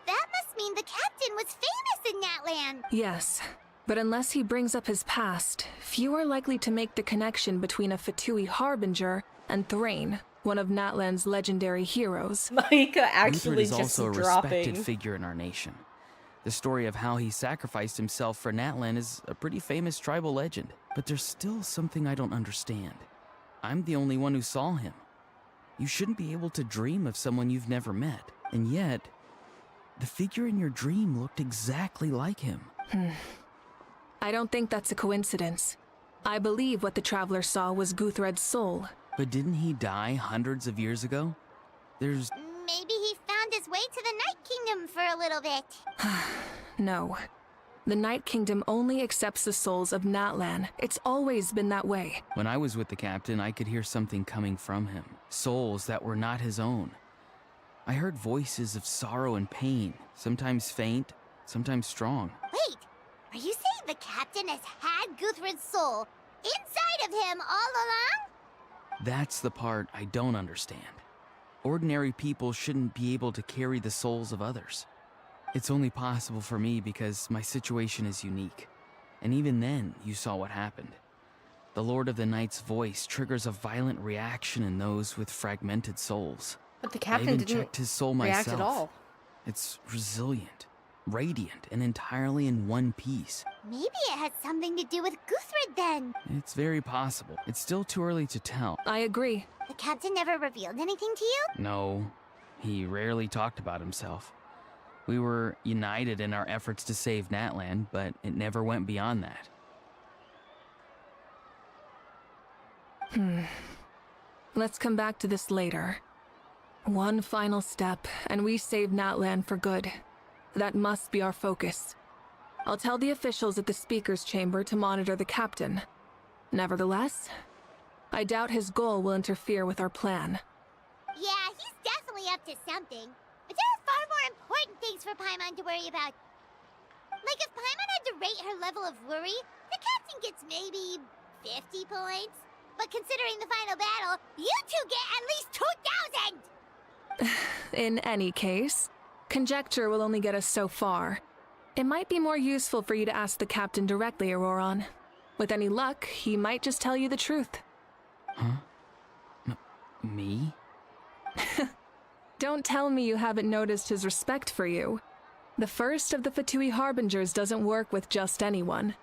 [SPEAKER 2] that must mean the captain was famous in Natlan.
[SPEAKER 9] Yes, but unless he brings up his past, few are likely to make the connection between a Fatui Harbinger and Thrain, one of Natlan's legendary heroes.
[SPEAKER 1] Micah actually
[SPEAKER 5] Guthred is
[SPEAKER 1] just
[SPEAKER 5] also a
[SPEAKER 1] dropping.
[SPEAKER 5] respected figure in our nation. The story of how he sacrificed himself for Natlan is a pretty famous tribal legend, but there's still something I don't understand. I'm the only one who saw him. You shouldn't be able to dream of someone you've never met, and yet, the figure in your dream looked exactly like him.
[SPEAKER 9] I don't think that's a coincidence. I believe what the Traveler saw was Guthred's soul.
[SPEAKER 5] But didn't he die hundreds of years ago? There's...
[SPEAKER 2] Maybe he found his way to the Night Kingdom for a little bit.
[SPEAKER 9] No. The Night Kingdom only accepts the souls of Natlan. It's always been that way.
[SPEAKER 5] When I was with the captain, I could hear something coming from him. Souls that were not his own. I heard voices of sorrow and pain, sometimes faint, sometimes strong.
[SPEAKER 2] Wait, are you saying the captain has had Guthred's soul inside of him all along?
[SPEAKER 5] That's the part I don't understand. Ordinary people shouldn't be able to carry the souls of others. It's only possible for me because my situation is unique. And even then, you saw what happened. The Lord of the Night's voice triggers a violent reaction in those with fragmented souls.
[SPEAKER 1] But the
[SPEAKER 5] I
[SPEAKER 1] captain
[SPEAKER 5] even
[SPEAKER 1] didn't
[SPEAKER 5] checked his soul
[SPEAKER 1] react
[SPEAKER 5] myself.
[SPEAKER 1] at all.
[SPEAKER 5] It's resilient, radiant, and entirely in one piece.
[SPEAKER 2] Maybe it had something to do with Guthred then.
[SPEAKER 5] It's very possible. It's still too early to tell.
[SPEAKER 9] I agree.
[SPEAKER 2] The captain never revealed anything to you?
[SPEAKER 5] No, he rarely talked about himself. We were united in our efforts to save Natlan, but it never went beyond that.
[SPEAKER 9] Let's come back to this later. One final step, and we save Natlan for good. That must be our focus. I'll tell the officials at the Speaker's Chamber to monitor the captain. Nevertheless, I doubt his goal will interfere with our plan.
[SPEAKER 2] Yeah, he's definitely up to something. But there are far more important things for Paimon to worry about. Like if Paimon had to rate her level of worry, the captain gets maybe 50 points. But considering the final battle, you two get at least 2,000!
[SPEAKER 9] In any case, conjecture will only get us so far. It might be more useful for you to ask the captain directly, Auroron. With any luck, he might just tell you the truth.
[SPEAKER 5] Huh? Me?
[SPEAKER 9] Don't tell me you haven't noticed his respect for you. The first of the Fatui Harbingers doesn't work with just anyone.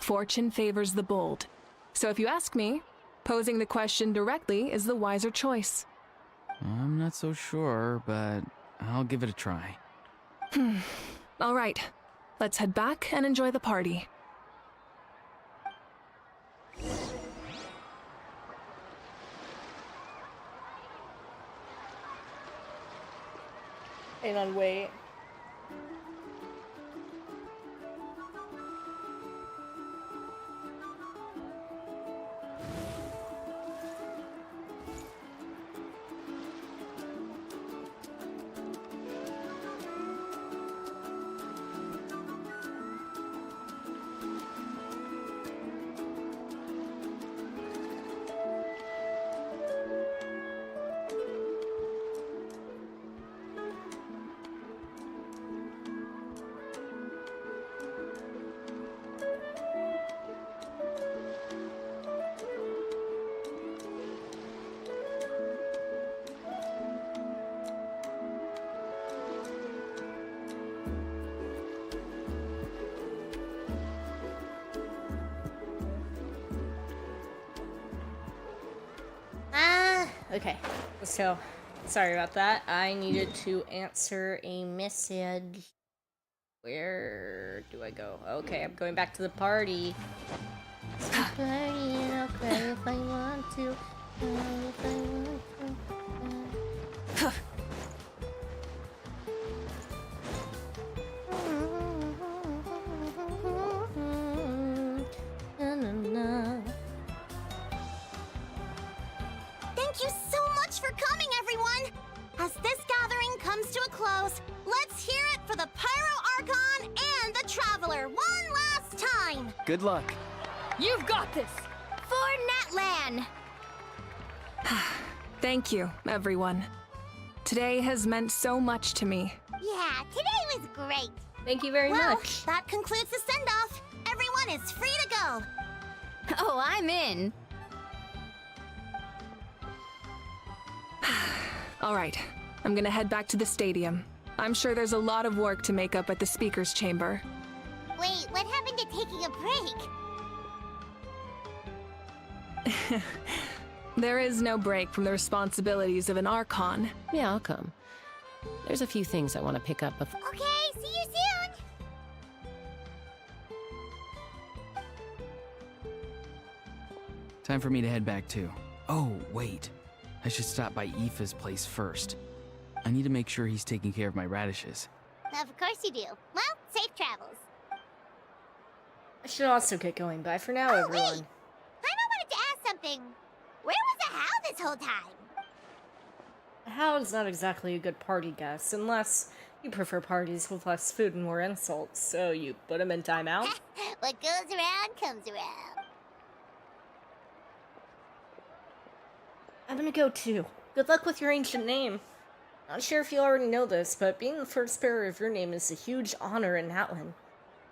[SPEAKER 9] Fortune favors the bold. So if you ask me, posing the question directly is the wiser choice.
[SPEAKER 5] I'm not so sure, but I'll give it a try.
[SPEAKER 9] All right, let's head back and enjoy the party.
[SPEAKER 1] Hang on, wait. Okay, so sorry about that. I needed to answer a message. Where do I go? Okay, I'm going back to the party. It's the party, and I'll cry if I want to. If I want to.
[SPEAKER 11] Thank you so much for coming, everyone! As this gathering comes to a close, let's hear it for the Pyro Archon and the Traveler one last time!
[SPEAKER 5] Good luck.
[SPEAKER 8] You've got this! For Natlan!
[SPEAKER 9] Thank you, everyone. Today has meant so much to me.
[SPEAKER 2] Yeah, today was great.
[SPEAKER 1] Thank you very
[SPEAKER 11] Well,
[SPEAKER 1] much.
[SPEAKER 11] that concludes the send-off. Everyone is free to go.
[SPEAKER 8] Oh, I'm in!
[SPEAKER 9] All right, I'm gonna head back to the stadium. I'm sure there's a lot of work to make up at the Speaker's Chamber.
[SPEAKER 2] Wait, what happened to taking a break?
[SPEAKER 9] There is no break from the responsibilities of an Archon.
[SPEAKER 12] Yeah, I'll come. There's a few things I want to pick up before.
[SPEAKER 2] Okay, see you soon!
[SPEAKER 5] Time for me to head back too. Oh, wait. I should stop by Aoife's place first. I need to make sure he's taking care of my radishes.
[SPEAKER 2] Of course you do. Well, safe travels.
[SPEAKER 1] I should also get going. Bye for now, everyone.
[SPEAKER 2] Wait! Paimon wanted to ask something. Where was the How this whole time?
[SPEAKER 1] Hal's not exactly a good party guest, unless you prefer parties with less food and more insults, so you put him in timeout.
[SPEAKER 2] What goes around comes around.
[SPEAKER 1] I'm gonna go too. Good luck with your ancient name. Not sure if you already know this, but being the first bearer of your name is a huge honor in Natlan.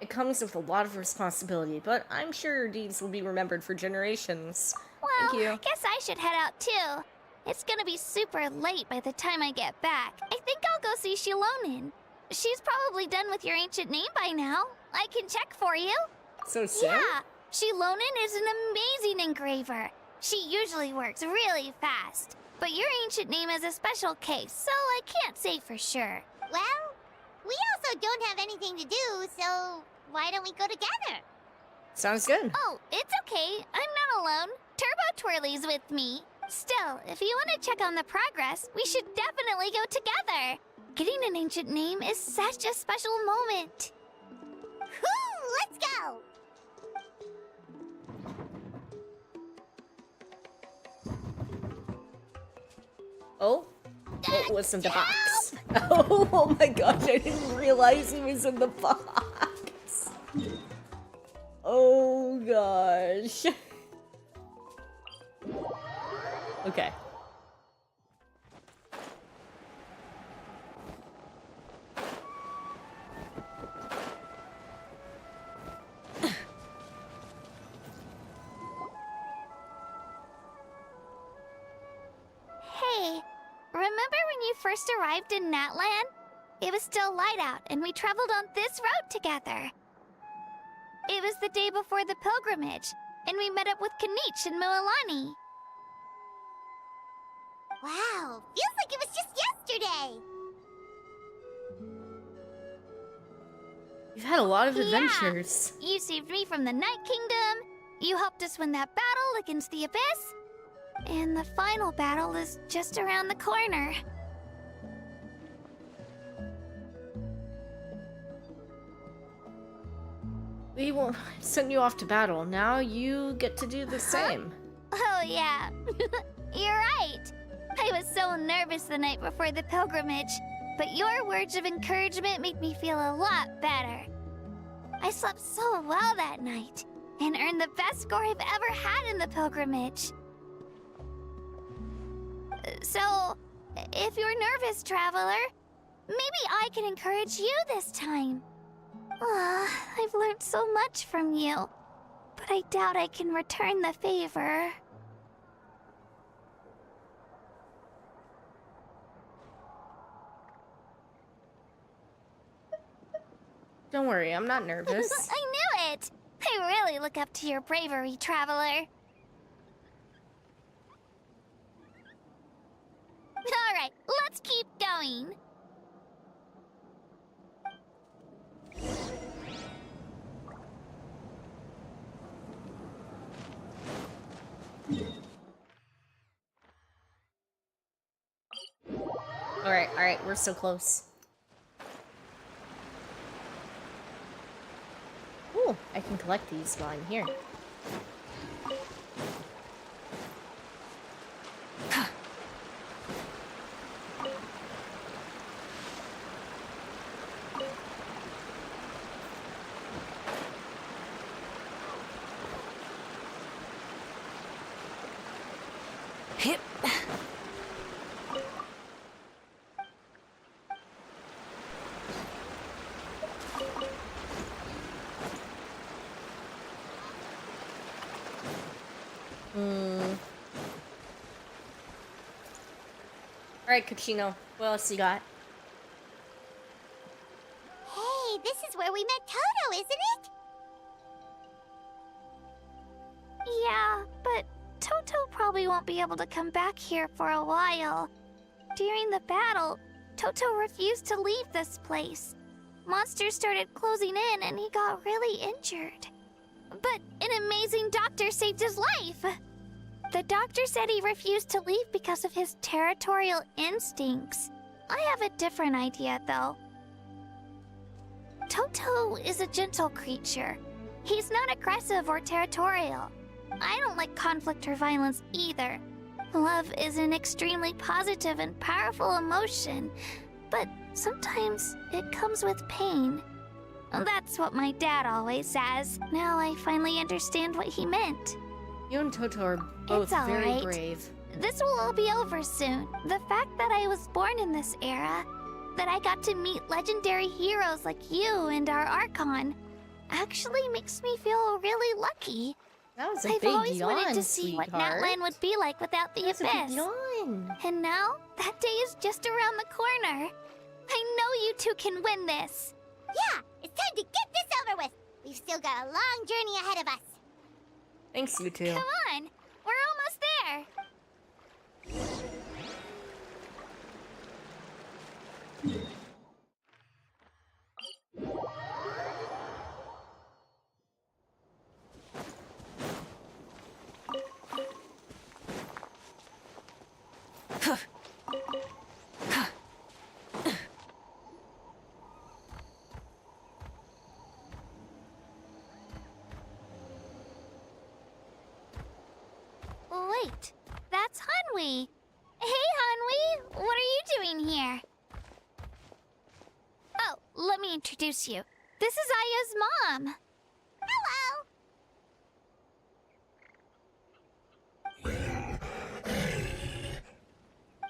[SPEAKER 1] It comes with a lot of responsibility, but I'm sure your deeds will be remembered for generations.
[SPEAKER 10] Well,
[SPEAKER 1] Thank you.
[SPEAKER 10] I guess I should head out too. It's gonna be super late by the time I get back. I think I'll go see Shilonin. She's probably done with your ancient name by now. I can check for you.
[SPEAKER 1] So soon?
[SPEAKER 10] Yeah, Shilonin is an amazing engraver. She usually works really fast. But your ancient name is a special case, so I can't say for sure.
[SPEAKER 2] Well, We also don't have anything to do, so why don't we go together?
[SPEAKER 1] Sounds good.
[SPEAKER 10] Oh, it's okay. I'm not alone. Turbo Twirly's with me. Still, if you want to check on the progress, we should definitely go together. Getting an ancient name is such a special moment.
[SPEAKER 2] Whoo! Let's go!
[SPEAKER 1] Oh? It was in the box. Oh my gosh, I didn't realize he was in the box. Oh gosh. Okay.
[SPEAKER 10] Hey, remember when you first arrived in Natlan? It was still light out, and we traveled on this road together. It was the day before the pilgrimage, and we met up with Kanich and Moalani.
[SPEAKER 2] Wow, feels like it was just yesterday.
[SPEAKER 1] You've had a lot of adventures.
[SPEAKER 10] Yeah. You saved me from the Night Kingdom. You helped us win that battle against the Abyss. And the final battle is just around the corner.
[SPEAKER 1] We won't send you off to battle. Now you get to do the same.
[SPEAKER 10] Oh, yeah. You're right. I was so nervous the night before the pilgrimage, but your words of encouragement made me feel a lot better. I slept so well that night and earned the best score I've ever had in the pilgrimage. So, if you're nervous, traveler, maybe I can encourage you this time. I've learned so much from you, but I doubt I can return the favor.
[SPEAKER 1] Don't worry, I'm not nervous.
[SPEAKER 10] I knew it! I really look up to your bravery, traveler. Alright, let's keep going.
[SPEAKER 1] Alright, we're so close. Ooh, I can collect these while I'm here.
[SPEAKER 3] Hip.
[SPEAKER 1] Alright, Kachino, what else you got?
[SPEAKER 2] Hey, this is where we met Toto, isn't it?
[SPEAKER 10] Yeah, but Toto probably won't be able to come back here for a while. During the battle, Toto refused to leave this place. Monsters started closing in and he got really injured. But an amazing doctor saved his life! The doctor said he refused to leave because of his territorial instincts. I have a different idea, though. Toto is a gentle creature. He's not aggressive or territorial. I don't like conflict or violence either. Love is an extremely positive and powerful emotion, but sometimes it comes with pain. That's what my dad always says. Now I finally understand what he meant.
[SPEAKER 1] You and Toto are both
[SPEAKER 10] It's all
[SPEAKER 1] very
[SPEAKER 10] right.
[SPEAKER 1] brave.
[SPEAKER 10] This will all be over soon. The fact that I was born in this era, that I got to meet legendary heroes like you and our Archon, actually makes me feel really lucky.
[SPEAKER 1] That was a
[SPEAKER 10] I've
[SPEAKER 1] big
[SPEAKER 10] always
[SPEAKER 1] yawn,
[SPEAKER 10] wanted to see what
[SPEAKER 1] sweetheart.
[SPEAKER 10] Natlan would be like without the
[SPEAKER 1] That's a big
[SPEAKER 10] Abyss.
[SPEAKER 1] yawn.
[SPEAKER 10] And now, that day is just around the corner. I know you two can win this.
[SPEAKER 2] Yeah, it's time to get this over with. We've still got a long journey ahead of us.
[SPEAKER 1] Thanks, you two.
[SPEAKER 10] Come on, we're almost there. wait. That's Hanwi. Hey, Hanwi. What are you doing here? Oh, let me introduce you. This is Aya's mom.
[SPEAKER 2] Hello!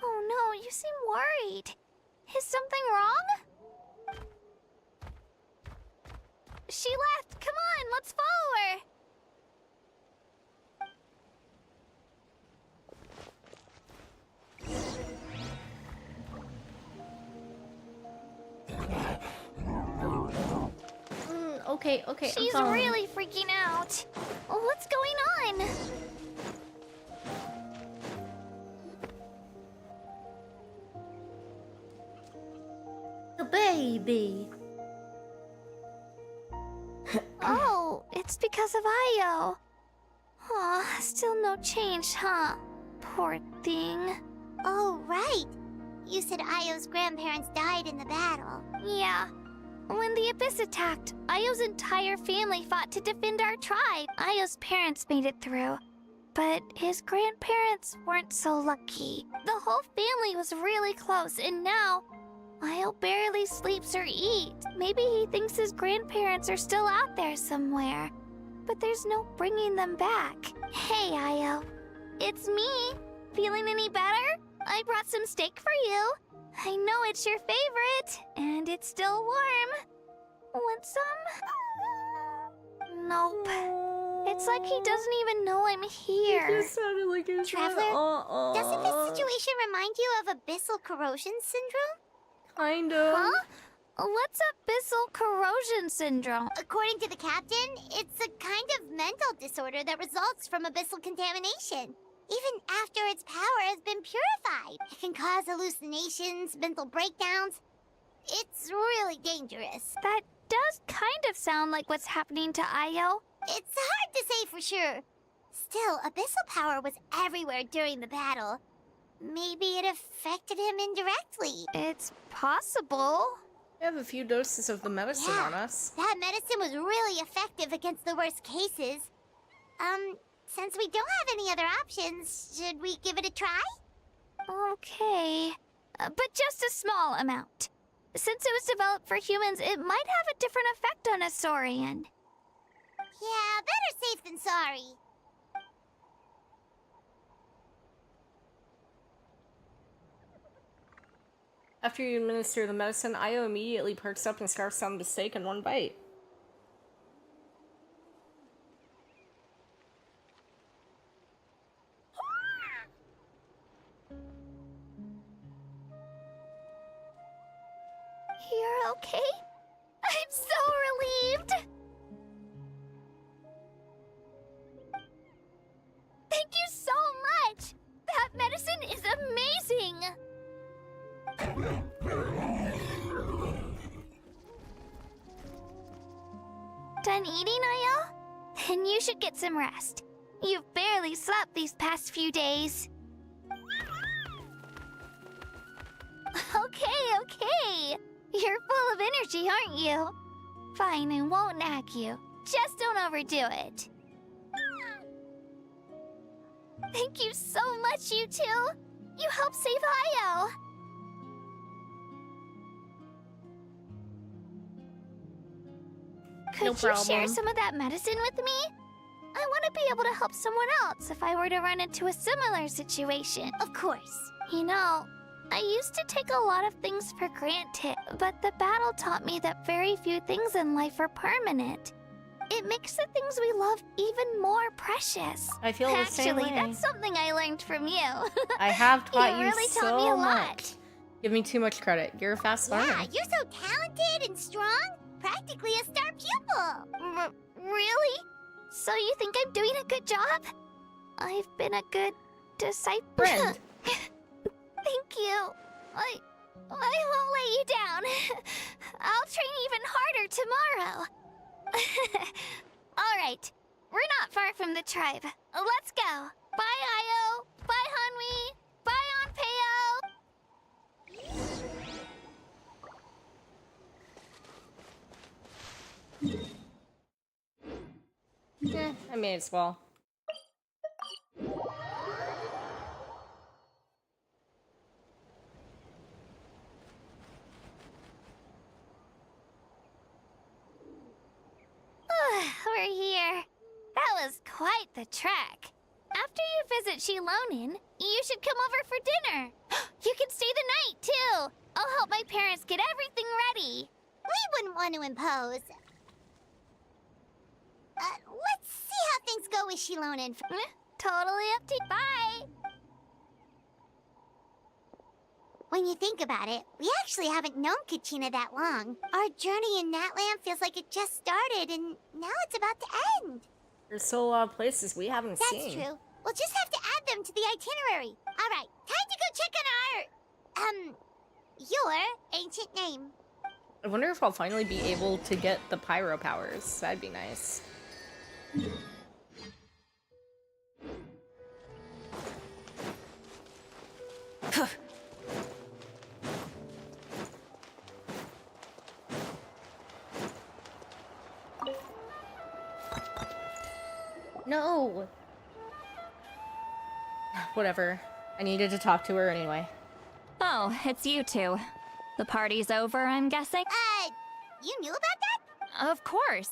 [SPEAKER 10] Oh no, you seem worried. Is something wrong? She left. Come on, let's follow her.
[SPEAKER 1] Okay, I'm
[SPEAKER 10] She's
[SPEAKER 1] following.
[SPEAKER 10] really freaking out. What's going on?
[SPEAKER 1] The baby.
[SPEAKER 10] Oh, it's because of Ayo. Aw, still no change, huh? Poor thing.
[SPEAKER 2] Oh, right. You said Ayo's grandparents died in the battle.
[SPEAKER 10] Yeah. When the Abyss attacked, Ayo's entire family fought to defend our tribe. Ayo's parents made it through, but his grandparents weren't so lucky. The whole family was really close, and now Ayo barely sleeps or eats. Maybe he thinks his grandparents are still out there somewhere, but there's no bringing them back. Hey, Ayo. It's me. Feeling any better? I brought some steak for you. I know it's your favorite, and it's still warm. Want some? Nope. It's like he doesn't even know I'm here.
[SPEAKER 1] It sounded like he was
[SPEAKER 2] Traveler, doesn't this situation remind you of abyssal corrosion syndrome?
[SPEAKER 1] Kind of.
[SPEAKER 10] Huh? What's abyssal corrosion syndrome?
[SPEAKER 2] According to the captain, it's a kind of mental disorder that results from abyssal contamination. Even after its power has been purified, it can cause hallucinations, mental breakdowns. It's really dangerous.
[SPEAKER 10] That does kind of sound like what's happening to Ayo.
[SPEAKER 2] It's hard to say for sure. Still, abyssal power was everywhere during the battle. Maybe it affected him indirectly.
[SPEAKER 10] It's possible.
[SPEAKER 1] We have a few doses of the medicine on us.
[SPEAKER 2] That medicine was really effective against the worst cases. Since we don't have any other options, should we give it a try?
[SPEAKER 10] Okay. But just a small amount. Since it was developed for humans, it might have a different effect on a Saurian.
[SPEAKER 2] Yeah, better safe than sorry.
[SPEAKER 1] After you administer the medicine, Ayo immediately perks up and scarfs down the steak in one bite.
[SPEAKER 10] You're okay? I'm so relieved! Thank you so much! That medicine is amazing! Done eating, Ayo? Then you should get some rest. You've barely slept these past few days. Okay. You're full of energy, aren't you? Fine, I won't nag you. Just don't overdo it. Thank you so much, you two. You helped save Ayo.
[SPEAKER 1] No
[SPEAKER 10] Could you share
[SPEAKER 1] problem.
[SPEAKER 10] some of that medicine with me? I want to be able to help someone else if I were to run into a similar situation.
[SPEAKER 2] Of course.
[SPEAKER 10] You know, I used to take a lot of things for granted, but the battle taught me that very few things in life are permanent. It makes the things we love even more precious.
[SPEAKER 1] I feel the same way.
[SPEAKER 10] Actually, that's something I learned from you.
[SPEAKER 1] I have taught you
[SPEAKER 10] really
[SPEAKER 1] so
[SPEAKER 10] taught me a lot.
[SPEAKER 1] much. Give me too much credit. You're a fast learner.
[SPEAKER 2] Yeah, you're so talented and strong. Practically a star pupil.
[SPEAKER 10] Really? So you think I'm doing a good job? I've been a good disciple.
[SPEAKER 1] Friend.
[SPEAKER 10] Thank you. I won't let you down. I'll train even harder tomorrow. All right. We're not far from the tribe. Let's go. Bye, Ayo. Bye, Hanwi. Bye,
[SPEAKER 1] I may as well.
[SPEAKER 10] we're here. That was quite the trek. After you visit Shilonin, you should come over for dinner. You can stay the night, too. I'll help my parents get everything ready.
[SPEAKER 2] We wouldn't want to impose. Let's see how things go with Shilonin.
[SPEAKER 10] Totally up to you. Bye.
[SPEAKER 2] When you think about it, we actually haven't known Kachina that long. Our journey in Natlan feels like it just started, and now it's about to end.
[SPEAKER 1] There's still a lot of places we haven't
[SPEAKER 2] That's
[SPEAKER 1] seen.
[SPEAKER 2] true. We'll just have to add them to the itinerary. All right, time to go check on your ancient name.
[SPEAKER 1] I wonder if I'll finally be able to get the pyro powers. That'd be nice. No! Whatever. I needed to talk to her anyway.
[SPEAKER 13] Oh, it's you two. The party's over, I'm guessing?
[SPEAKER 2] You knew about that?
[SPEAKER 13] Of course.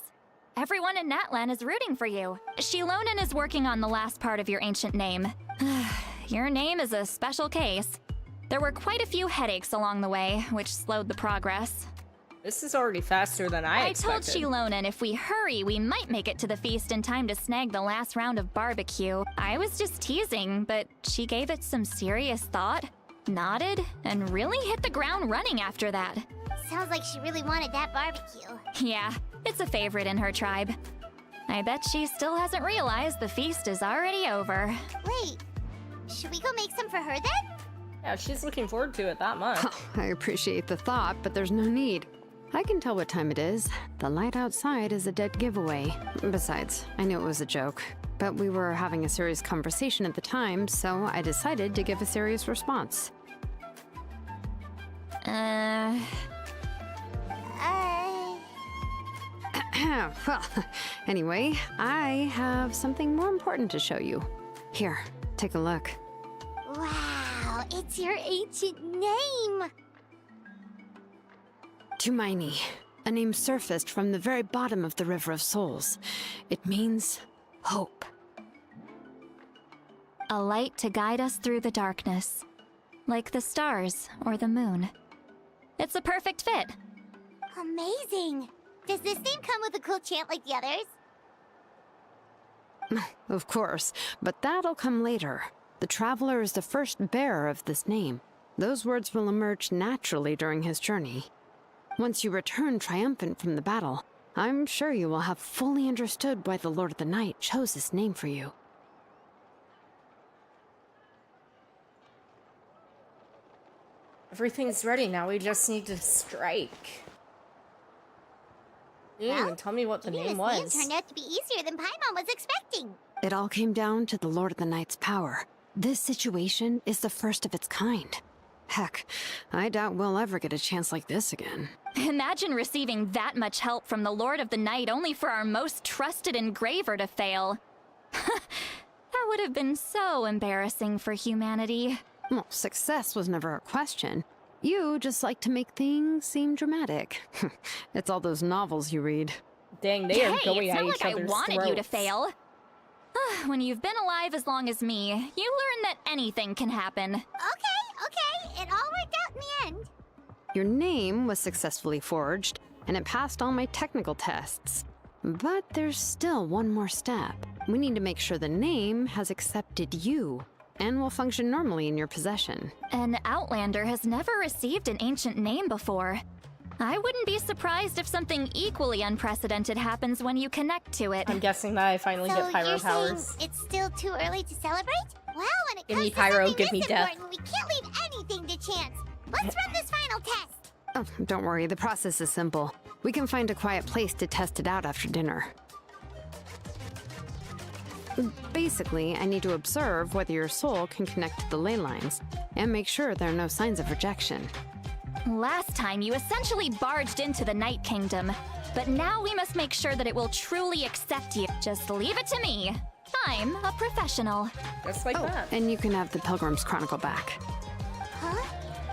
[SPEAKER 13] Everyone in Natlan is rooting for you. Shilonin is working on the last part of your ancient name. Your name is a special case. There were quite a few headaches along the way, which slowed the progress.
[SPEAKER 1] This is already faster than I expected.
[SPEAKER 13] told Shilonin if we hurry, we might make it to the feast in time to snag the last round of barbecue. I was just teasing, but she gave it some serious thought, nodded, and really hit the ground running after that.
[SPEAKER 2] Sounds like she really wanted that barbecue.
[SPEAKER 13] Yeah, it's a favorite in her tribe. I bet she still hasn't realized the feast is already over.
[SPEAKER 2] Wait, should we go make some for her then?
[SPEAKER 1] Yeah, she's looking forward to it that much.
[SPEAKER 7] I appreciate the thought, but there's no need. I can tell what time it is. The light outside is a dead giveaway. Besides, I knew it was a joke. But we were having a serious conversation at the time, so I decided to give a serious response. Well, anyway, I have something more important to show you. Here, take a look.
[SPEAKER 2] Wow, it's your ancient name!
[SPEAKER 7] Tumaini, a name surfaced from the very bottom of the River of Souls. It means hope.
[SPEAKER 13] A light to guide us through the darkness, like the stars or the moon. It's a perfect fit.
[SPEAKER 2] Amazing! Does this name come with a cool chant like the others?
[SPEAKER 7] Of course, but that'll come later. The Traveler is the first bearer of this name. Those words will emerge naturally during his journey. Once you return triumphant from the battle, I'm sure you will have fully understood why the Lord of the Night chose this name for you.
[SPEAKER 1] Everything's ready now, we just need to strike. You didn't even tell me what the name was.
[SPEAKER 2] This name turned out to be easier than Paimon was expecting.
[SPEAKER 7] It all came down to the Lord of the Night's power. This situation is the first of its kind. Heck, I doubt we'll ever get a chance like this again.
[SPEAKER 13] Imagine receiving that much help from the Lord of the Night only for our most trusted engraver to fail. That would have been so embarrassing for humanity.
[SPEAKER 7] Well, success was never a question. You just like to make things seem dramatic. It's all those novels you read.
[SPEAKER 1] Dang, they are going at each other's
[SPEAKER 13] It's not like I wanted you to
[SPEAKER 1] throats.
[SPEAKER 13] fail. When you've been alive as long as me, you learn that anything can happen.
[SPEAKER 2] Okay, it all worked out in the end.
[SPEAKER 7] Your name was successfully forged, and it passed all my technical tests. But there's still one more step. We need to make sure the name has accepted you, and will function normally in your possession.
[SPEAKER 13] An Outlander has never received an ancient name before. I wouldn't be surprised if something equally unprecedented happens when you connect to it.
[SPEAKER 1] I'm guessing that I finally get pyro
[SPEAKER 2] you're
[SPEAKER 1] powers.
[SPEAKER 2] saying it's still too early to celebrate? Well, when it
[SPEAKER 1] Give
[SPEAKER 2] comes
[SPEAKER 1] me
[SPEAKER 2] to
[SPEAKER 1] pyro,
[SPEAKER 2] something
[SPEAKER 1] give me
[SPEAKER 2] this
[SPEAKER 1] death.
[SPEAKER 2] important, we can't leave anything to chance. Let's run this final test.
[SPEAKER 7] Oh, don't worry, the process is simple. We can find a quiet place to test it out after dinner. Basically, I need to observe whether your soul can connect to the ley lines, and make sure there are no signs of rejection.
[SPEAKER 13] Last time, you essentially barged into the Night Kingdom. But now we must make sure that it will truly accept you. Just leave it to me. I'm a professional.
[SPEAKER 1] Just like that.
[SPEAKER 7] And you can have the Pilgrim's Chronicle back.
[SPEAKER 2] Huh?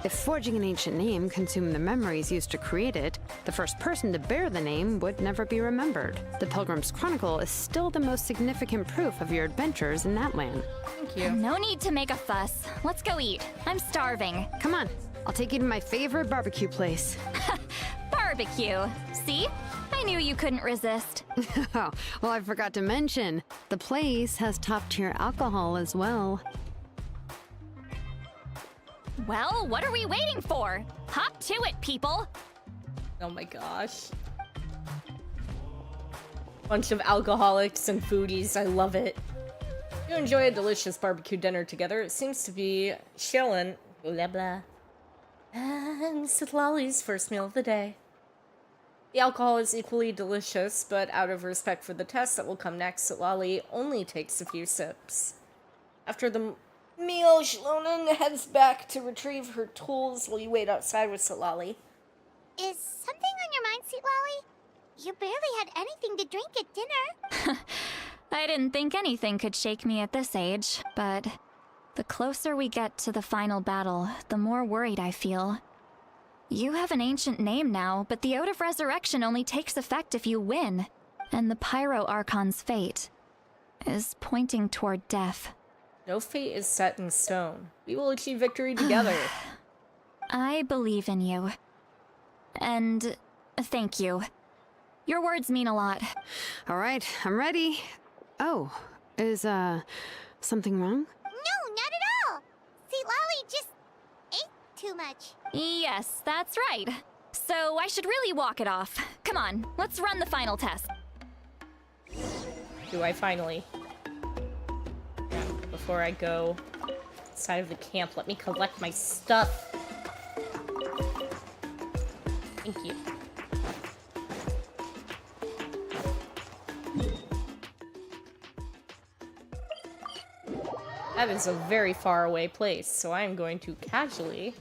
[SPEAKER 7] If forging an ancient name consumed the memories used to create it, the first person to bear the name would never be remembered. The Pilgrim's Chronicle is still the most significant proof of your adventures in that land.
[SPEAKER 1] Thank you.
[SPEAKER 13] No need to make a fuss. Let's go eat. I'm starving.
[SPEAKER 7] Come on, I'll take you to my favorite barbecue place.
[SPEAKER 13] Barbecue. See? I knew you couldn't resist.
[SPEAKER 7] Oh, well, I forgot to mention, the place has top-tier alcohol as well.
[SPEAKER 13] Well, what are we waiting for? Hop to it, people!
[SPEAKER 1] Oh my gosh. Bunch of alcoholics and foodies, I love it. You enjoy a delicious barbecue dinner together. It seems to be Shellen, blah blah, and Citlali's first meal of the day. The alcohol is equally delicious, but out of respect for the test that will come next, Citlali only takes a few sips. After the meal, Shlonen heads back to retrieve her tools while you wait outside with Citlali.
[SPEAKER 2] Is something on your mind, Citlali? You barely had anything to drink at dinner.
[SPEAKER 13] I didn't think anything could shake me at this age, but the closer we get to the final battle, the more worried I feel. You have an ancient name now, but the Ode of Resurrection only takes effect if you win, and the Pyro Archon's fate is pointing toward death.
[SPEAKER 1] No fate is set in stone. We will achieve victory together.
[SPEAKER 13] I believe in you. And thank you. Your words mean a lot.
[SPEAKER 7] All right, I'm ready. Oh, is, something wrong?
[SPEAKER 2] No, not at all. Citlali just ate too much.
[SPEAKER 13] Yes, that's right. So I should really walk it off. Come on, let's run the final test.
[SPEAKER 1] Do I finally? Before I go outside of the camp, let me collect my stuff. Thank you. That is a very far away place, so I am going to casually...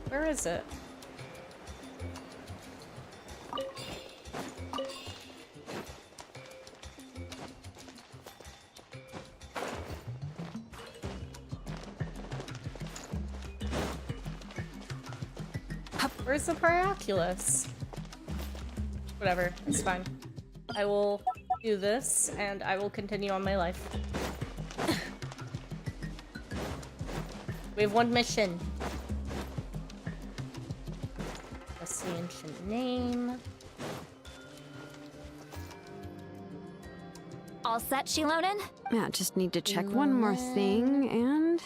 [SPEAKER 1] Where is it? Where's the Paraculus? Whatever, it's fine. I will do this, and I will continue on my life. We have one mission. That's the ancient name.
[SPEAKER 13] All set, Shilonen?
[SPEAKER 7] Yeah, just need to check one more thing, and...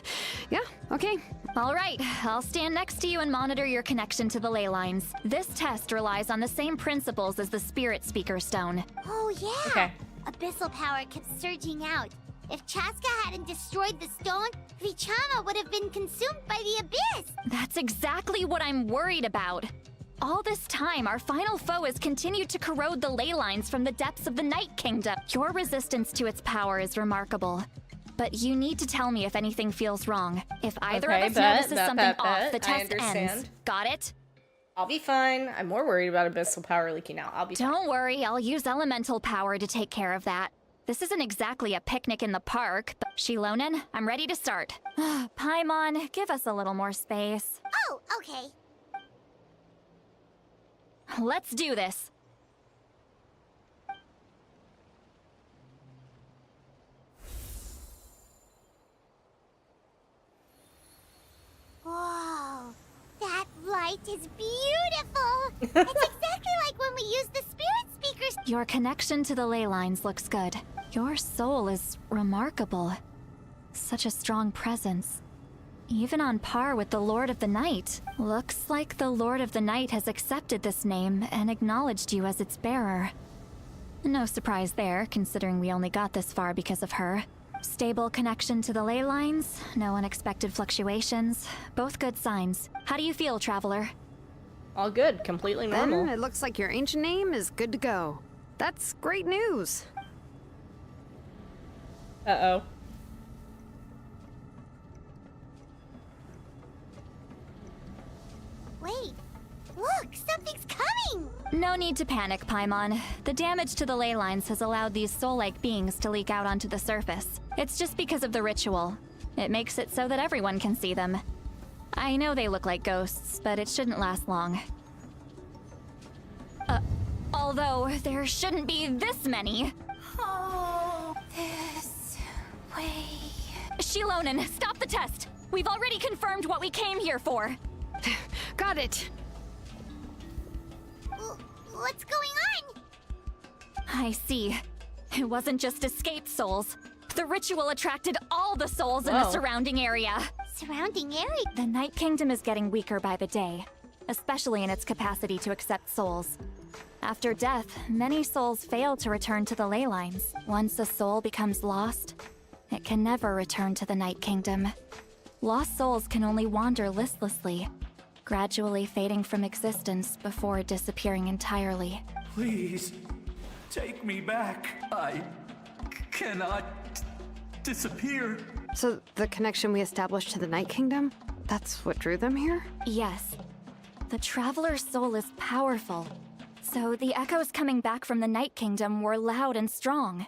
[SPEAKER 7] yeah, okay.
[SPEAKER 13] All right, I'll stand next to you and monitor your connection to the ley lines. This test relies on the same principles as the Spirit Speaker Stone.
[SPEAKER 2] Oh, yeah.
[SPEAKER 1] Okay.
[SPEAKER 2] Abyssal power kept surging out. If Chaska hadn't destroyed the stone, Vichama would have been consumed by the abyss.
[SPEAKER 13] That's exactly what I'm worried about. All this time, our final foe has continued to corrode the ley lines from the depths of the Night Kingdom. Your resistance to its power is remarkable. But you need to tell me if anything feels wrong. If either of us notices something off, the test ends. Got it?
[SPEAKER 1] I'll be fine. I'm more worried about abyssal power leaking out. I'll be fine.
[SPEAKER 13] Don't worry, I'll use elemental power to take care of that. This isn't exactly a picnic in the park, but Shilonen, I'm ready to start. Paimon, give us a little more space.
[SPEAKER 2] Oh, okay.
[SPEAKER 13] Let's do this.
[SPEAKER 2] Whoa, that light is beautiful. It's exactly like when we used the Spirit Speakers.
[SPEAKER 13] Your connection to the ley lines looks good. Your soul is remarkable. Such a strong presence. Even on par with the Lord of the Night. Looks like the Lord of the Night has accepted this name and acknowledged you as its bearer. No surprise there, considering we only got this far because of her. Stable connection to the ley lines, no unexpected fluctuations. Both good signs. How do you feel, Traveler?
[SPEAKER 1] All good, completely normal.
[SPEAKER 7] Then it looks like your ancient name is good to go. That's great news.
[SPEAKER 1] Uh-oh.
[SPEAKER 2] Wait, look, something's coming!
[SPEAKER 13] No need to panic, Paimon. The damage to the ley lines has allowed these soul-like beings to leak out onto the surface. It's just because of the ritual. It makes it so that everyone can see them. I know they look like ghosts, but it shouldn't last long. Although, there shouldn't be this many.
[SPEAKER 10] Oh, this way.
[SPEAKER 13] Shilonen, stop the test! We've already confirmed what we came here for.
[SPEAKER 7] Got it.
[SPEAKER 2] What's going on?
[SPEAKER 13] I see. It wasn't just escaped souls. The ritual attracted all the souls in the surrounding area.
[SPEAKER 2] Surrounding area?
[SPEAKER 13] The Night Kingdom is getting weaker by the day, especially in its capacity to accept souls. After death, many souls fail to return to the ley lines. Once a soul becomes lost, it can never return to the Night Kingdom. Lost souls can only wander listlessly, gradually fading from existence before disappearing entirely.
[SPEAKER 14] Please, take me back. I cannot disappear.
[SPEAKER 7] So the connection we established to the Night Kingdom, that's what drew them here?
[SPEAKER 13] Yes. The Traveler's soul is powerful, so the echoes coming back from the Night Kingdom were loud and strong.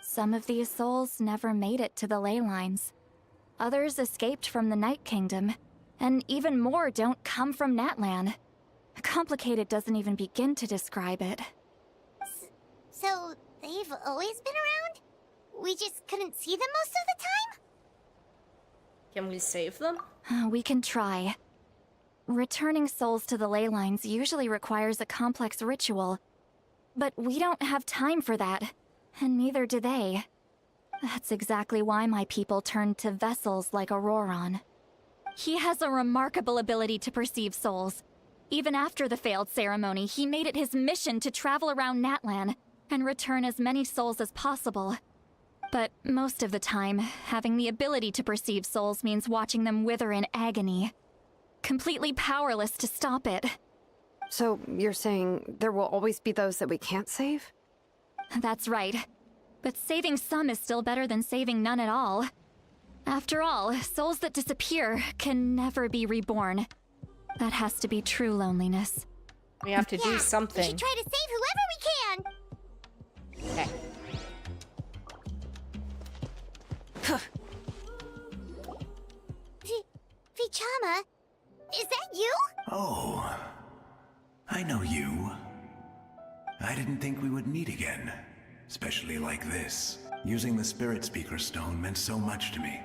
[SPEAKER 13] Some of these souls never made it to the ley lines. Others escaped from the Night Kingdom, and even more don't come from Natlan. Complicated doesn't even begin to describe it.
[SPEAKER 2] So, they've always been around? We just couldn't see them most of the time?
[SPEAKER 1] Can we save them?
[SPEAKER 13] We can try. Returning souls to the ley lines usually requires a complex ritual, but we don't have time for that, and neither do they. That's exactly why my people turned to vessels like Auroron. He has a remarkable ability to perceive souls. Even after the failed ceremony, he made it his mission to travel around Natlan and return as many souls as possible. But most of the time, having the ability to perceive souls means watching them wither in agony. Completely powerless to stop it.
[SPEAKER 7] So you're saying there will always be those that we can't save?
[SPEAKER 13] That's right. But saving some is still better than saving none at all. After all, souls that disappear can never be reborn. That has to be true loneliness.
[SPEAKER 1] We have to do something.
[SPEAKER 2] We should try to save whoever we can!
[SPEAKER 1] Okay.
[SPEAKER 2] Vichama, is that you?
[SPEAKER 15] Oh, I know you. I didn't think we would meet again, especially like this. Using the Spirit Speaker Stone meant so much to me.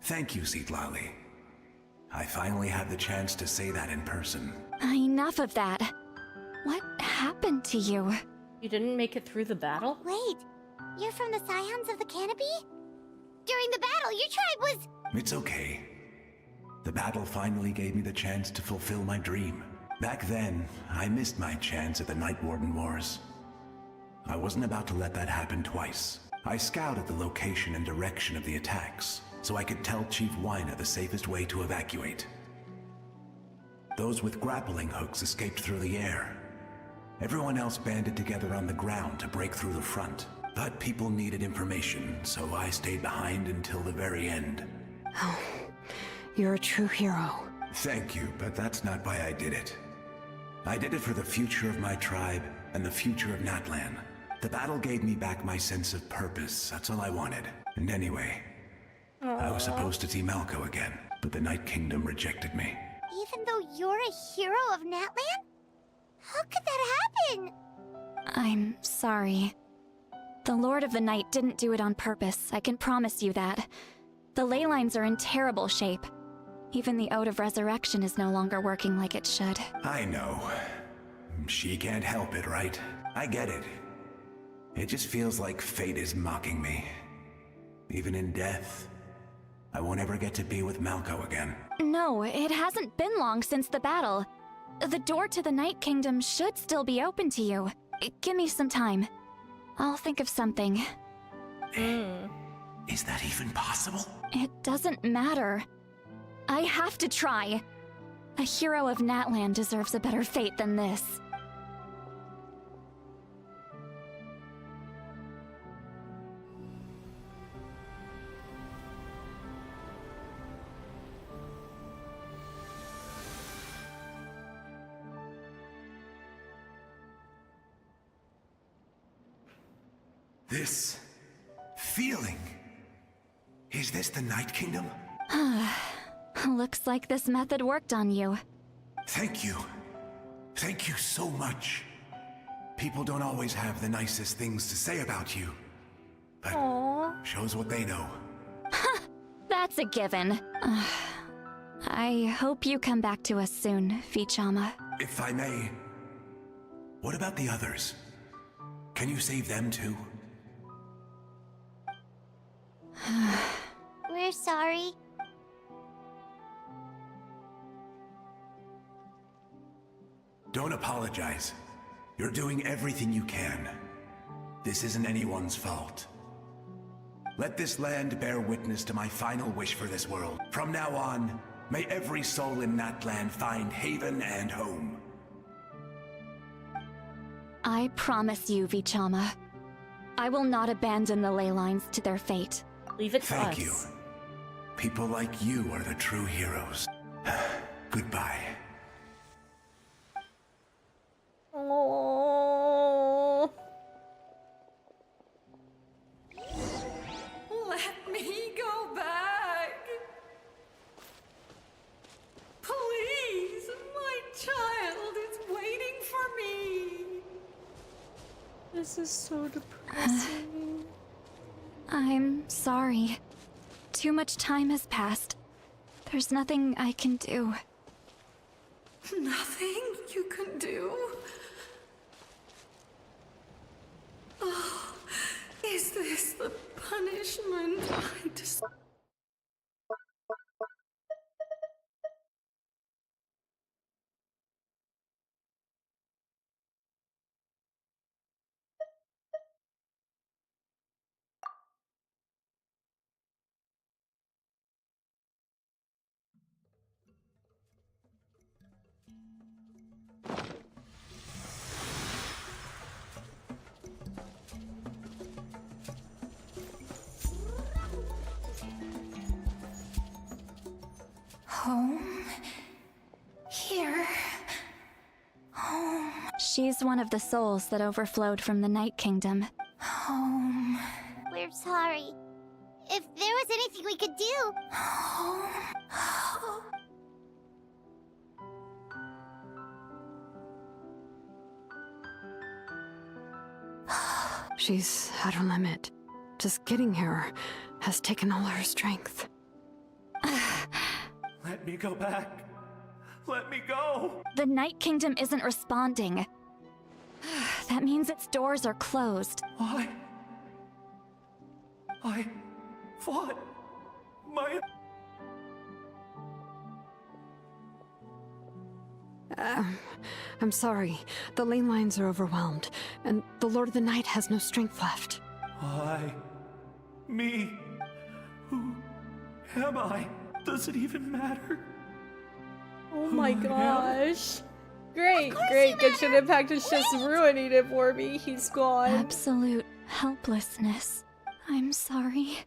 [SPEAKER 15] Thank you, Citlali. I finally had the chance to say that in person.
[SPEAKER 13] Enough of that. What happened to you?
[SPEAKER 1] You didn't make it through the battle?
[SPEAKER 2] Wait, you're from the Scions of the Canopy? During the battle, your tribe was...
[SPEAKER 15] It's okay. The battle finally gave me the chance to fulfill my dream. Back then, I missed my chance at the Night Warden Wars. I wasn't about to let that happen twice. I scouted the location and direction of the attacks, so I could tell Chief Wyna the safest way to evacuate. Those with grappling hooks escaped through the air. Everyone else banded together on the ground to break through the front. But people needed information, so I stayed behind until the very end.
[SPEAKER 7] Oh, you're a true hero.
[SPEAKER 15] Thank you, but that's not why I did it. I did it for the future of my tribe and the future of Natlan. The battle gave me back my sense of purpose, that's all I wanted. And anyway, I was supposed to see Malko again, but the Night Kingdom rejected me.
[SPEAKER 2] Even though you're a hero of Natlan? How could that happen?
[SPEAKER 13] I'm sorry. The Lord of the Night didn't do it on purpose, I can promise you that. The ley lines are in terrible shape. Even the Ode of Resurrection is no longer working like it should.
[SPEAKER 15] I know. She can't help it, right? I get it. It just feels like fate is mocking me. Even in death, I won't ever get to be with Malko again.
[SPEAKER 13] No, it hasn't been long since the battle. The door to the Night Kingdom should still be open to you. Give me some time. I'll think of something.
[SPEAKER 15] Is that even possible?
[SPEAKER 13] It doesn't matter. I have to try. A hero of Natlan deserves a better fate than this.
[SPEAKER 15] This feeling. Is this the Night Kingdom?
[SPEAKER 13] Looks like this method worked on you.
[SPEAKER 15] Thank you. Thank you so much. People don't always have the nicest things to say about you. But shows what they know.
[SPEAKER 13] That's a given. I hope you come back to us soon, Vichama.
[SPEAKER 15] If I may, what about the others? Can you save them too?
[SPEAKER 2] We're sorry.
[SPEAKER 15] Don't apologize. You're doing everything you can. This isn't anyone's fault. Let this land bear witness to my final wish for this world. From now on, may every soul in Natlan find haven and home.
[SPEAKER 13] I promise you, Vichama. I will not abandon the ley lines to their fate.
[SPEAKER 1] Leave it to us.
[SPEAKER 15] Thank you. People like you are the true heroes. Goodbye.
[SPEAKER 1] Oh.
[SPEAKER 3] Let me go back. Please, my child is waiting for me.
[SPEAKER 1] This is so depressing.
[SPEAKER 13] I'm sorry. Too much time has passed. There's nothing I can do.
[SPEAKER 3] Nothing you can do? Oh, is this the punishment I deserve?
[SPEAKER 13] Home? Here? Home. She's one of the souls that overflowed from the Night Kingdom. Home.
[SPEAKER 2] We're sorry. If there was anything we could do.
[SPEAKER 13] Home.
[SPEAKER 7] She's at her limit. Just getting here has taken all her strength.
[SPEAKER 14] Let me go back. Let me go.
[SPEAKER 13] The Night Kingdom isn't responding. That means its doors are closed.
[SPEAKER 14] I fought my...
[SPEAKER 7] I'm sorry. The ley lines are overwhelmed, and the Lord of the Night has no strength left.
[SPEAKER 14] Me? Who am I? Does it even matter?
[SPEAKER 1] Oh my gosh. Great, great. Genshin Impact is just ruining it for me. He's gone.
[SPEAKER 13] Absolute helplessness. I'm sorry.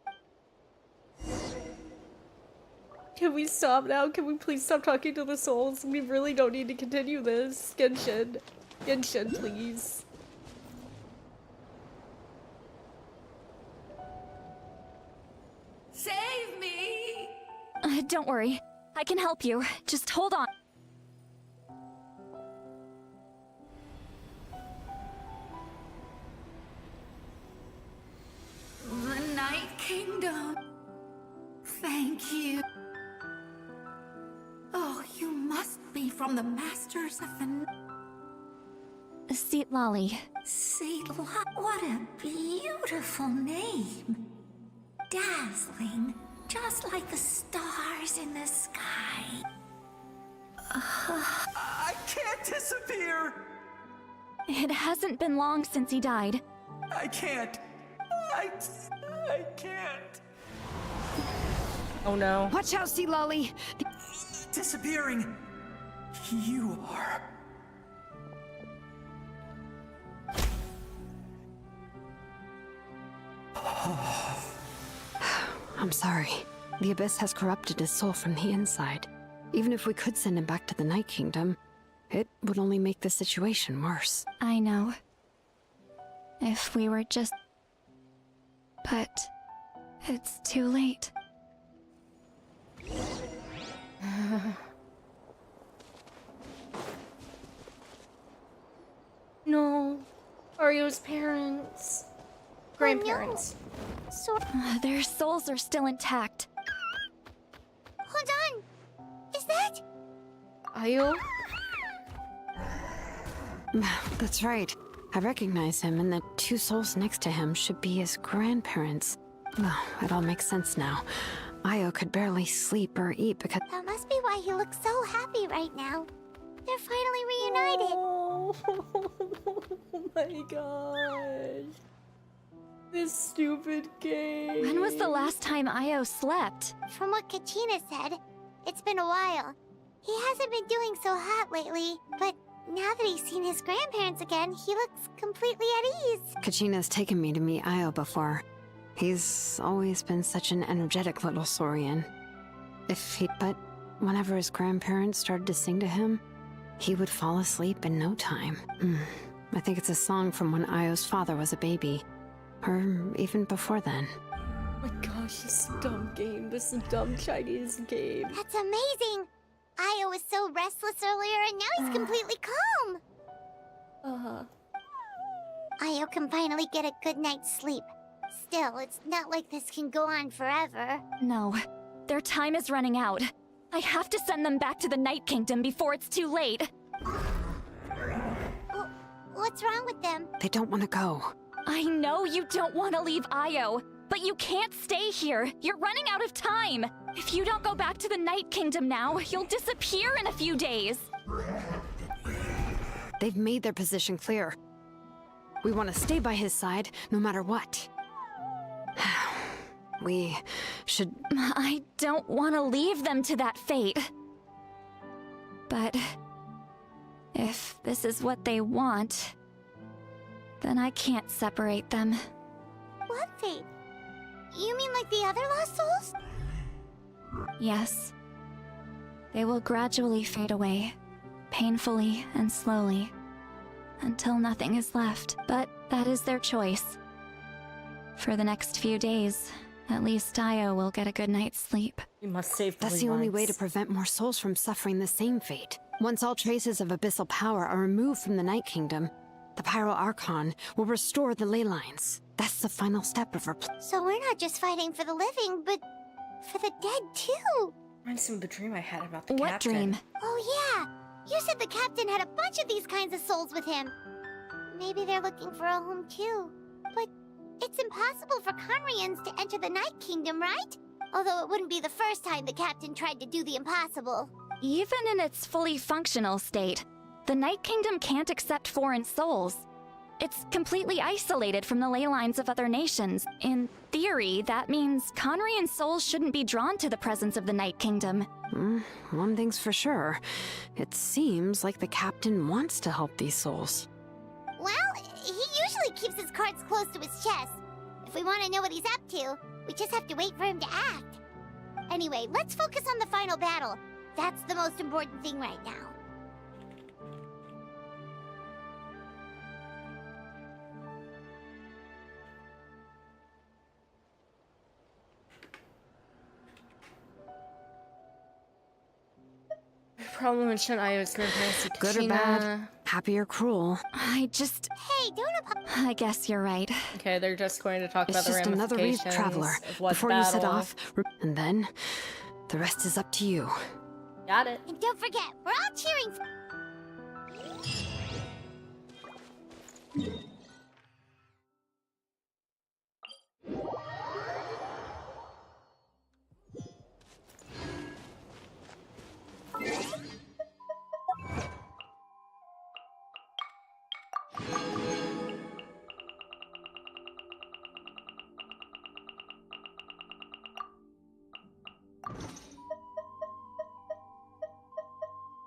[SPEAKER 1] Can we stop now? Can we please stop talking to the souls? We really don't need to continue this. Genshin. Genshin, please.
[SPEAKER 3] Save me!
[SPEAKER 13] Don't worry. I can help you. Just hold on.
[SPEAKER 3] The Night Kingdom. Thank you. Oh, you must be from the Masters of the...
[SPEAKER 13] Seatlali.
[SPEAKER 3] What a beautiful name. Dazzling, just like the stars in the sky.
[SPEAKER 14] I can't disappear!
[SPEAKER 13] It hasn't been long since he died.
[SPEAKER 14] I can't. I can't.
[SPEAKER 1] Oh no.
[SPEAKER 7] Watch out, Seatlali!
[SPEAKER 14] Disappearing. You are.
[SPEAKER 7] I'm sorry. The Abyss has corrupted his soul from the inside. Even if we could send him back to the Night Kingdom, it would only make the situation worse.
[SPEAKER 13] I know. If we were just But it's too late.
[SPEAKER 1] No. Ario's parents. Grandparents.
[SPEAKER 13] Their souls are still intact.
[SPEAKER 2] Hold on. Is that?
[SPEAKER 1] Ayo?
[SPEAKER 7] That's right. I recognize him, and the two souls next to him should be his grandparents. Well, it all makes sense now. Ayo could barely sleep or eat because...
[SPEAKER 2] That must be why he looks so happy right now. They're finally reunited.
[SPEAKER 1] Oh my gosh. This stupid game.
[SPEAKER 13] When was the last time Ayo slept?
[SPEAKER 2] From what Kachina said, it's been a while. He hasn't been doing so hot lately, but now that he's seen his grandparents again, he looks completely at ease.
[SPEAKER 7] Kachina's taken me to meet Ayo before. He's always been such an energetic little Saurian. But whenever his grandparents started to sing to him, he would fall asleep in no time. I think it's a song from when Ayo's father was a baby. Or even before then.
[SPEAKER 1] Oh my gosh, this dumb game. This dumb Chinese game.
[SPEAKER 2] That's amazing! Ayo was so restless earlier and now he's completely calm. Ayo can finally get a good night's sleep. Still, it's not like this can go on forever.
[SPEAKER 13] No, their time is running out. I have to send them back to the Night Kingdom before it's too late.
[SPEAKER 2] What's wrong with them?
[SPEAKER 7] They don't want to go.
[SPEAKER 13] I know you don't want to leave Ayo, but you can't stay here. You're running out of time. If you don't go back to the Night Kingdom now, you'll disappear in a few days.
[SPEAKER 7] They've made their position clear. We want to stay by his side, no matter what. We should...
[SPEAKER 13] I don't want to leave them to that fate. But... if this is what they want... then I can't separate them.
[SPEAKER 2] What fate? You mean like the other lost souls?
[SPEAKER 13] Yes. They will gradually fade away, painfully and slowly, until nothing is left. But that is their choice. For the next few days, at least Ayo will get a good night's sleep.
[SPEAKER 1] You must save the
[SPEAKER 7] That's the only way to prevent more souls from suffering the same fate. Once all traces of abyssal power are removed from the Night Kingdom, the Pyro Archon will restore the ley lines. That's the final step of our plan.
[SPEAKER 2] So we're not just fighting for the living, but for the dead too.
[SPEAKER 1] Reminds me of the dream I had about the
[SPEAKER 13] What
[SPEAKER 1] captain.
[SPEAKER 13] dream?
[SPEAKER 2] Oh yeah! You said the captain had a bunch of these kinds of souls with him. Maybe they're looking for a home too. But it's impossible for Conrians to enter the Night Kingdom, right? Although it wouldn't be the first time the captain tried to do the impossible.
[SPEAKER 13] Even in its fully functional state, the Night Kingdom can't accept foreign souls. It's completely isolated from the ley lines of other nations. In theory, that means Conrian souls shouldn't be drawn to the presence of the Night Kingdom.
[SPEAKER 7] One thing's for sure. It seems like the captain wants to help these souls.
[SPEAKER 2] Well, he usually keeps his cards close to his chest. If we want to know what he's up to, we just have to wait for him to act. Anyway, let's focus on the final battle. That's the most important thing right now.
[SPEAKER 1] Problem with Shin Ayo's grandparents.
[SPEAKER 7] Good or bad, happy or cruel.
[SPEAKER 13] I just...
[SPEAKER 2] Hey, don't
[SPEAKER 13] I guess you're right.
[SPEAKER 1] Okay, they're just going to talk
[SPEAKER 7] It's
[SPEAKER 1] about the
[SPEAKER 7] just another
[SPEAKER 1] ramifications
[SPEAKER 7] traveler.
[SPEAKER 1] of what
[SPEAKER 7] Before you set
[SPEAKER 1] battle.
[SPEAKER 7] off, and then the rest is up to you.
[SPEAKER 1] Got it.
[SPEAKER 2] And don't forget, we're all cheering for...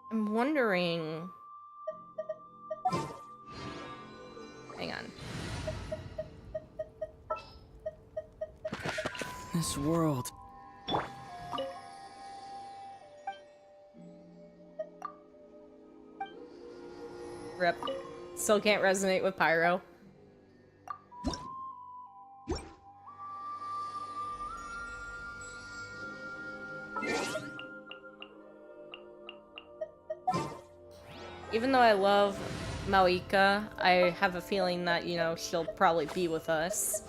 [SPEAKER 1] I'm wondering... Hang on.
[SPEAKER 5] This world.
[SPEAKER 1] Rip. Still can't resonate with Pyro. Even though I love Malika, I have a feeling that, you know, she'll probably be with us.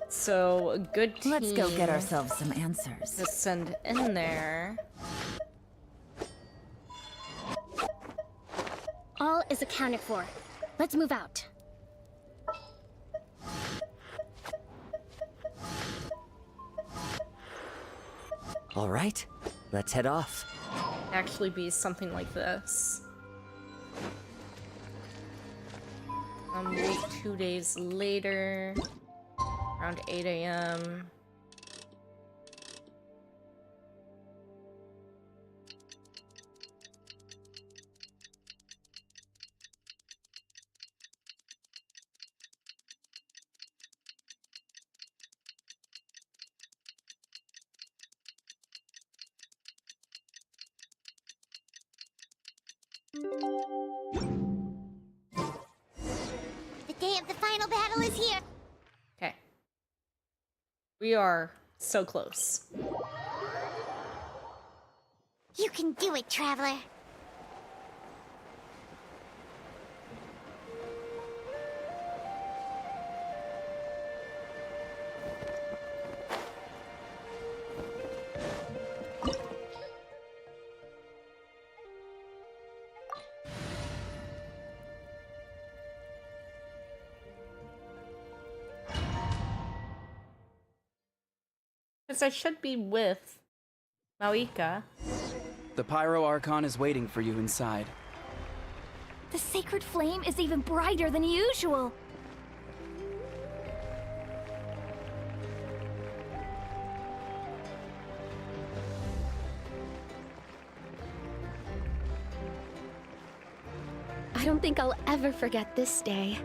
[SPEAKER 1] So, a good team.
[SPEAKER 16] Let's go get ourselves some answers.
[SPEAKER 1] To send in there.
[SPEAKER 10] All is accounted for. Let's move out.
[SPEAKER 17] All right, let's head off.
[SPEAKER 1] Actually be something like this. Wait 2 days later, around 8 a.m.
[SPEAKER 2] The day of the final battle is here.
[SPEAKER 1] Okay. We are so close.
[SPEAKER 2] You can do it, Traveler.
[SPEAKER 1] Because I should be with Malika.
[SPEAKER 18] The Pyro Archon is waiting for you inside.
[SPEAKER 10] The sacred flame is even brighter than usual. I don't think I'll ever forget this day.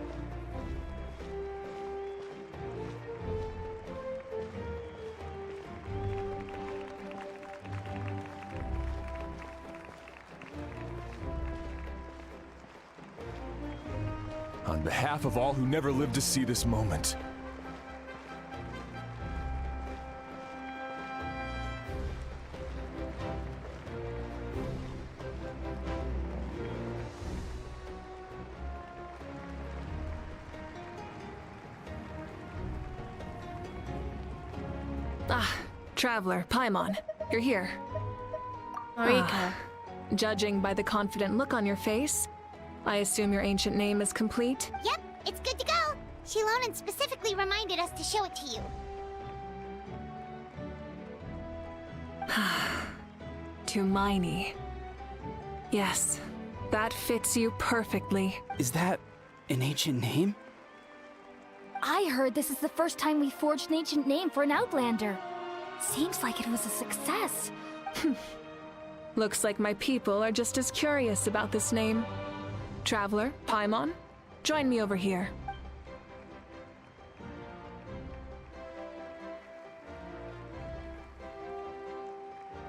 [SPEAKER 19] On behalf of all who never lived to see this moment.
[SPEAKER 9] Ah, Traveler, Paimon, you're here.
[SPEAKER 1] Marika.
[SPEAKER 9] Judging by the confident look on your face, I assume your ancient name is complete?
[SPEAKER 2] Yep, it's good to go. Shilonan specifically reminded us to show it to you.
[SPEAKER 9] Tumaini. Yes, that fits you perfectly.
[SPEAKER 18] Is that an ancient name?
[SPEAKER 10] I heard this is the first time we forged an ancient name for an Outlander. Seems like it was a success.
[SPEAKER 9] Looks like my people are just as curious about this name. Traveler, Paimon, join me over here.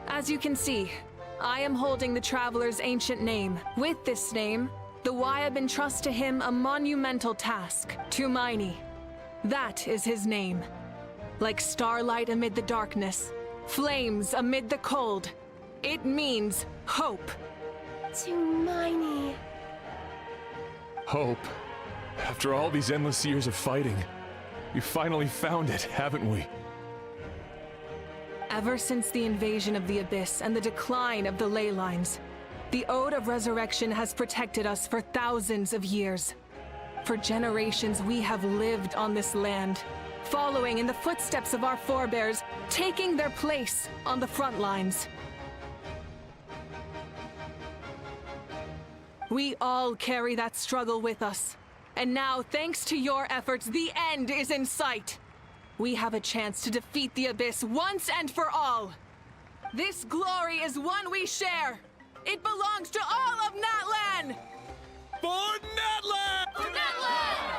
[SPEAKER 9] As you can see, I am holding the Traveler's ancient name. With this name, the Wayab entrust to him a monumental task, Tumaini. That is his name. Like starlight amid the darkness, flames amid the cold, it means hope.
[SPEAKER 10] Tumaini.
[SPEAKER 19] Hope. After all these endless years of fighting, we finally found it, haven't we?
[SPEAKER 9] Ever since the invasion of the Abyss and the decline of the ley lines, the Ode of Resurrection has protected us for thousands of years. For generations we have lived on this land, following in the footsteps of our forebears, taking their place on the front lines. We all carry that struggle with us. And now, thanks to your efforts, the end is in sight. We have a chance to defeat the Abyss once and for all. This glory is one we share. It belongs to all of Natlan!
[SPEAKER 19] For Natlan!
[SPEAKER 9] For Natlan!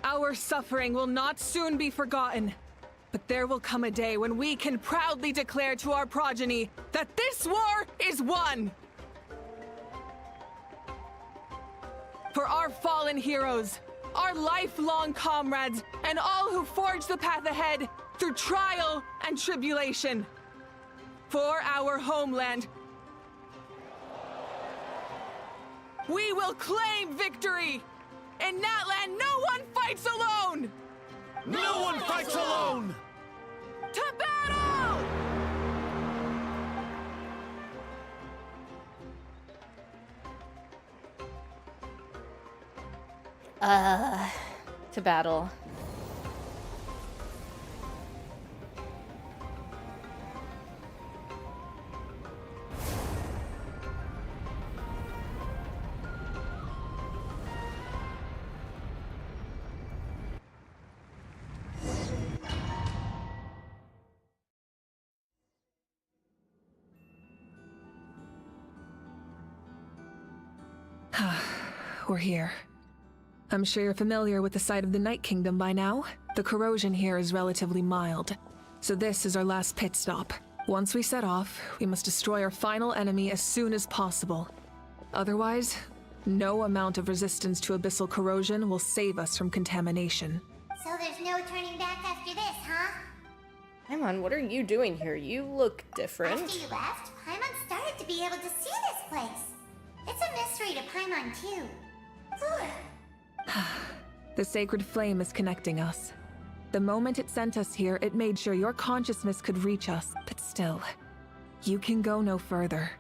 [SPEAKER 9] Our suffering will not soon be forgotten. But there will come a day when we can proudly declare to our progeny that this war is won! For our fallen heroes, our lifelong comrades, and all who forge the path ahead,
[SPEAKER 3] through trial and tribulation. For our homeland. We will claim victory! In Natlan, no one fights alone!
[SPEAKER 6] No one fights alone!
[SPEAKER 3] To battle!
[SPEAKER 1] To battle.
[SPEAKER 9] We're here. I'm sure you're familiar with the site of the Night Kingdom by now. The corrosion here is relatively mild, so this is our last pit stop. Once we set off, we must destroy our final enemy as soon as possible. Otherwise, no amount of resistance to abyssal corrosion will save us from contamination.
[SPEAKER 2] So there's no turning back after this, huh?
[SPEAKER 1] Paimon, what are you doing here? You look different.
[SPEAKER 2] After you left, Paimon started to be able to see this place. It's a mystery to Paimon, too.
[SPEAKER 9] The sacred flame is connecting us. The moment it sent us here, it made sure your consciousness could reach us, but still, you can go no further.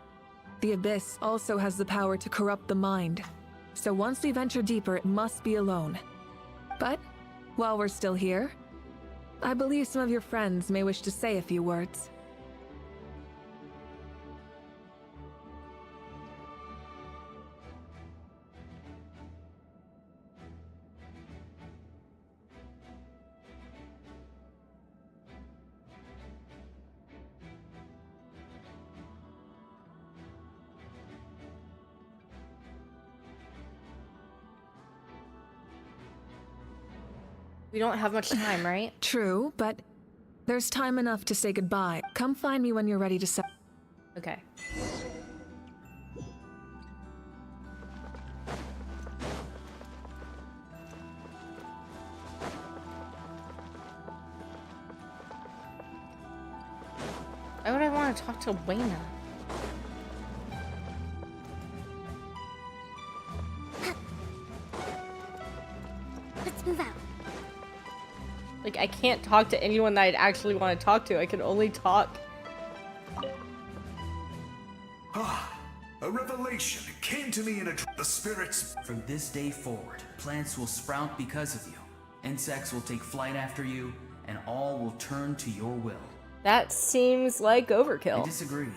[SPEAKER 9] The Abyss also has the power to corrupt the mind, so once we venture deeper, it must be alone. But, while we're still here, I believe some of your friends may wish to say a few words.
[SPEAKER 1] We don't have much time, right?
[SPEAKER 9] True, but there's time enough to say goodbye. Come find me when you're ready to say.
[SPEAKER 1] Okay. Why would I want to talk to Wayna?
[SPEAKER 2] Let's move out.
[SPEAKER 1] Like, I can't talk to anyone that I'd actually want to talk to. I can only talk.
[SPEAKER 15] Ah, a revelation. It came to me in the spirits.
[SPEAKER 5] From this day forward, plants will sprout because of you. Insects will take flight after you, and all will turn to your will.
[SPEAKER 1] That seems like overkill.
[SPEAKER 5] I disagree.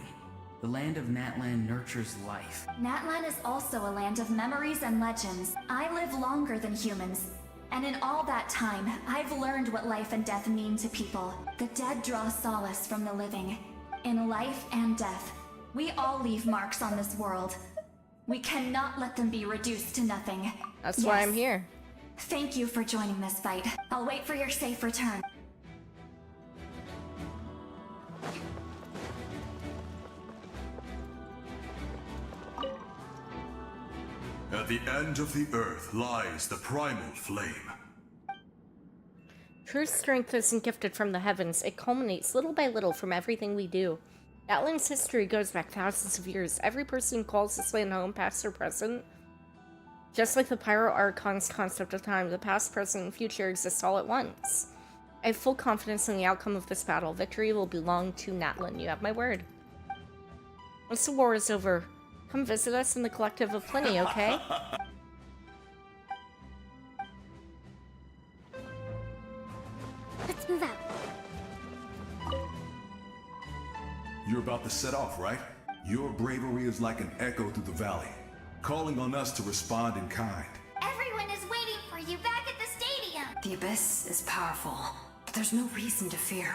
[SPEAKER 5] The land of Natlan nurtures life.
[SPEAKER 13] Natlan is also a land of memories and legends. I live longer than humans. And in all that time, I've learned what life and death mean to people. The dead draw solace from the living. In life and death, we all leave marks on this world. We cannot let them be reduced to nothing.
[SPEAKER 1] That's why I'm here.
[SPEAKER 13] Thank you for joining this fight. I'll wait for your safe return.
[SPEAKER 6] At the end of the earth lies the primal flame.
[SPEAKER 1] True strength isn't gifted from the heavens. It culminates little by little from everything we do. Natlan's history goes back thousands of years. Every person who calls this land home, past or present. Just like the Pyro Archon's concept of time, the past, present, and future exist all at once. I have full confidence in the outcome of this battle. Victory will belong to Natlan. You have my word. Once the war is over, come visit us in the Collective of Plenty, okay?
[SPEAKER 2] Let's move out.
[SPEAKER 6] You're about to set off, right? Your bravery is like an echo through the valley, calling on us to respond in kind.
[SPEAKER 10] Everyone is waiting for you back at the stadium.
[SPEAKER 7] The Abyss is powerful, but there's no reason to fear.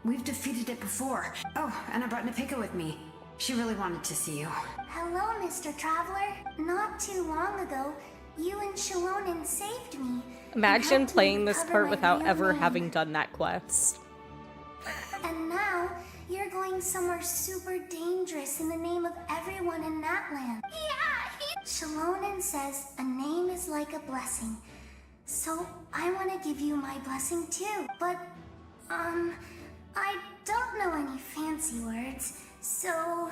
[SPEAKER 7] We've defeated it before. Oh, and I brought Nepika with me. She really wanted to see you.
[SPEAKER 2] Hello, Mr. Traveler. Not too long ago, you and Shalonen saved me.
[SPEAKER 1] Imagine playing this
[SPEAKER 2] uncover
[SPEAKER 1] part
[SPEAKER 2] my
[SPEAKER 1] without
[SPEAKER 2] real
[SPEAKER 1] ever
[SPEAKER 2] name.
[SPEAKER 1] having done that quest.
[SPEAKER 2] And now, you're going somewhere super dangerous in the name of everyone in Natlan.
[SPEAKER 10] Yeah,
[SPEAKER 2] Shalonen says a name is like a blessing. So, I want to give you my blessing too. But
[SPEAKER 11] I don't know any fancy words, so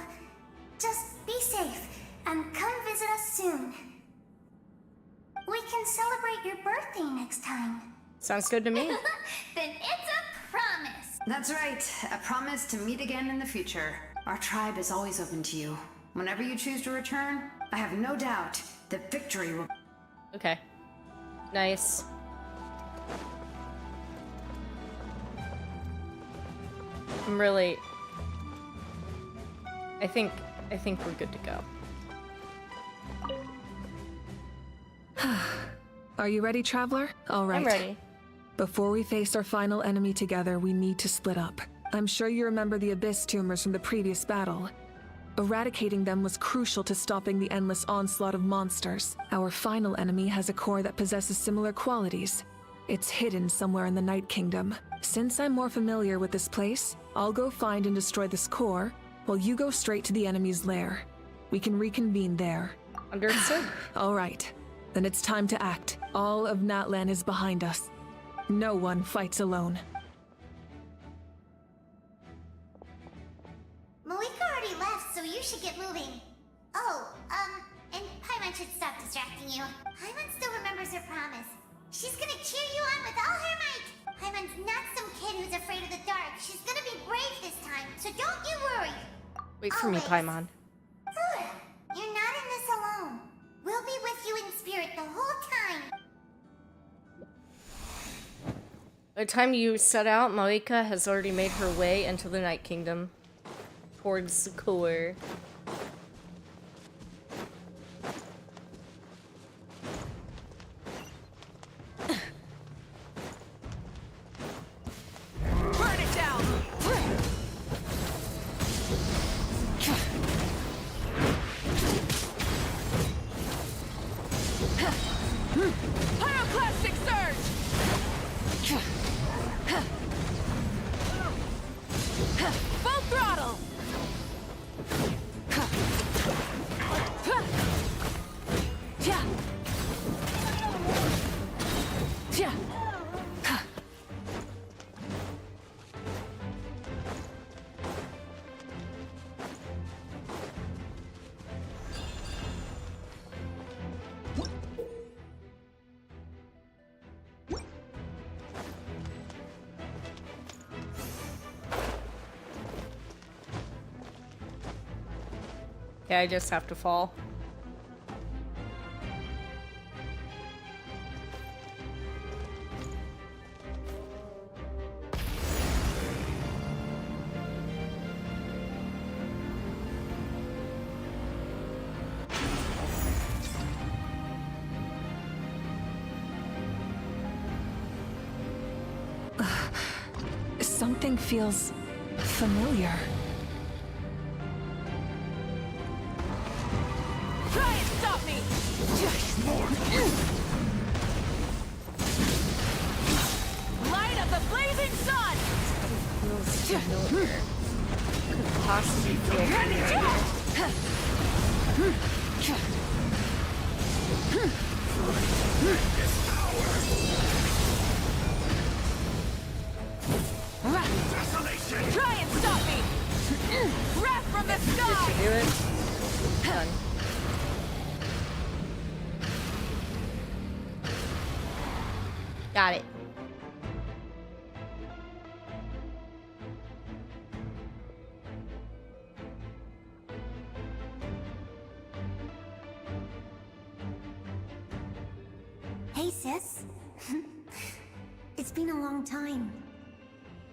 [SPEAKER 11] just be safe and come visit us soon. We can celebrate your birthday next time.
[SPEAKER 1] Sounds good to me.
[SPEAKER 11] Then it's a promise.
[SPEAKER 7] That's right. A promise to meet again in the future. Our tribe is always open to you. Whenever you choose to return, I have no doubt that victory will...
[SPEAKER 1] Okay. Nice. I'm really... I think we're good to go.
[SPEAKER 9] Are you ready, Traveler? All right.
[SPEAKER 1] I'm ready.
[SPEAKER 9] Before we face our final enemy together, we need to split up. I'm sure you remember the Abyss tumors from the previous battle. Eradicating them was crucial to stopping the endless onslaught of monsters. Our final enemy has a core that possesses similar qualities. It's hidden somewhere in the Night Kingdom. Since I'm more familiar with this place, I'll go find and destroy this core, while you go straight to the enemy's lair. We can reconvene there.
[SPEAKER 1] Understood.
[SPEAKER 9] All right. Then it's time to act. All of Natlan is behind us. No one fights alone.
[SPEAKER 2] Moika already left, so you should get moving. Oh, and Paimon should stop distracting you. Paimon still remembers her promise. She's gonna cheer you on with all her might. Paimon's not some kid who's afraid of the dark. She's gonna be brave this time, so don't you worry.
[SPEAKER 1] Wait for me, Paimon.
[SPEAKER 2] Good. You're not in this alone. We'll be with you in spirit the whole time.
[SPEAKER 1] By the time you set out, Moika has already made her way into the Night Kingdom. Towards the core.
[SPEAKER 3] Burn it down! Pyroclastic surge! Full throttle!
[SPEAKER 1] Yeah, I just have to fall.
[SPEAKER 9] Something feels familiar.
[SPEAKER 3] Try and stop me! Light of the blazing sun!
[SPEAKER 1] Feels familiar. Could possibly feel familiar.
[SPEAKER 3] Try and stop me! Wrath from the sky!
[SPEAKER 1] Do it. Done. Got it.
[SPEAKER 11] Hey, sis. It's been a long time.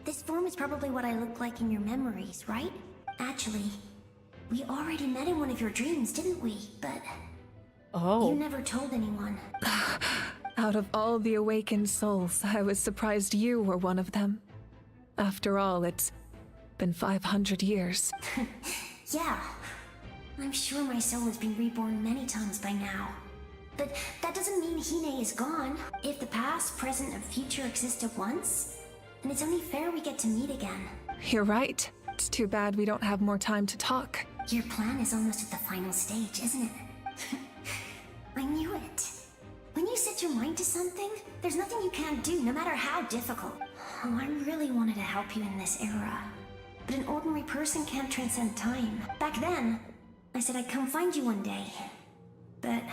[SPEAKER 11] This form is probably what I look like in your memories, right? Actually, we already met in one of your dreams, didn't we? But
[SPEAKER 1] oh,
[SPEAKER 11] you never told anyone.
[SPEAKER 9] Out of all the awakened souls, I was surprised you were one of them. After all, it's been 500 years.
[SPEAKER 11] Yeah. I'm sure my soul has been reborn many times by now. But that doesn't mean Hine is gone. If the past, present, and future exist at once, then it's only fair we get to meet again.
[SPEAKER 9] You're right. It's too bad we don't have more time to talk.
[SPEAKER 11] Your plan is almost at the final stage, isn't it? I knew it. When you set your mind to something, there's nothing you can't do, no matter how difficult. Oh, I really wanted to help you in this era. But an ordinary person can't transcend time. Back then, I said I'd come find you one day. But...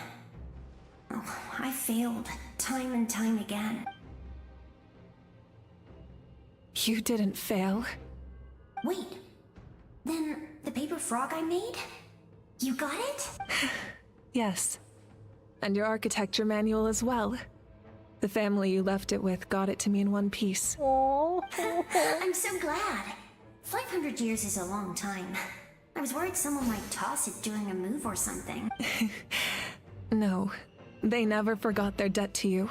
[SPEAKER 11] oh, I failed, time and time again.
[SPEAKER 9] You didn't fail.
[SPEAKER 11] Wait, then the paper frog I made? You got it?
[SPEAKER 9] Yes. And your architecture manual as well. The family you left it with got it to me in one piece.
[SPEAKER 11] I'm so glad. 500 years is a long time. I was worried someone might toss it during a move or something.
[SPEAKER 9] No, they never forgot their debt to you.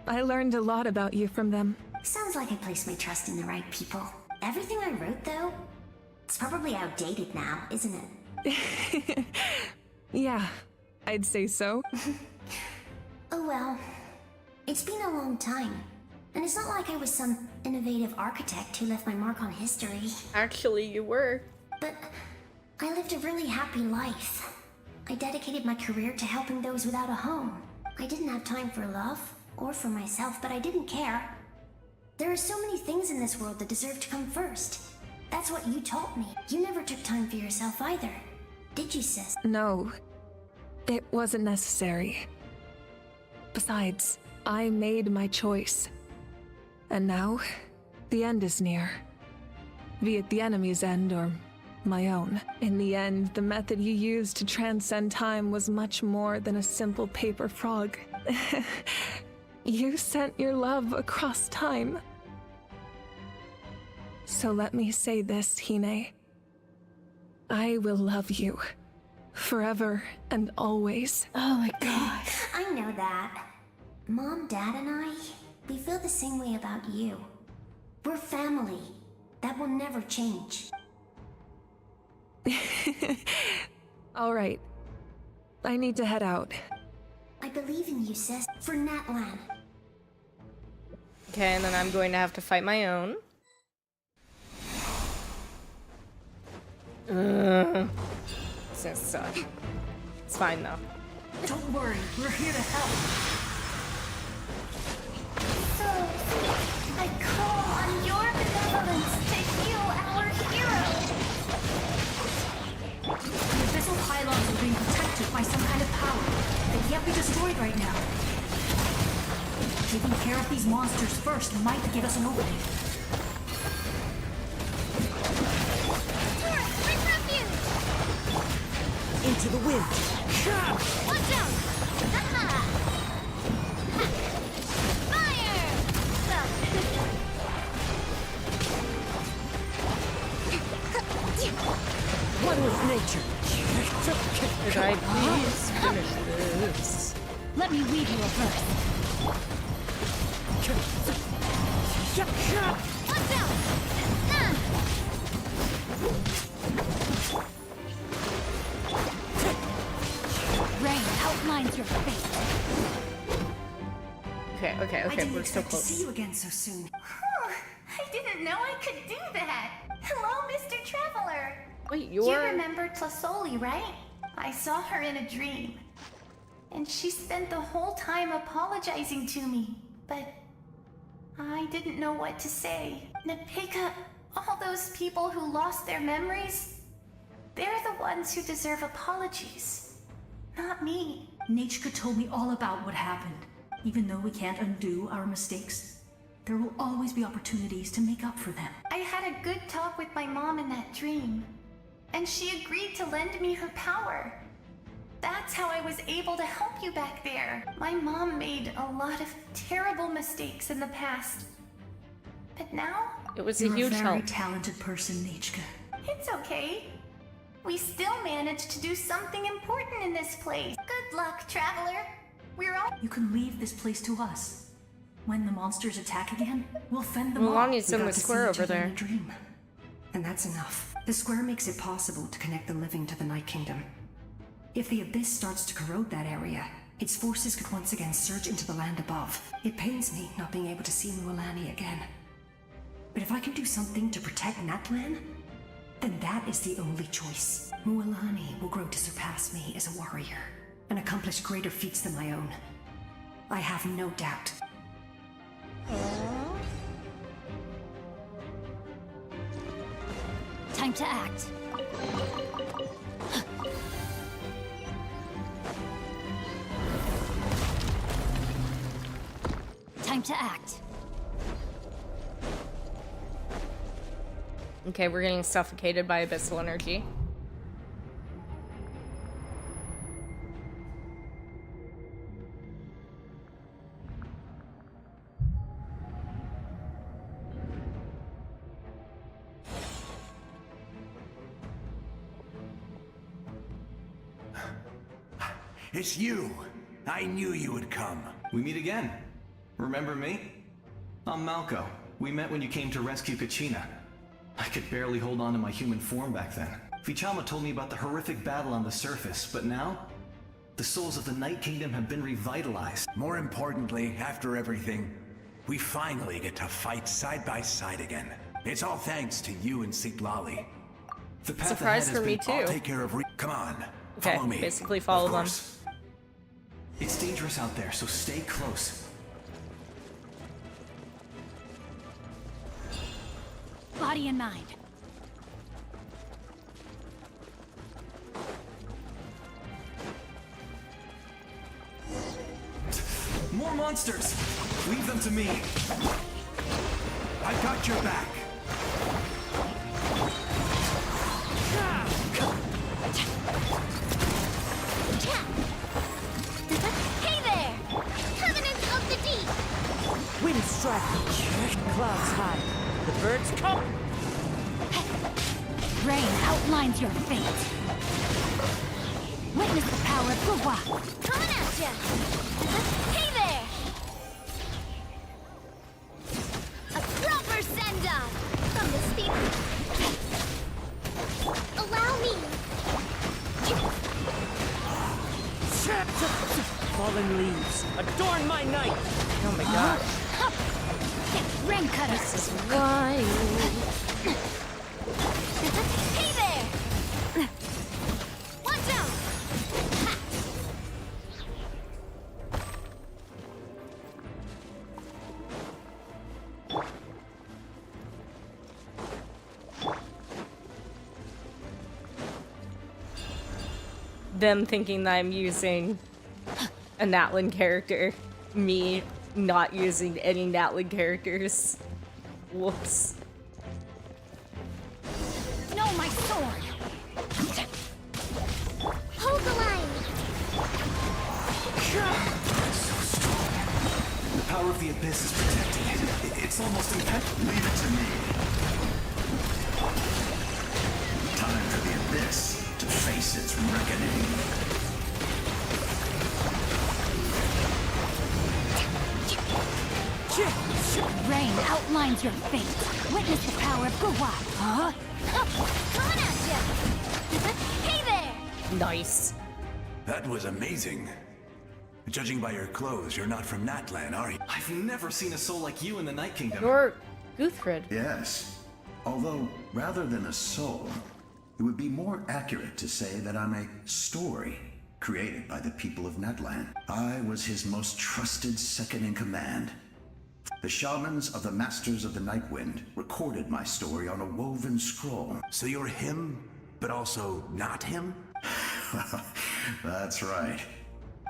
[SPEAKER 9] I learned a lot about you from them.
[SPEAKER 11] Sounds like I placed my trust in the right people. Everything I wrote, though, it's probably outdated now, isn't it?
[SPEAKER 9] Yeah, I'd say so.
[SPEAKER 11] Oh well. It's been a long time. And it's not like I was some innovative architect who left my mark on history.
[SPEAKER 1] Actually, you were.
[SPEAKER 11] But I lived a really happy life. I dedicated my career to helping those without a home. I didn't have time for love, or for myself, but I didn't care. There are so many things in this world that deserve to come first. That's what you taught me. You never took time for yourself either. Did you, sis?
[SPEAKER 9] No. It wasn't necessary. Besides, I made my choice. And now, the end is near. Be it the enemy's end or my own. In the end, the method you used to transcend time was much more than a simple paper frog. You sent your love across time. So let me say this, Hine. I will love you. Forever and always.
[SPEAKER 1] Oh my god.
[SPEAKER 11] I know that. Mom, Dad, and I, we feel the same way about you. We're family. That will never change.
[SPEAKER 9] All right. I need to head out.
[SPEAKER 11] I believe in you, sis. For Natlan.
[SPEAKER 1] Okay, and then I'm going to have to fight my own. It's gonna suck. It's fine though.
[SPEAKER 10] Don't worry, we're here to help. So, I call on your benevolence to heal our hero.
[SPEAKER 20] The abyssal pylons are being protected by some kind of power. They can't be destroyed right now. Taking care of these monsters first might give us an opening.
[SPEAKER 17] Into the wind.
[SPEAKER 10] Watch out! Aha! Fire!
[SPEAKER 17] One with nature.
[SPEAKER 1] Could I please finish this?
[SPEAKER 20] Let me weave you a verse.
[SPEAKER 10] Watch out!
[SPEAKER 20] Rain outlines your fate.
[SPEAKER 1] Okay, okay, okay, we're so close.
[SPEAKER 20] To see you again so soon.
[SPEAKER 10] I didn't know I could do that. Hello, Mr. Traveler.
[SPEAKER 1] Wait,
[SPEAKER 10] You
[SPEAKER 1] you're...
[SPEAKER 10] remember Tlasoli, right? I saw her in a dream. And she spent the whole time apologizing to me. But I didn't know what to say. Napika, all those people who lost their memories, they're the ones who deserve apologies. Not me.
[SPEAKER 20] Nachka told me all about what happened. Even though we can't undo our mistakes, there will always be opportunities to make up for them.
[SPEAKER 10] I had a good talk with my mom in that dream, and she agreed to lend me her power. That's how I was able to help you back there. My mom made a lot of terrible mistakes in the past. But now...
[SPEAKER 1] It was
[SPEAKER 20] You're
[SPEAKER 1] a huge
[SPEAKER 20] a very
[SPEAKER 1] help.
[SPEAKER 20] talented person, Nachka.
[SPEAKER 10] It's okay. We still managed to do something important in this place. Good luck, Traveler. We're all...
[SPEAKER 20] You can leave this place to us. When the monsters attack again, we'll fend them off.
[SPEAKER 1] Melania's in
[SPEAKER 20] We
[SPEAKER 1] the
[SPEAKER 20] got to see
[SPEAKER 1] square
[SPEAKER 20] each
[SPEAKER 1] over
[SPEAKER 20] other in
[SPEAKER 1] there.
[SPEAKER 20] a dream.
[SPEAKER 21] And that's enough. The square makes it possible to connect the living to the Night Kingdom. If the Abyss starts to corrode that area, its forces could once again surge into the land above. It pains me not being able to see Mualani again. But if I can do something to protect Natlan, then that is the only choice. Mualani will grow to surpass me as a warrior, and accomplish greater feats than my own. I have no doubt.
[SPEAKER 10] Time to act. Time to act.
[SPEAKER 1] Okay, we're getting suffocated by abyssal energy.
[SPEAKER 15] It's you! I knew you would come.
[SPEAKER 14] We meet again. Remember me? I'm Malco. We met when you came to rescue Kachina. I could barely hold on to my human form back then. Vichama told me about the horrific battle on the surface, but now, the souls of the Night Kingdom have been revitalized.
[SPEAKER 15] More importantly, after everything, we finally get to fight side by side again. It's all thanks to you and Citlali.
[SPEAKER 14] The path
[SPEAKER 1] Surprise
[SPEAKER 14] ahead
[SPEAKER 1] for me
[SPEAKER 14] has
[SPEAKER 1] too.
[SPEAKER 15] I'll take care of Come on,
[SPEAKER 1] Okay,
[SPEAKER 15] follow me.
[SPEAKER 1] basically follow
[SPEAKER 15] Of
[SPEAKER 1] them.
[SPEAKER 15] course.
[SPEAKER 14] It's dangerous out there, so stay close.
[SPEAKER 10] Body and mind.
[SPEAKER 14] More monsters! Leave them to me.
[SPEAKER 15] I've got your back.
[SPEAKER 10] Hey there! Covenant of the Deep!
[SPEAKER 4] Wind strike, clouds high. The birds come.
[SPEAKER 10] Rain outlines your fate. Witness the power of Gurwa. Coming at ya! Hey there! A proper send-off from the steep. Allow me.
[SPEAKER 4] Fallen leaves adorn my night.
[SPEAKER 1] Oh my god.
[SPEAKER 10] Rain cutter.
[SPEAKER 1] This is wild.
[SPEAKER 10] Hey there! Watch out!
[SPEAKER 1] Them thinking that I'm using a Natlan character. Me not using any Natlan characters. Whoops.
[SPEAKER 10] No, my sword! Hold the line!
[SPEAKER 14] The power of the Abyss is protecting it. It's almost impenetrable.
[SPEAKER 15] Leave it to me. Time for the Abyss to face its reckoning.
[SPEAKER 10] Rain outlines your fate. Witness the power of Gurwa. Huh? Coming at ya! Hey there!
[SPEAKER 1] Nice.
[SPEAKER 15] That was amazing. Judging by your clothes, you're not from Natlan, are you?
[SPEAKER 14] I've never seen a soul like you in the Night Kingdom.
[SPEAKER 1] You're Guthred.
[SPEAKER 22] Yes. Although, rather than a soul, it would be more accurate to say that I'm a story created by the people of Natlan. I was his most trusted second-in-command. The shamans of the Masters of the Nightwind recorded my story on a woven scroll.
[SPEAKER 15] So you're him, but also not him?
[SPEAKER 22] That's right.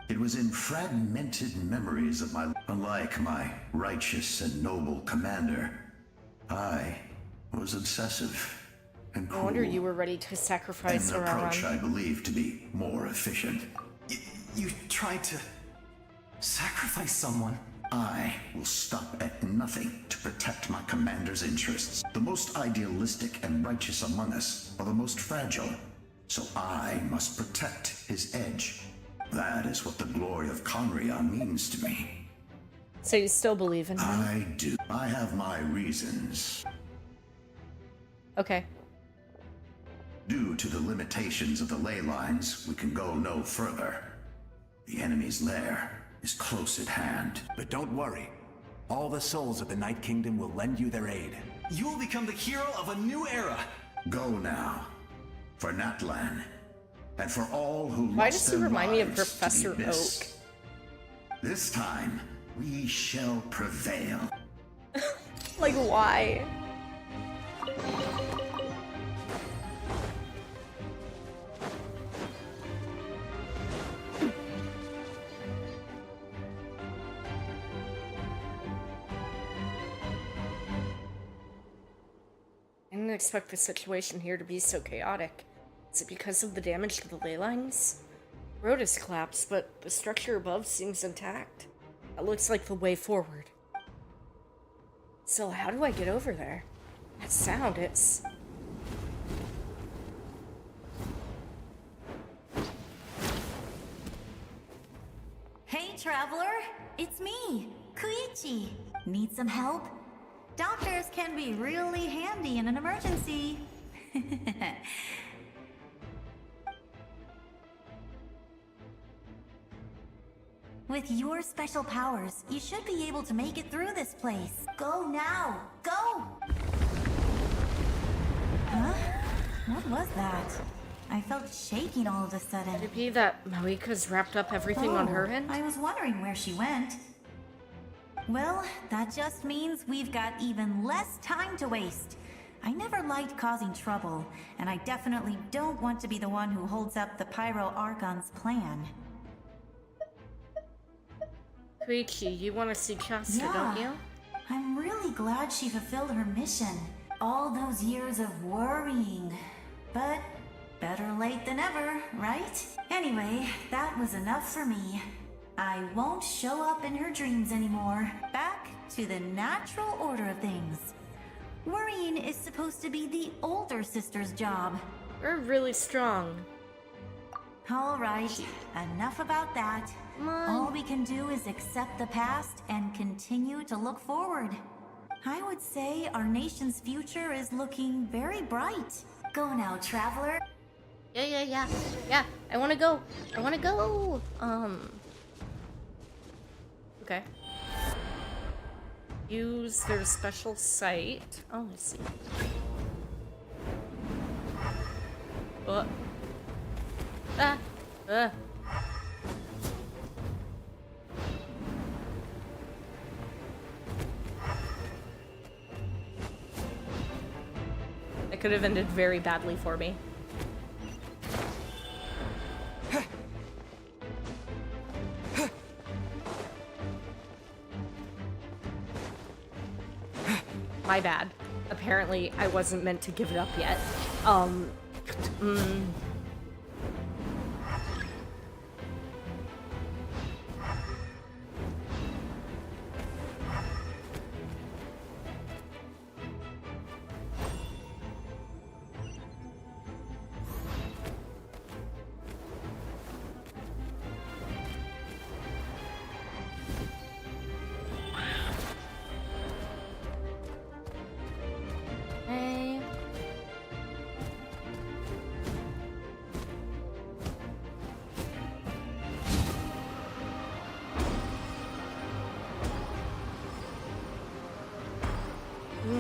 [SPEAKER 22] It was in fragmented memories of my... Unlike my righteous and noble commander, I was obsessive and
[SPEAKER 1] No
[SPEAKER 22] cruel.
[SPEAKER 1] wonder you were ready to sacrifice
[SPEAKER 22] An approach I
[SPEAKER 1] Araran.
[SPEAKER 22] believe to be more efficient.
[SPEAKER 14] You tried to sacrifice someone.
[SPEAKER 22] I will stop at nothing to protect my commander's interests. The most idealistic and righteous among us are the most fragile, so I must protect his edge. That is what the glory of Conria means to me.
[SPEAKER 1] So you still believe in him?
[SPEAKER 22] I do. I have my reasons.
[SPEAKER 1] Okay.
[SPEAKER 22] Due to the limitations of the ley lines, we can go no further. The enemy's lair is close at hand.
[SPEAKER 15] But don't worry. All the souls of the Night Kingdom will lend you their aid.
[SPEAKER 14] You will become the hero of a new era.
[SPEAKER 22] Go now. For Natlan. And for all who
[SPEAKER 1] Why
[SPEAKER 22] lost
[SPEAKER 1] does he
[SPEAKER 22] their
[SPEAKER 1] remind me of
[SPEAKER 22] lives to the
[SPEAKER 1] Professor
[SPEAKER 22] Abyss.
[SPEAKER 1] Oak?
[SPEAKER 22] This time, we shall prevail.
[SPEAKER 1] Like, why? I didn't expect the situation here to be so chaotic. Is it because of the damage to the ley lines? The road has collapsed, but the structure above seems intact. That looks like the way forward. So how do I get over there? That sound, it's...
[SPEAKER 8] Hey, traveler! It's me, Koichi. Need some help? Doctors can be really handy in an emergency. With your special powers, you should be able to make it through this place. Go now! Go! Huh? What was that? I felt shaking all of a sudden.
[SPEAKER 1] Could it be that Moika's wrapped up everything on her end?
[SPEAKER 8] I was wondering where she went. Well, that just means we've got even less time to waste. I never liked causing trouble, and I definitely don't want to be the one who holds up the Pyro Archon's plan.
[SPEAKER 1] Koichi, you want to see Chasta, don't you?
[SPEAKER 8] I'm really glad she fulfilled her mission. All those years of worrying. But better late than ever, right? Anyway, that was enough for me. I won't show up in her dreams anymore. Back to the natural order of things. Worrying is supposed to be the older sister's job.
[SPEAKER 1] We're really strong.
[SPEAKER 8] All right, enough about that. All we can do is accept the past and continue to look forward. I would say our nation's future is looking very bright. Go now, traveler.
[SPEAKER 1] Yeah. I want to go. Okay. Use their special site. Oh, I see. That could have ended very badly for me. My bad. Apparently, I wasn't meant to give it up yet.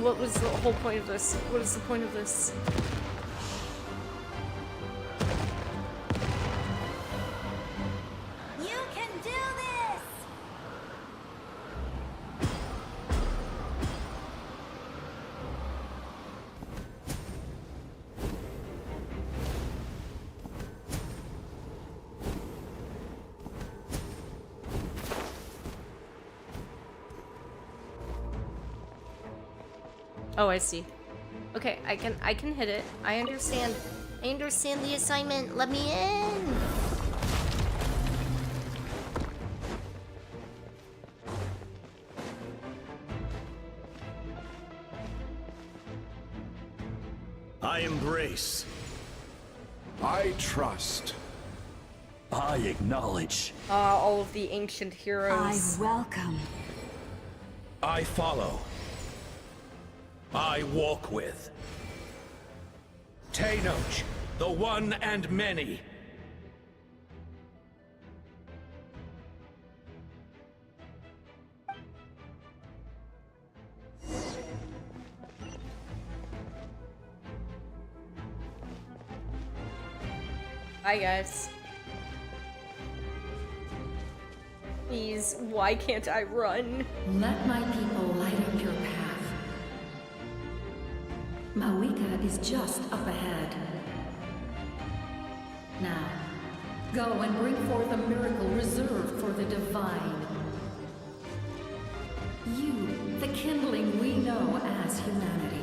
[SPEAKER 1] What was the whole point of this? What is the point of this?
[SPEAKER 8] You can do this!
[SPEAKER 1] Oh, I see. Okay, I can hit it. I understand. I understand the assignment. Let me in.
[SPEAKER 12] I embrace.
[SPEAKER 23] I trust.
[SPEAKER 12] I acknowledge.
[SPEAKER 1] All of the ancient heroes.
[SPEAKER 8] I welcome.
[SPEAKER 12] I follow. I walk with. Tenoch, the one and many.
[SPEAKER 1] Bye, guys. Please, why can't I run?
[SPEAKER 16] Let my people light up your path. Mawika is just up ahead. Now, go and bring forth a miracle reserved for the divine. You, the kindling we know as humanity.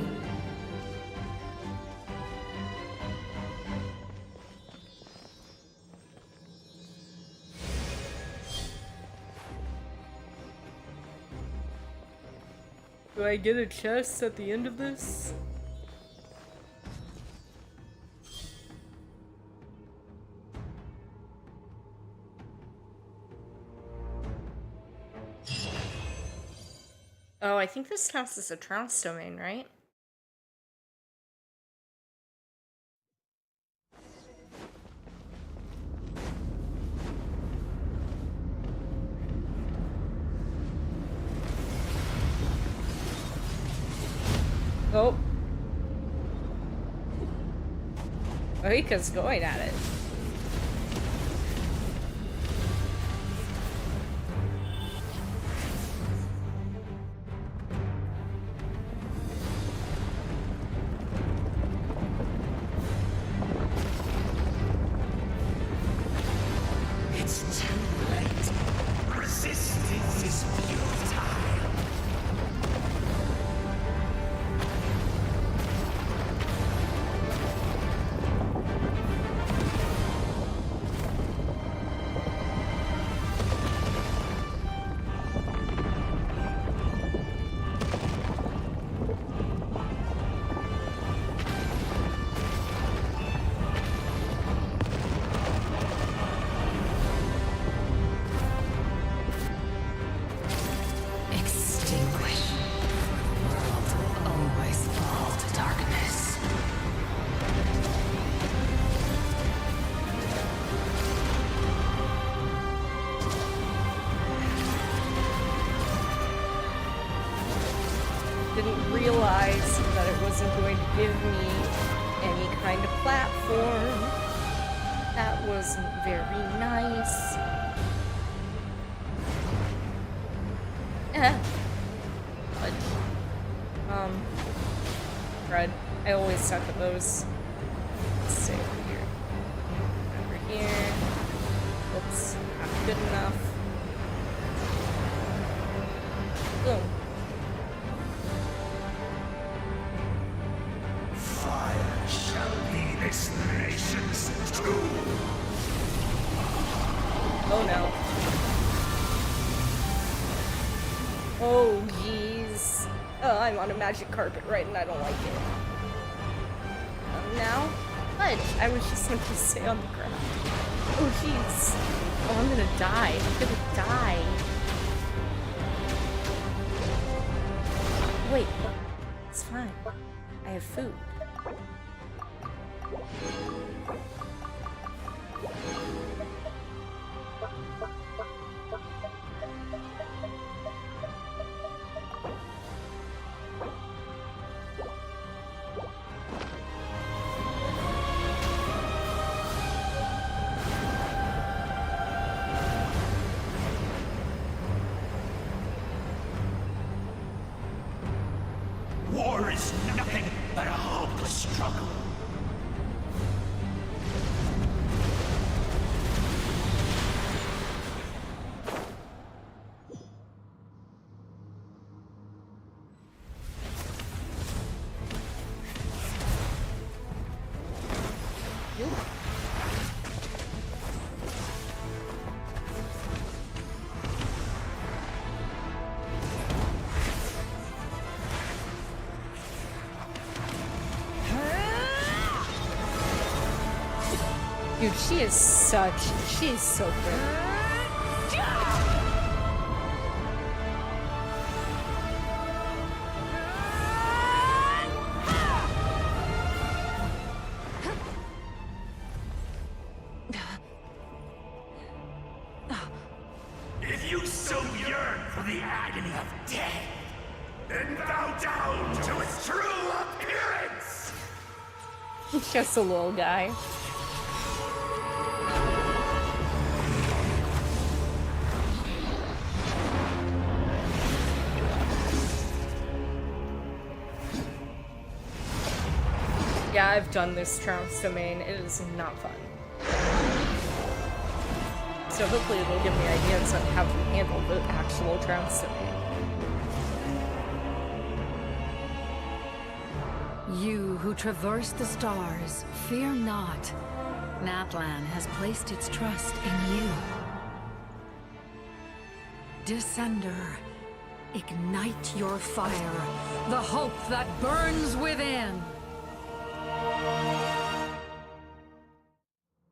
[SPEAKER 1] Do I get a chest at the end of this? Oh, I think this counts as a Trounce domain, right? Oh. Oika's going at it.
[SPEAKER 12] It's too late. Resistance is futile.
[SPEAKER 1] Didn't realize that it wasn't going to give me any kind of platform. That wasn't very nice. But, Fred, I always suck at those. Let's stay over here. Over here. Oops, not good enough. Boom.
[SPEAKER 12] Fire shall be this nation's tomb.
[SPEAKER 1] Oh no. Oh jeez. Oh, I'm on a magic carpet, right, and I don't like it. Now? What? I was just meant to stay on the ground. Oh jeez. Oh, I'm gonna die. I'm gonna die. Wait. It's fine. I have food.
[SPEAKER 12] War is nothing but a hopeless struggle.
[SPEAKER 1] Dude, she is so good.
[SPEAKER 12] If you so yearn for the agony of death, then bow down to its true appearance!
[SPEAKER 1] He's just a little guy. Yeah, I've done this Trounce domain. It is not fun. So hopefully it'll give me ideas on how to handle the actual Trounce domain.
[SPEAKER 16] You who traverse the stars, fear not. Natlan has placed its trust in you. Descender, ignite your fire, the hope that burns within.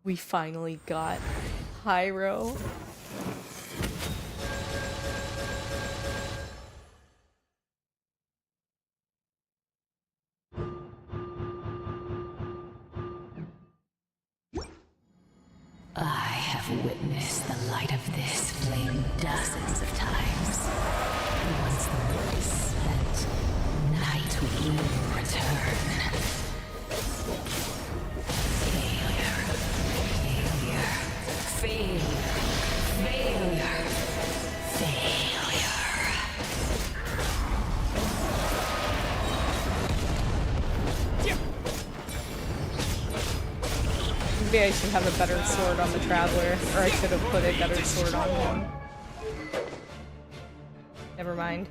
[SPEAKER 1] We finally got Pyro.
[SPEAKER 16] I have witnessed the light of this flame dozens of times. Once the moon is spent, night will return. Failure.
[SPEAKER 1] Maybe I should have a better sword on the Traveler, or I should have put a better sword on him. Never mind.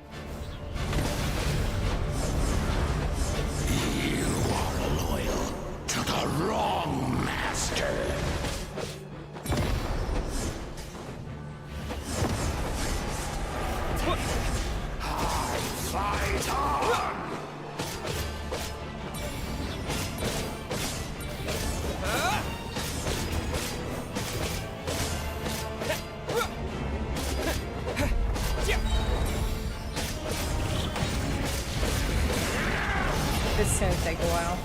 [SPEAKER 12] You are loyal to the wrong master. I fight on!
[SPEAKER 1] This is gonna take a while.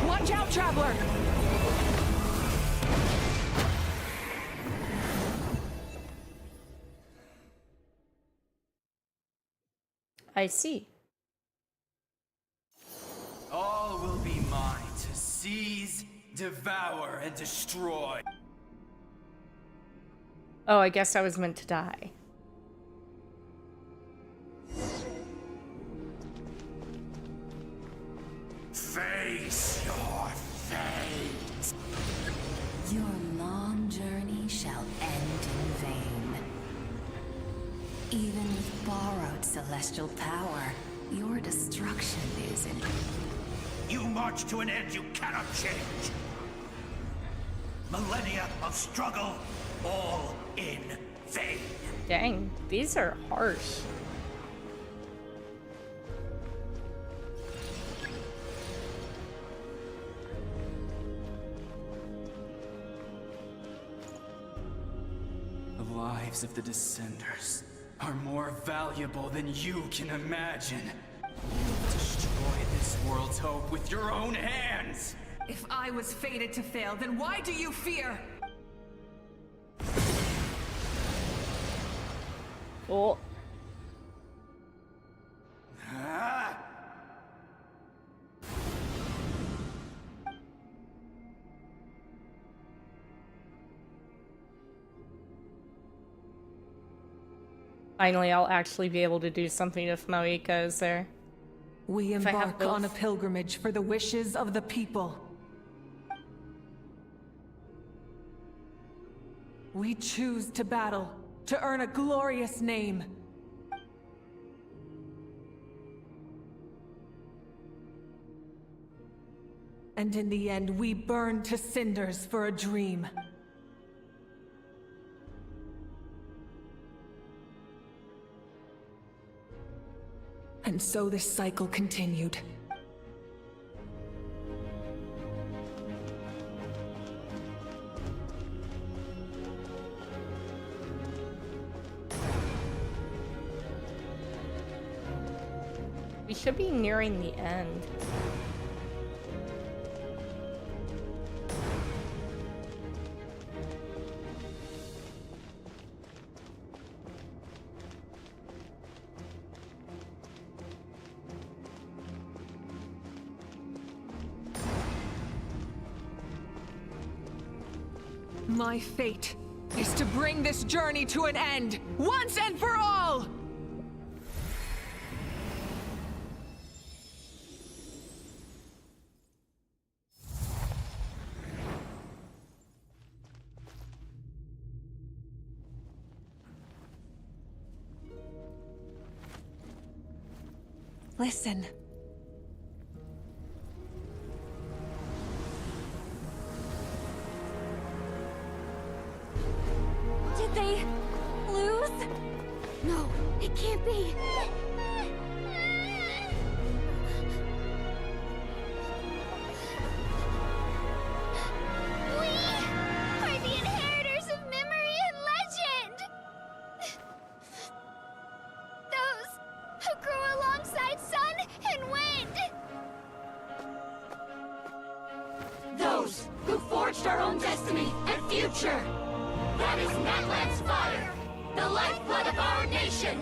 [SPEAKER 3] Watch out, Traveler!
[SPEAKER 1] I see.
[SPEAKER 5] All will be mine to seize, devour, and destroy.
[SPEAKER 1] Oh, I guess I was meant to die.
[SPEAKER 12] Face your fate.
[SPEAKER 16] Your long journey shall end in vain. Even with borrowed celestial power, your destruction is in...
[SPEAKER 12] You march to an end you cannot change. Millennia of struggle, all in vain.
[SPEAKER 1] Dang, these are harsh.
[SPEAKER 5] The lives of the Descenders are more valuable than you can imagine. You'll destroy this world's hope with your own hands!
[SPEAKER 3] If I was fated to fail, then why do you fear?
[SPEAKER 1] Oh.
[SPEAKER 5] Ah!
[SPEAKER 1] Finally, I'll actually be able to do something if Moika is there.
[SPEAKER 3] We
[SPEAKER 1] If I have
[SPEAKER 3] embark on a
[SPEAKER 1] both.
[SPEAKER 3] pilgrimage for the wishes of the people. We choose to battle, to earn a glorious name. And in the end, we burn to cinders for a dream. And so this cycle continued.
[SPEAKER 1] We should be nearing the end.
[SPEAKER 3] My fate is to bring this journey to an end, once and for all! Listen.
[SPEAKER 10] Did they lose? No, it can't be. We are the inheritors of memory and legend. Those who grew alongside sun and wind.
[SPEAKER 12] Those who forged our own destiny and future. That is Natlan's fire, the lifeblood of our nation.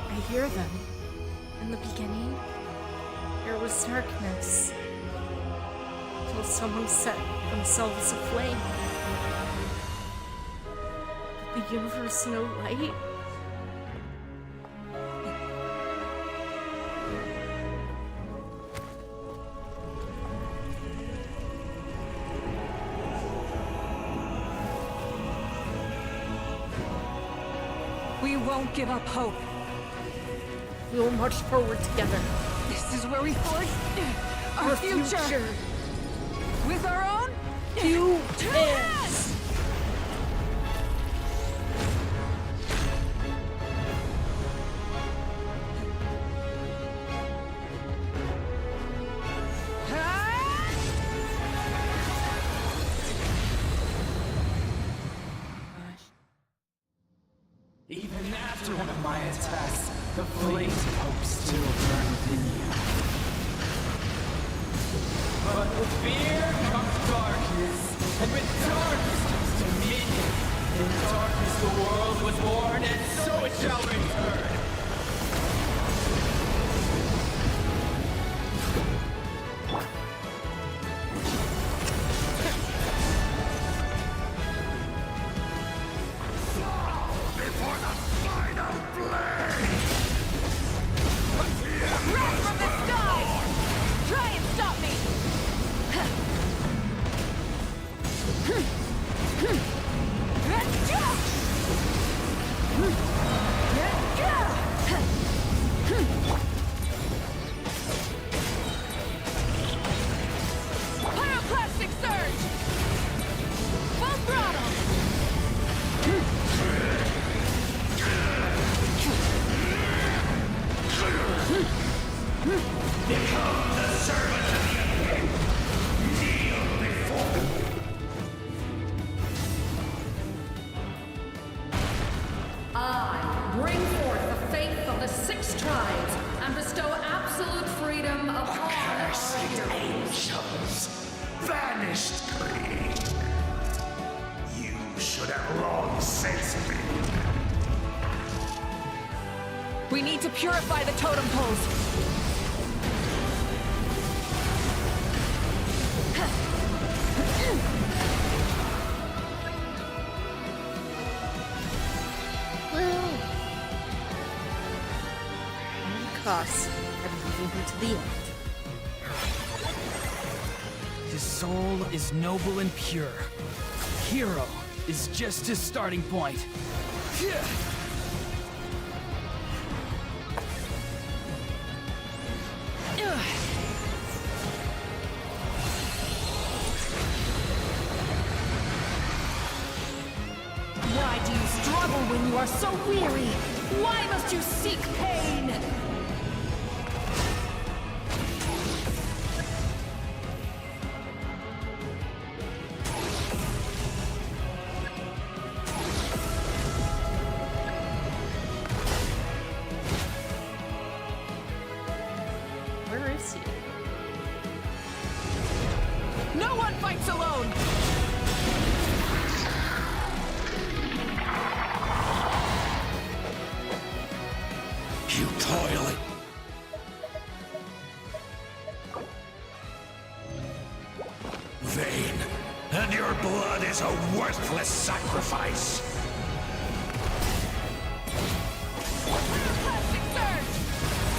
[SPEAKER 1] I hear them. In the beginning, there was darkness. Till someone set themselves aflame. The universe no light.
[SPEAKER 3] We won't give up hope.
[SPEAKER 1] We will march forward together.
[SPEAKER 3] This is where we forge our future. With our own
[SPEAKER 1] two
[SPEAKER 3] hands.
[SPEAKER 5] Even after one of my attacks, the flames of hope still burn within you. But with fear comes darkness, and with darkness comes dominion. In darkness the world was born, and so it shall return.
[SPEAKER 3] Pyroclastic surge! Full throttle!
[SPEAKER 12] Become the servant of the King. Kneel before him.
[SPEAKER 13] I bring forth the faith of the 6 tribes and bestow absolute freedom upon
[SPEAKER 12] Accursed angels, vanished greed. You should have long since been.
[SPEAKER 3] We need to purify the totem poles.
[SPEAKER 1] Cost everything to the end.
[SPEAKER 5] His soul is noble and pure. Hero is just his starting point.
[SPEAKER 13] Why do you struggle when you are so weary? Why must you seek pain?
[SPEAKER 1] Where is he?
[SPEAKER 12] You toil in... vain, and your blood is a worthless sacrifice.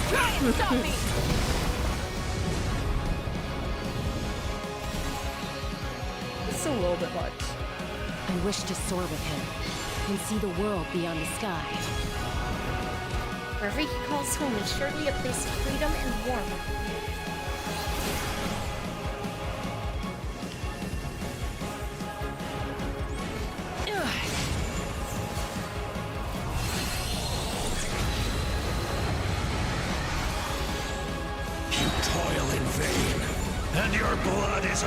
[SPEAKER 3] Try and stop me!
[SPEAKER 1] It's a little bit much.
[SPEAKER 16] I wish to soar with him and see the world beyond the sky.
[SPEAKER 1] Wherever he calls home is surely a place of freedom and warmth.
[SPEAKER 12] You toil in vain, and your blood is a...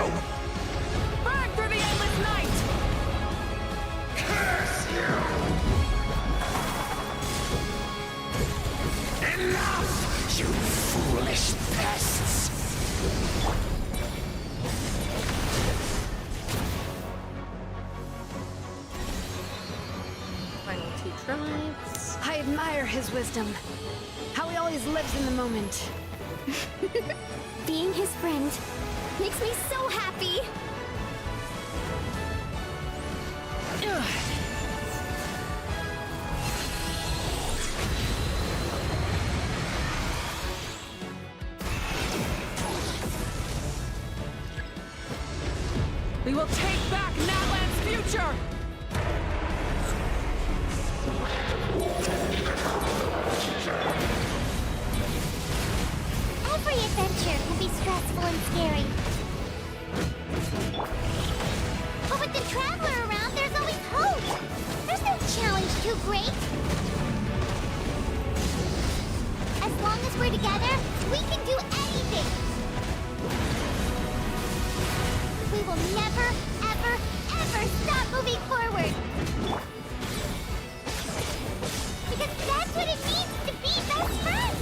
[SPEAKER 3] Burn through the endless night!
[SPEAKER 12] Curse you! Enough, you foolish pests!
[SPEAKER 1] Final 2 tribes.
[SPEAKER 7] I admire his wisdom. How he always lives in the moment.
[SPEAKER 2] Being his friend makes me so happy.
[SPEAKER 3] We will take back Natlan's future!
[SPEAKER 2] Every adventure can be stressful and scary. But with the Traveler around, there's always hope. There's no challenge too great. As long as we're together, we can do anything. We will never, ever, ever stop moving forward. Because that's what it means to be best friends.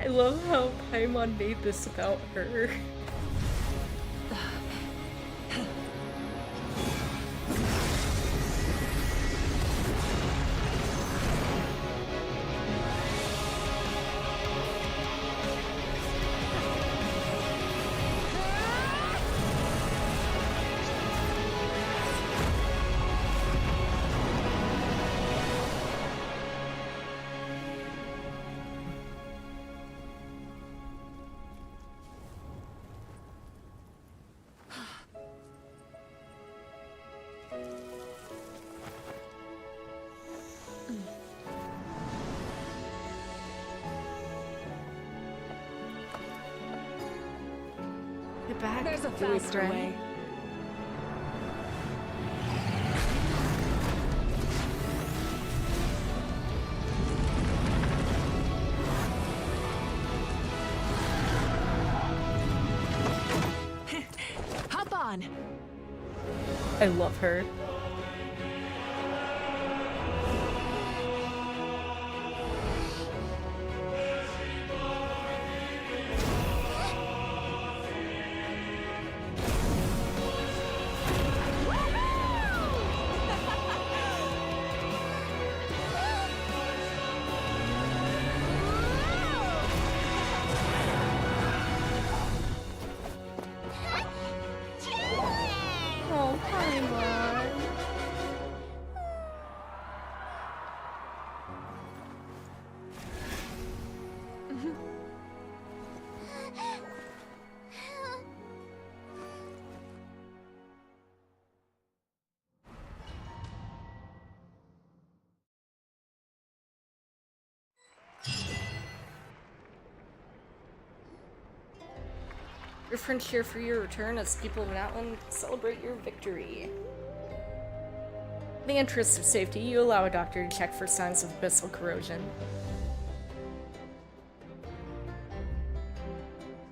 [SPEAKER 1] I love how Paimon made this about her. Get back.
[SPEAKER 9] There's a
[SPEAKER 1] Louis
[SPEAKER 9] faster
[SPEAKER 1] Gray.
[SPEAKER 9] way. Hop on.
[SPEAKER 1] I love her. Oh, Paimon. Your friends cheer for your return as people of Natlan celebrate your victory. In the interest of safety, you allow a doctor to check for signs of abyssal corrosion.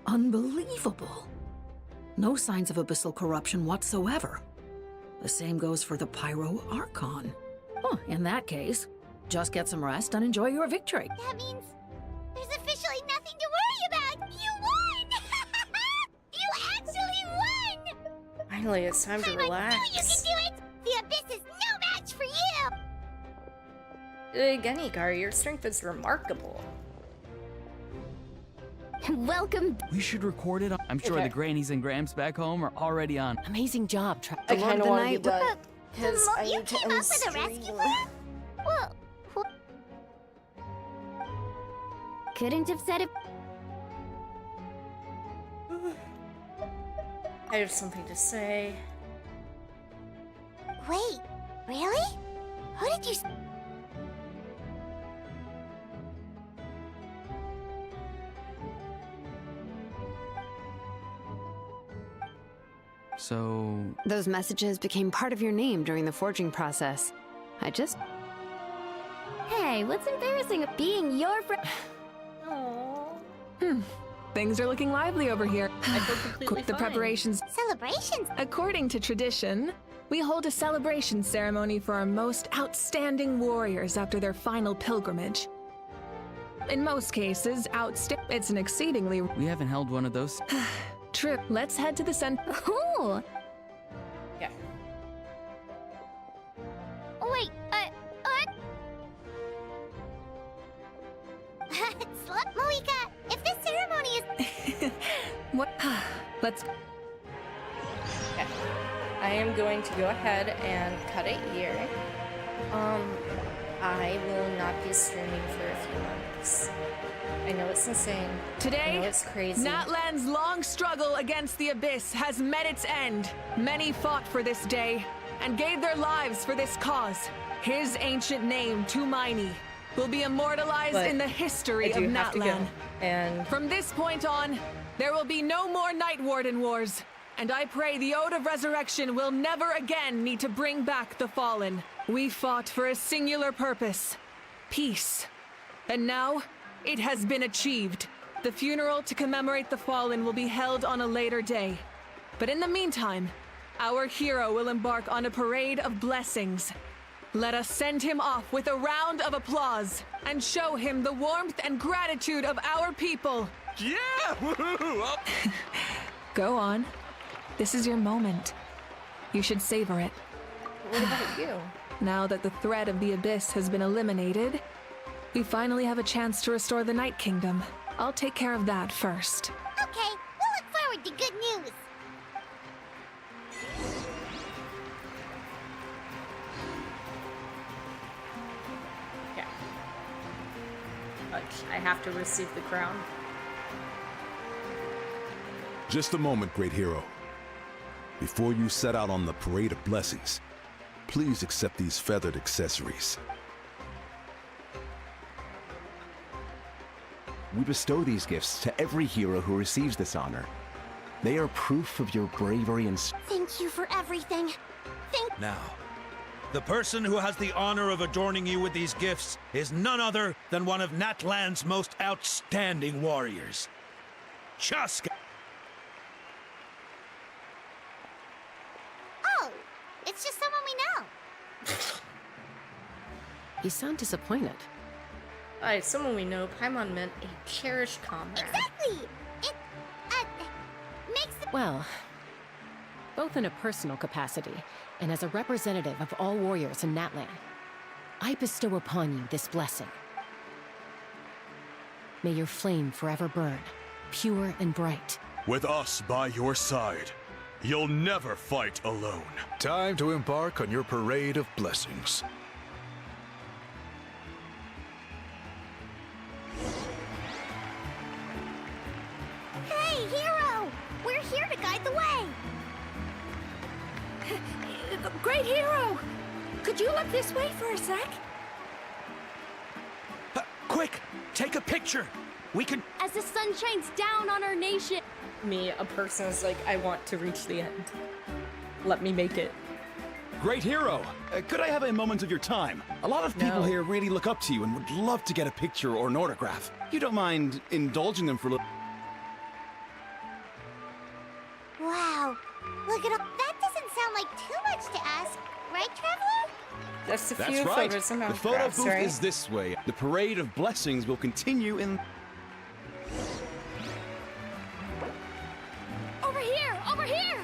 [SPEAKER 6] Unbelievable. No signs of abyssal corruption whatsoever. The same goes for the Pyro Archon. Oh, in that case, just get some rest and enjoy your victory.
[SPEAKER 2] That means there's officially nothing to worry about. You won! You actually won!
[SPEAKER 1] Finally, it's time to relax.
[SPEAKER 2] I knew you could do it! The Abyss is no match for you!
[SPEAKER 1] Gengar, your strength is remarkable.
[SPEAKER 10] Welcome.
[SPEAKER 11] We should record it. I'm sure
[SPEAKER 1] Okay.
[SPEAKER 11] the grannies and gramps back home are already on.
[SPEAKER 16] Amazing job,
[SPEAKER 1] I kind of want to be done.
[SPEAKER 2] The
[SPEAKER 1] Because I
[SPEAKER 2] you
[SPEAKER 1] need to
[SPEAKER 2] came
[SPEAKER 1] end
[SPEAKER 2] up with a
[SPEAKER 1] stream.
[SPEAKER 2] rescue plan? Well, couldn't have said it.
[SPEAKER 1] I have something to say.
[SPEAKER 2] Wait, really? Who did you?
[SPEAKER 11] So,
[SPEAKER 7] Those messages became part of your name during the forging process. I just...
[SPEAKER 10] Hey, what's embarrassing of being your friend?
[SPEAKER 9] Things are looking lively over here.
[SPEAKER 1] I feel completely
[SPEAKER 9] The
[SPEAKER 1] fine.
[SPEAKER 9] preparations.
[SPEAKER 2] Celebrations.
[SPEAKER 9] According to tradition, we hold a celebration ceremony for our most outstanding warriors after their final pilgrimage. In most cases, it's an exceedingly
[SPEAKER 11] we haven't held one of those.
[SPEAKER 9] trip. Let's head to the center.
[SPEAKER 10] Ooh.
[SPEAKER 1] Yeah.
[SPEAKER 2] Wait, Moika, if this ceremony is...
[SPEAKER 9] What? Let's.
[SPEAKER 1] Okay. I am going to go ahead and cut it here. I will not be streaming for a few months. I know it's insane.
[SPEAKER 9] Today,
[SPEAKER 1] I know it's crazy.
[SPEAKER 9] Natlan's long struggle against the Abyss has met its end. Many fought for this day and gave their lives for this cause. His ancient name, Tumaini, will be immortalized
[SPEAKER 1] But
[SPEAKER 9] in the history
[SPEAKER 1] I
[SPEAKER 9] of
[SPEAKER 1] do have to go.
[SPEAKER 9] Natlan.
[SPEAKER 1] And
[SPEAKER 9] From this point on, there will be no more Night Warden wars, and I pray the Ode of Resurrection will never again need to bring back the Fallen. We fought for a singular purpose, peace. And now, it has been achieved. The funeral to commemorate the Fallen will be held on a later day. But in the meantime, our hero will embark on a parade of blessings. Let us send him off with a round of applause and show him the warmth and gratitude of our people.
[SPEAKER 12] Yeah! Woohoo!
[SPEAKER 9] Go on. This is your moment. You should savor it.
[SPEAKER 1] what about you?
[SPEAKER 9] Now that the threat of the Abyss has been eliminated, we finally have a chance to restore the Night Kingdom. I'll take care of that first.
[SPEAKER 2] Okay, we'll look forward to good news.
[SPEAKER 1] Yeah. But I have to receive the crown.
[SPEAKER 23] Just a moment, great hero. Before you set out on the parade of blessings, please accept these feathered accessories.
[SPEAKER 18] We bestow these gifts to every hero who receives this honor. They are proof of your bravery and
[SPEAKER 2] Thank you for everything.
[SPEAKER 12] Now, the person who has the honor of adorning you with these gifts is none other than one of Natlan's most outstanding warriors, Chaska.
[SPEAKER 2] Oh, it's just someone we know.
[SPEAKER 16] You sound disappointed.
[SPEAKER 1] By someone we know, Paimon meant a cherished comrade.
[SPEAKER 2] Exactly! It, makes the...
[SPEAKER 16] Well, both in a personal capacity and as a representative of all warriors in Natlan, I bestow upon you this blessing. May your flame forever burn, pure and bright.
[SPEAKER 19] With us by your side, you'll never fight alone.
[SPEAKER 23] Time to embark on your parade of blessings.
[SPEAKER 2] Hey, hero! We're here to guide the way!
[SPEAKER 8] Great hero! Could you look this way for a sec?
[SPEAKER 12] Quick, take a picture. We can...
[SPEAKER 10] As the sun shines down on our nation.
[SPEAKER 1] Me, a person is like, I want to reach the end. Let me make it.
[SPEAKER 24] Great hero! Could I have a moment of your time? A lot of people
[SPEAKER 1] No.
[SPEAKER 24] here really look up to you and would love to get a picture or an autograph. You don't mind indulging them for a little...
[SPEAKER 2] Wow, look at all... That doesn't sound like too much to ask, right, Traveler?
[SPEAKER 1] Just a
[SPEAKER 24] That's
[SPEAKER 1] few
[SPEAKER 24] right.
[SPEAKER 1] photos and
[SPEAKER 24] The photo
[SPEAKER 1] autographs,
[SPEAKER 24] booth
[SPEAKER 1] right?
[SPEAKER 24] is this way. The parade of blessings will continue in...
[SPEAKER 10] Over here! Over here!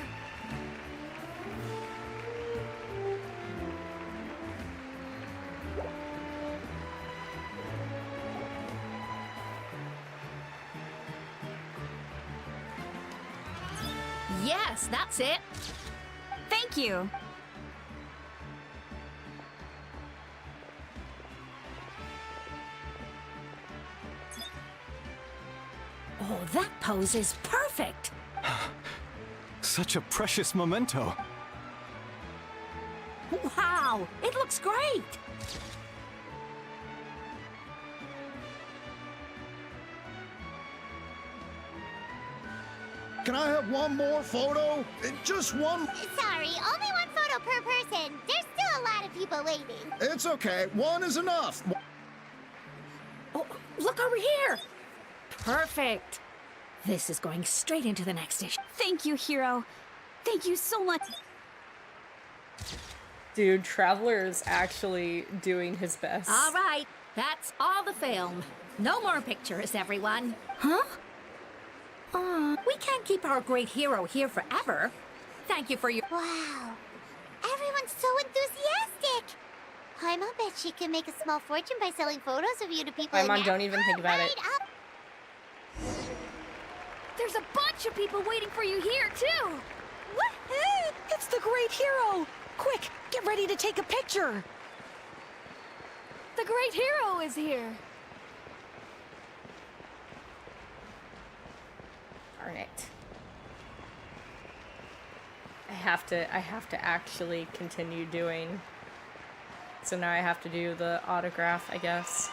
[SPEAKER 13] Yes, that's it.
[SPEAKER 4] Thank you.
[SPEAKER 6] Oh, that pose is perfect!
[SPEAKER 24] Such a precious memento.
[SPEAKER 6] Wow, it looks great!
[SPEAKER 17] Can I have one more photo? Just one.
[SPEAKER 2] Sorry, only one photo per person. There's still a lot of people waiting.
[SPEAKER 17] It's okay. One is enough.
[SPEAKER 6] Oh, look over here! Perfect! This is going straight into the next issue.
[SPEAKER 4] Thank you, Hero. Thank you so much.
[SPEAKER 1] Dude, Traveler is actually doing his best.
[SPEAKER 13] All right, that's all the film. No more pictures, everyone.
[SPEAKER 6] Huh?
[SPEAKER 13] We can't keep our great hero here forever. Thank you for your...
[SPEAKER 2] Wow. Everyone's so enthusiastic. Paimon bet she can make a small fortune by selling photos of you to people.
[SPEAKER 1] Paimon, don't even think about it.
[SPEAKER 4] There's a bunch of people waiting for you here, too! Woohoo! It's the great hero! Quick, get ready to take a picture! The great hero is here!
[SPEAKER 1] Darn it. I have to actually continue doing. So now I have to do the autograph, I guess.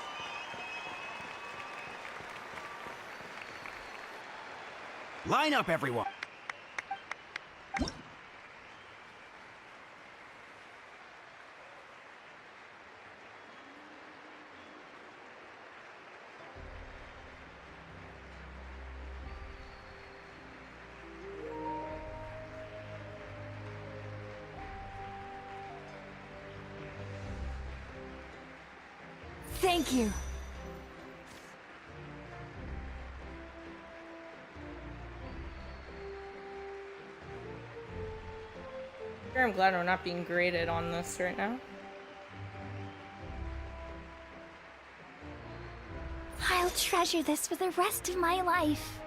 [SPEAKER 20] Line up, everyone.
[SPEAKER 4] Thank you.
[SPEAKER 1] I'm glad we're not being graded on this right now.
[SPEAKER 10] I'll treasure this for the rest of my life.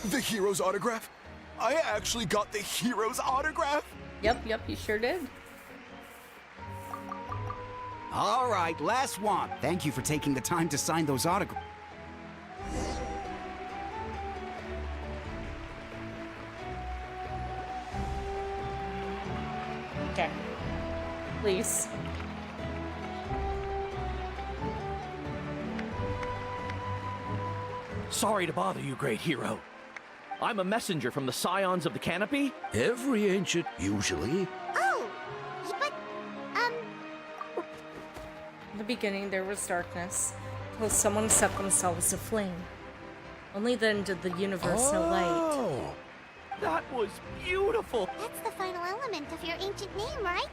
[SPEAKER 19] The hero's autograph? I actually got the hero's autograph?
[SPEAKER 1] Yep, you sure did.
[SPEAKER 20] All right, last one. Thank you for taking the time to sign those autographs.
[SPEAKER 1] Okay. Please.
[SPEAKER 21] Sorry to bother you, great hero. I'm a messenger from the Scions of the Canopy.
[SPEAKER 12] Every ancient, usually.
[SPEAKER 2] Oh, but,
[SPEAKER 1] In the beginning, there was darkness, till someone set themselves aflame. Only then did the universe know light.
[SPEAKER 21] That was beautiful.
[SPEAKER 2] That's the final element of your ancient name, right?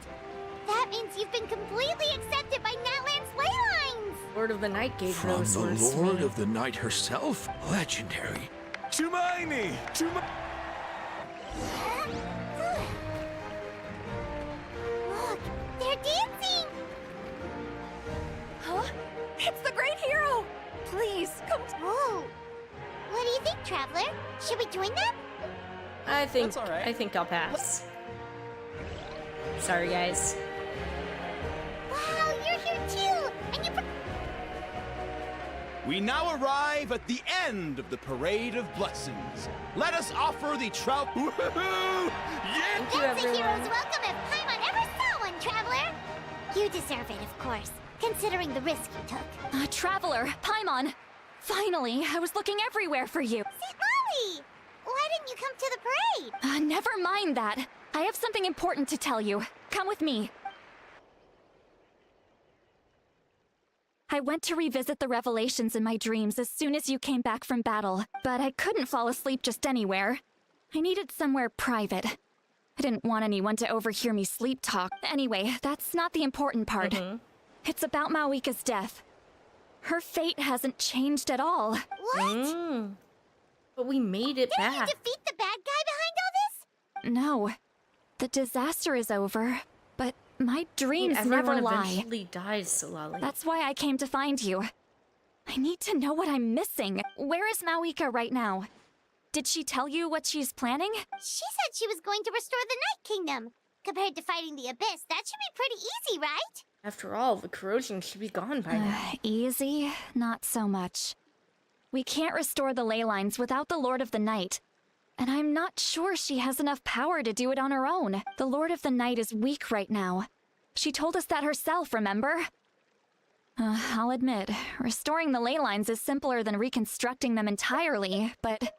[SPEAKER 2] That means you've been completely accepted by Natlan's ley lines!
[SPEAKER 1] Lord of the Night gave
[SPEAKER 12] From
[SPEAKER 1] those
[SPEAKER 12] the
[SPEAKER 1] words to
[SPEAKER 12] Lord
[SPEAKER 1] me.
[SPEAKER 12] of the Night herself? Legendary.
[SPEAKER 19] Tumaini!
[SPEAKER 2] Look, they're dancing!
[SPEAKER 4] Huh? It's the great hero! Please, come
[SPEAKER 2] Whoa! What do you think, Traveler? Should we join them?
[SPEAKER 1] I think I'll pass. Sorry, guys.
[SPEAKER 2] Wow, you're here too! And you
[SPEAKER 24] We now arrive at the end of the Parade of Blessings. Let us offer the trout. Woohoo!
[SPEAKER 2] That's a hero's welcome if Paimon ever saw one, Traveler! You deserve it, of course, considering the risk you took.
[SPEAKER 4] Traveler, Paimon! Finally, I was looking everywhere for you.
[SPEAKER 2] St. Molly! Why didn't you come to the parade?
[SPEAKER 4] Never mind that. I have something important to tell you. Come with me. I went to revisit the revelations in my dreams as soon as you came back from battle, but I couldn't fall asleep just anywhere. I needed somewhere private. I didn't want anyone to overhear me sleep talk. Anyway, that's not the important part. It's about Mawika's death. Her fate hasn't changed at all.
[SPEAKER 2] What?
[SPEAKER 1] But we made it
[SPEAKER 2] Did
[SPEAKER 1] back.
[SPEAKER 2] you defeat the bad guy behind all
[SPEAKER 4] no. The disaster is over, but my dreams never
[SPEAKER 1] Everyone
[SPEAKER 4] lie.
[SPEAKER 1] eventually dies, Solali.
[SPEAKER 4] That's why I came to find you. I need to know what I'm missing. Where is Mawika right now? Did she tell you what she's planning?
[SPEAKER 2] She said she was going to restore the Night Kingdom. Compared to fighting the Abyss, that should be pretty easy, right?
[SPEAKER 1] After all, the corrosion should be gone by now.
[SPEAKER 4] Easy? Not so much. We can't restore the ley lines without the Lord of the Night. And I'm not sure she has enough power to do it on her own. The Lord of the Night is weak right now. She told us that herself, remember? I'll admit, restoring the ley lines is simpler than reconstructing them entirely, but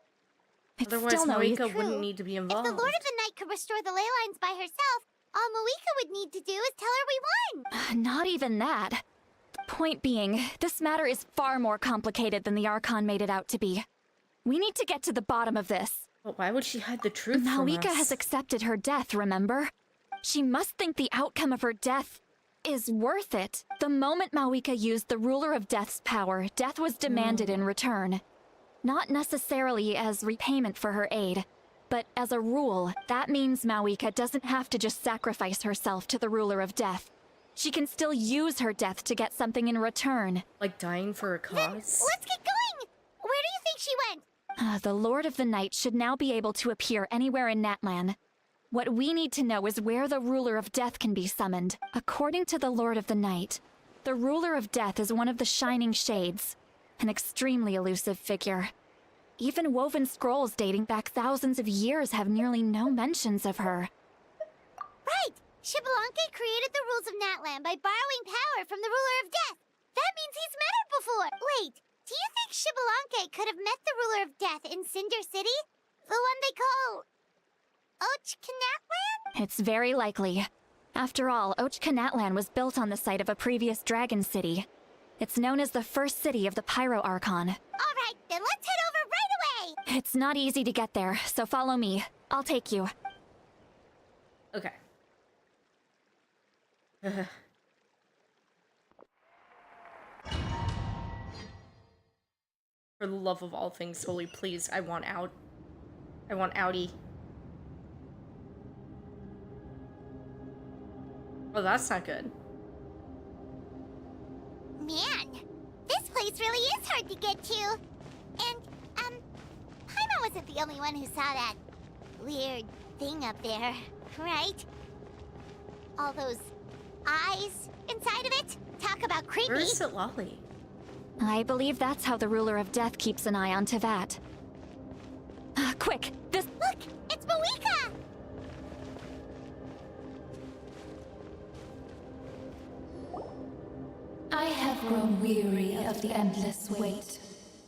[SPEAKER 4] it's
[SPEAKER 1] Otherwise,
[SPEAKER 4] still no easy.
[SPEAKER 1] Mawika wouldn't need to be involved.
[SPEAKER 2] If the Lord of the Night could restore the ley lines by herself, all Mawika would need to do is tell her we won.
[SPEAKER 4] Not even that. The point being, this matter is far more complicated than the Archon made it out to be. We need to get to the bottom of this.
[SPEAKER 1] But why would she hide the truth from
[SPEAKER 4] Mawika
[SPEAKER 1] us?
[SPEAKER 4] has accepted her death, remember? She must think the outcome of her death is worth it. The moment Mawika used the Ruler of Death's power, death was demanded in return. Not necessarily as repayment for her aid, but as a rule, that means Mawika doesn't have to just sacrifice herself to the Ruler of Death. She can still use her death to get something in return.
[SPEAKER 1] Like dying for a cause?
[SPEAKER 2] Then let's get going! Where do you think she went?
[SPEAKER 4] The Lord of the Night should now be able to appear anywhere in Natlan. What we need to know is where the Ruler of Death can be summoned. According to the Lord of the Night, the Ruler of Death is one of the Shining Shades, an extremely elusive figure. Even woven scrolls dating back thousands of years have nearly no mentions of her.
[SPEAKER 2] Right! Xbalanque created the rules of Natlan by borrowing power from the Ruler of Death. That means he's met her before. Wait, do you think Xbalanque could have met the Ruler of Death in Cinder City? The one they call Ochkanatlan?
[SPEAKER 4] It's very likely. After all, Ochkanatlan was built on the site of a previous dragon city. It's known as the first city of the Pyro Archon.
[SPEAKER 2] Alright, then let's head over right away!
[SPEAKER 4] It's not easy to get there, so follow me. I'll take you.
[SPEAKER 1] Okay. For the love of all things holy, please, I want out. I want outie. Oh, that's not good.
[SPEAKER 2] Man, this place really is hard to get to. And, Paimon wasn't the only one who saw that weird thing up there, right? All those eyes inside of it? Talk about creepy.
[SPEAKER 1] Where's Solali?
[SPEAKER 4] I believe that's how the Ruler of Death keeps an eye on Teyvat. Quick, this—
[SPEAKER 2] Look, it's Mawika!
[SPEAKER 16] I have grown weary of the endless wait.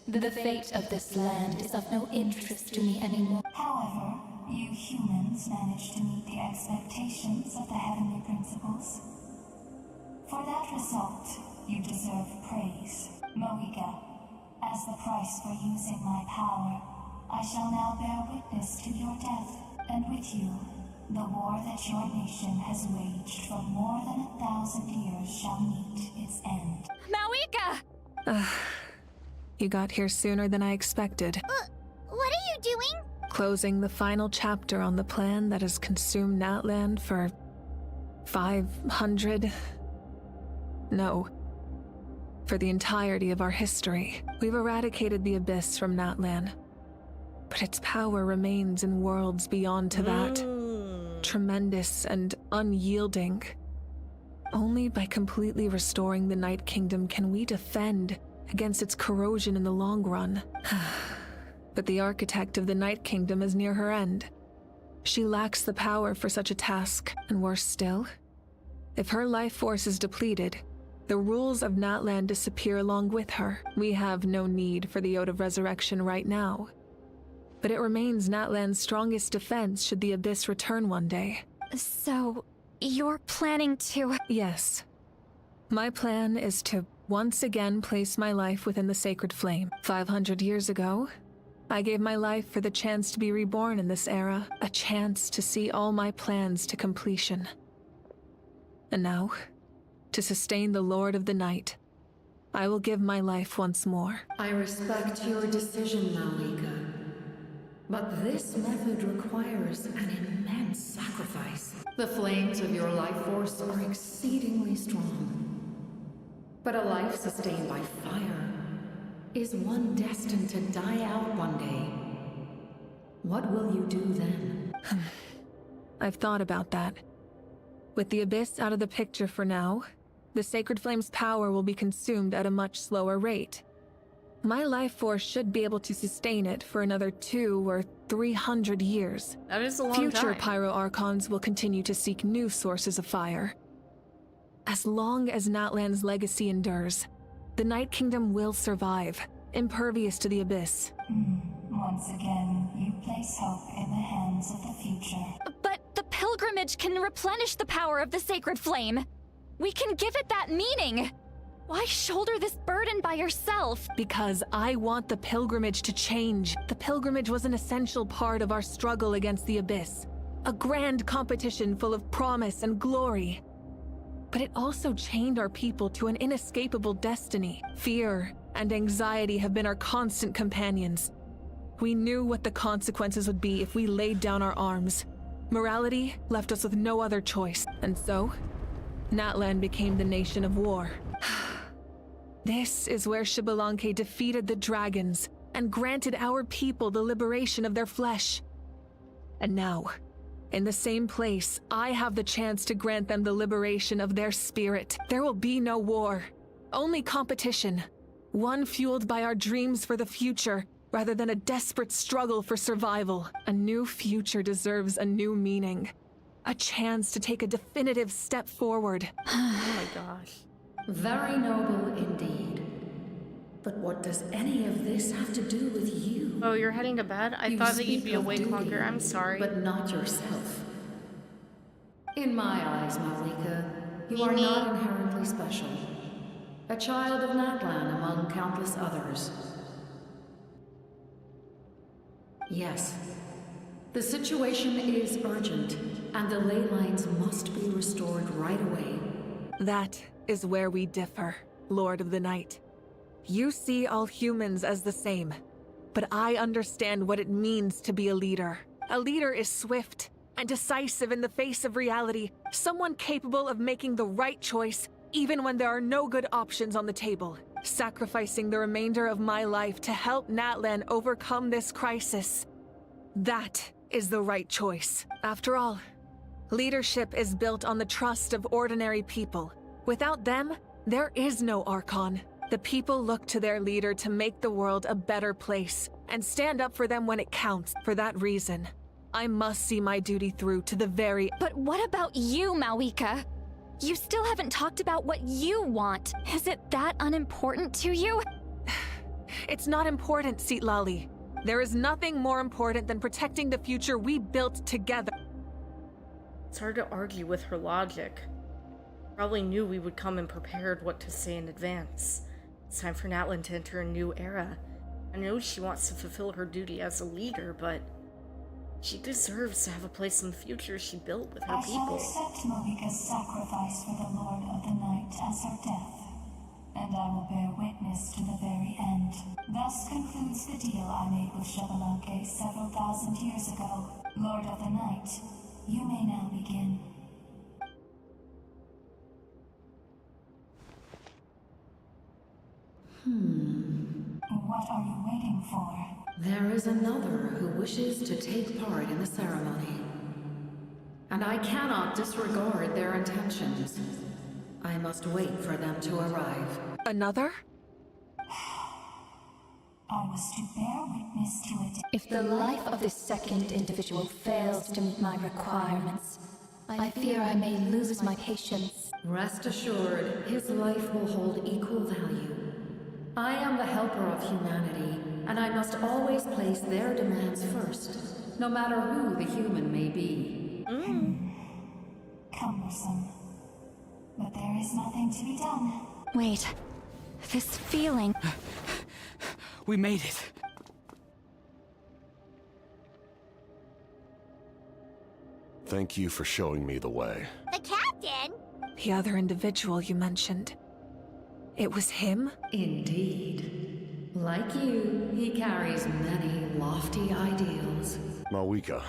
[SPEAKER 16] The fate of this land is of no interest to me anymore.
[SPEAKER 5] However, you humans managed to meet the expectations of the heavenly principles. For that result, you deserve praise. Mawika, as the price for using my power, I shall now bear witness to your death, and with you, the war that your nation has waged for more than 1,000 years shall meet its end.
[SPEAKER 4] Mawika!
[SPEAKER 9] You got here sooner than I expected.
[SPEAKER 2] What are you doing?
[SPEAKER 9] Closing the final chapter on the plan that has consumed Natlan for 500... No. For the entirety of our history. We've eradicated the Abyss from Natlan. But its power remains in worlds beyond Teyvat. Tremendous and unyielding. Only by completely restoring the Night Kingdom can we defend against its corrosion in the long run. But the architect of the Night Kingdom is near her end. She lacks the power for such a task, and worse still, if her life force is depleted, the rules of Natlan disappear along with her. We have no need for the Ode of Resurrection right now. But it remains Natlan's strongest defense should the Abyss return one day.
[SPEAKER 4] So, you're planning to—
[SPEAKER 9] Yes. My plan is to once again place my life within the Sacred Flame. 500 years ago, I gave my life for the chance to be reborn in this era, a chance to see all my plans to completion. And now, to sustain the Lord of the Night, I will give my life once more.
[SPEAKER 13] I respect your decision, Mawika. But this method requires an immense sacrifice. The flames of your life force are exceedingly strong. But a life sustained by fire is one destined to die out one day. What will you do then?
[SPEAKER 9] I've thought about that. With the Abyss out of the picture for now, the Sacred Flame's power will be consumed at a much slower rate. My life force should be able to sustain it for another 200 or 300 years.
[SPEAKER 1] That is a long
[SPEAKER 9] Future
[SPEAKER 1] time.
[SPEAKER 9] Pyro Archons will continue to seek new sources of fire. As long as Natlan's legacy endures, the Night Kingdom will survive, impervious to the Abyss.
[SPEAKER 5] Once again, you place hope in the hands of the future.
[SPEAKER 4] But the pilgrimage can replenish the power of the Sacred Flame. We can give it that meaning. Why shoulder this burden by yourself?
[SPEAKER 9] Because I want the pilgrimage to change. The pilgrimage was an essential part of our struggle against the Abyss. A grand competition full of promise and glory. But it also chained our people to an inescapable destiny. Fear and anxiety have been our constant companions. We knew what the consequences would be if we laid down our arms. Morality left us with no other choice. And so, Natlan became the nation of war. This is where Xbalanque defeated the dragons and granted our people the liberation of their flesh. And now, in the same place, I have the chance to grant them the liberation of their spirit. There will be no war, only competition. One fueled by our dreams for the future, rather than a desperate struggle for survival. A new future deserves a new meaning. A chance to take a definitive step forward.
[SPEAKER 1] Oh my gosh.
[SPEAKER 13] Very noble indeed. But what does any of this have to do with you?
[SPEAKER 1] Oh, you're heading to bed? I thought that you'd be awake longer. I'm sorry.
[SPEAKER 13] But not yourself. In my eyes, Malika, you are not inherently special. A child of Natlan among countless others. Yes. The situation is urgent, and the ley lines must be restored right away.
[SPEAKER 9] That is where we differ, Lord of the Night. You see all humans as the same, but I understand what it means to be a leader. A leader is swift and decisive in the face of reality, someone capable of making the right choice even when there are no good options on the table. Sacrificing the remainder of my life to help Natlan overcome this crisis. That is the right choice. After all, leadership is built on the trust of ordinary people. Without them, there is no Archon. The people look to their leader to make the world a better place and stand up for them when it counts. For that reason, I must see my duty through to the very—
[SPEAKER 4] But what about you, Malika? You still haven't talked about what you want. Is it that unimportant to you?
[SPEAKER 9] It's not important, Citlali. There is nothing more important than protecting the future we built together.
[SPEAKER 1] It's hard to argue with her logic. Probably knew we would come and prepared what to say in advance. It's time for Natlan to enter a new era. I know she wants to fulfill her duty as a leader, but she deserves to have a place in the future she built with her
[SPEAKER 5] I shall
[SPEAKER 1] people.
[SPEAKER 5] accept Malika's sacrifice for the Lord of the Night as her death, and I will bear witness to the very end. Thus concludes the deal I made with Xbalanque several thousand years ago. Lord of the Night, you may now begin. What are you waiting for?
[SPEAKER 13] There is another who wishes to take part in the ceremony. And I cannot disregard their intentions. I must wait for them to arrive.
[SPEAKER 9] Another?
[SPEAKER 5] I was to bear witness to it.
[SPEAKER 16] If the life of this second individual fails to meet my requirements, I fear I may lose my patience.
[SPEAKER 13] Rest assured, his life will hold equal value. I am the helper of humanity, and I must always place their demands first, no matter who the human may be.
[SPEAKER 5] Cumbersome. But there is nothing to be done.
[SPEAKER 4] Wait, this feeling.
[SPEAKER 11] We made it.
[SPEAKER 3] Thank you for showing me the way.
[SPEAKER 2] The captain?
[SPEAKER 9] The other individual you mentioned. It was him?
[SPEAKER 13] Indeed. Like you, he carries many lofty ideals.
[SPEAKER 3] Mawika,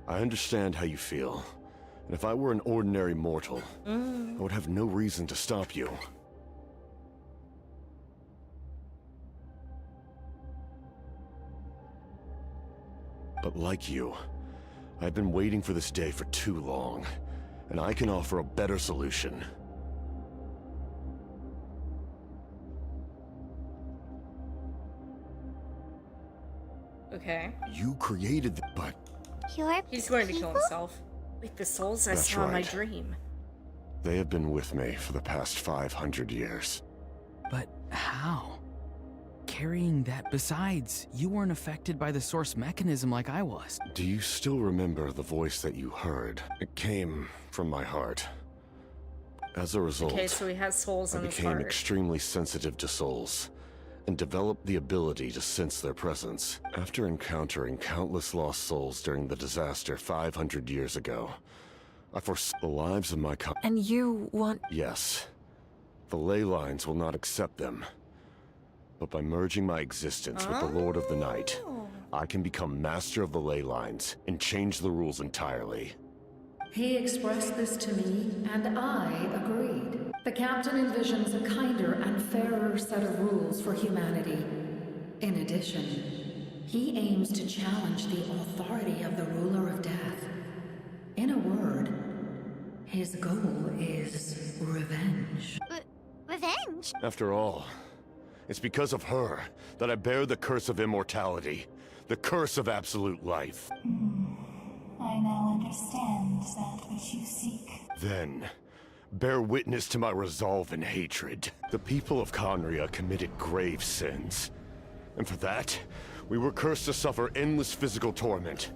[SPEAKER 3] I understand how you feel. And if I were an ordinary mortal, I would have no reason to stop you. But like you, I've been waiting for this day for too long, and I can offer a better solution.
[SPEAKER 1] Okay.
[SPEAKER 3] You created but
[SPEAKER 1] he's going to kill himself. Like the souls I
[SPEAKER 3] That's
[SPEAKER 1] saw in my
[SPEAKER 3] right.
[SPEAKER 1] dream.
[SPEAKER 3] They have been with me for the past 500 years.
[SPEAKER 11] But how? Carrying that. Besides, you weren't affected by the source mechanism like I was.
[SPEAKER 3] Do you still remember the voice that you heard? It came from my heart. As a result,
[SPEAKER 1] Okay, so he has souls
[SPEAKER 3] I
[SPEAKER 1] in his
[SPEAKER 3] became
[SPEAKER 1] heart.
[SPEAKER 3] extremely sensitive to souls and developed the ability to sense their presence. After encountering countless lost souls during the disaster 500 years ago, I foresaw the lives of my
[SPEAKER 9] And you want...
[SPEAKER 3] Yes. The ley lines will not accept them. But by merging my existence with the Lord of the Night, I can become master of the ley lines and change the rules entirely.
[SPEAKER 13] He expressed this to me, and I agreed. The captain envisions a kinder and fairer set of rules for humanity. In addition, he aims to challenge the authority of the ruler of death. In a word, his goal is revenge.
[SPEAKER 2] Revenge?
[SPEAKER 3] After all, it's because of her that I bear the curse of immortality, the curse of absolute life.
[SPEAKER 5] I now understand that which you seek.
[SPEAKER 3] Then, bear witness to my resolve and hatred. The people of Conria committed grave sins. And for that, we were cursed to suffer endless physical torment.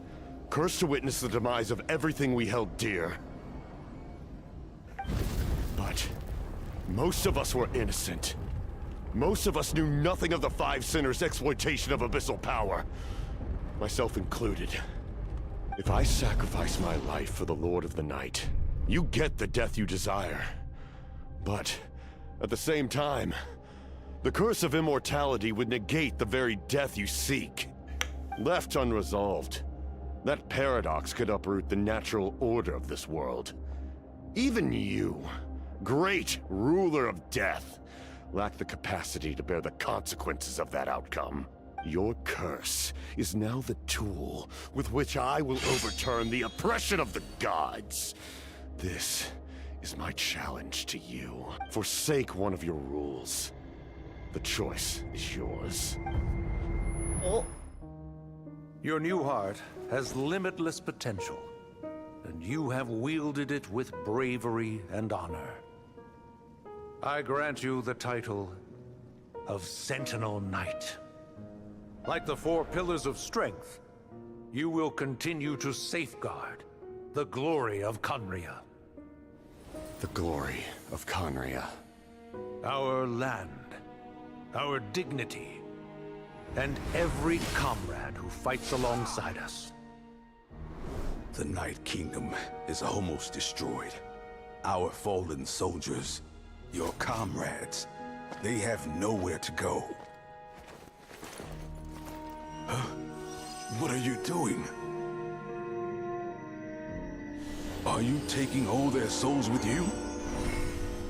[SPEAKER 3] Cursed to witness the demise of everything we held dear. But most of us were innocent. Most of us knew nothing of the Five Sinners' exploitation of abyssal power. Myself included. If I sacrifice my life for the Lord of the Night, you get the death you desire. But, at the same time, the curse of immortality would negate the very death you seek. Left unresolved, that paradox could uproot the natural order of this world. Even you, great ruler of death, lack the capacity to bear the consequences of that outcome. Your curse is now the tool with which I will overturn the oppression of the gods. This is my challenge to you. Forsake one of your rules. The choice is yours.
[SPEAKER 1] Oh.
[SPEAKER 7] Your new heart has limitless potential, and you have wielded it with bravery and honor. I grant you the title of Sentinel Knight. Like the four pillars of strength, you will continue to safeguard the glory of Conria.
[SPEAKER 3] The glory of Conria.
[SPEAKER 7] Our land, our dignity, and every comrade who fights alongside us.
[SPEAKER 19] The Night Kingdom is almost destroyed. Our fallen soldiers, your comrades, they have nowhere to go. Huh? What are you doing? Are you taking all their souls with you?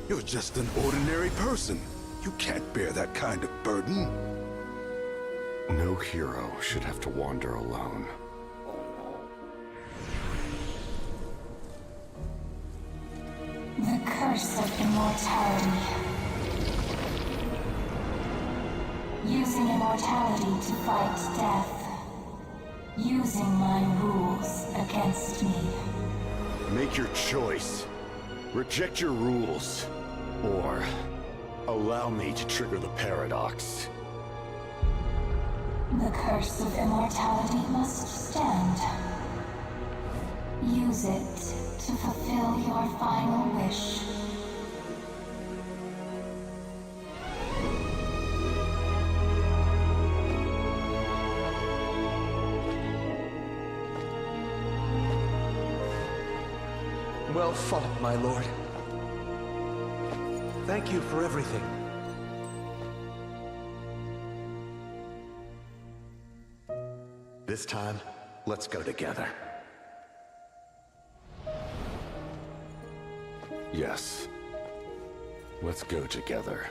[SPEAKER 19] You're just an ordinary person. You can't bear that kind of burden.
[SPEAKER 3] No hero should have to wander alone.
[SPEAKER 5] The curse of immortality. Using immortality to fight death. Using my rules against me.
[SPEAKER 3] Make your choice. Reject your rules. Or allow me to trigger the paradox.
[SPEAKER 5] The curse of immortality must stand. Use it to fulfill your final wish.
[SPEAKER 7] Well fought, my lord. Thank you for everything.
[SPEAKER 14] This time, let's go together.
[SPEAKER 3] Yes. Let's go together.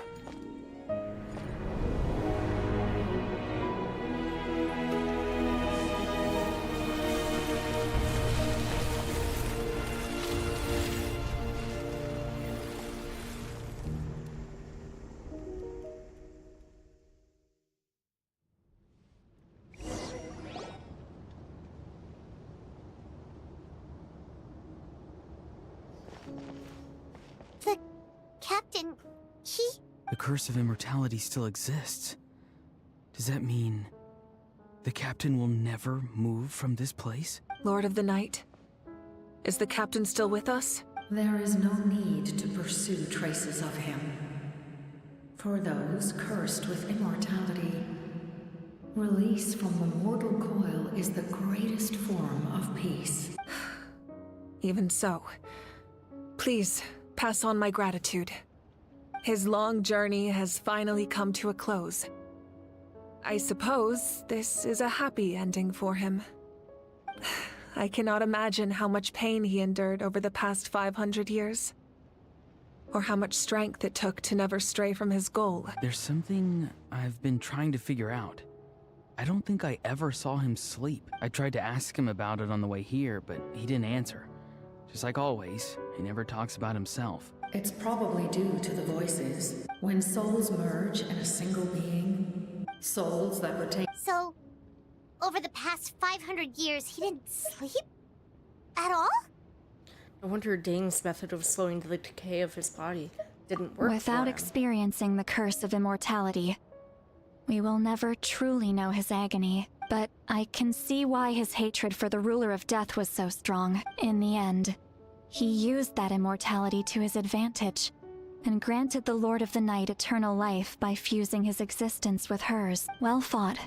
[SPEAKER 2] The captain, he...
[SPEAKER 11] The curse of immortality still exists. Does that mean the captain will never move from this place?
[SPEAKER 6] Lord of the Night, is the captain still with us?
[SPEAKER 13] There is no need to pursue traces of him. For those cursed with immortality, release from the mortal coil is the greatest form of peace.
[SPEAKER 9] Even so, please pass on my gratitude. His long journey has finally come to a close. I suppose this is a happy ending for him. I cannot imagine how much pain he endured over the past 500 years. Or how much strength it took to never stray from his goal.
[SPEAKER 11] There's something I've been trying to figure out. I don't think I ever saw him sleep. I tried to ask him about it on the way here, but he didn't answer. Just like always, he never talks about himself.
[SPEAKER 13] It's probably due to the voices. When souls merge in a single being, souls that retain...
[SPEAKER 2] So, over the past 500 years, he didn't sleep? At all?
[SPEAKER 1] No wonder Dane's method of slowing the decay of his body didn't work
[SPEAKER 4] Without
[SPEAKER 1] for him.
[SPEAKER 4] experiencing the curse of immortality, we will never truly know his agony. But I can see why his hatred for the ruler of death was so strong. In the end, he used that immortality to his advantage, and granted the Lord of the Night eternal life by fusing his existence with hers. Well fought,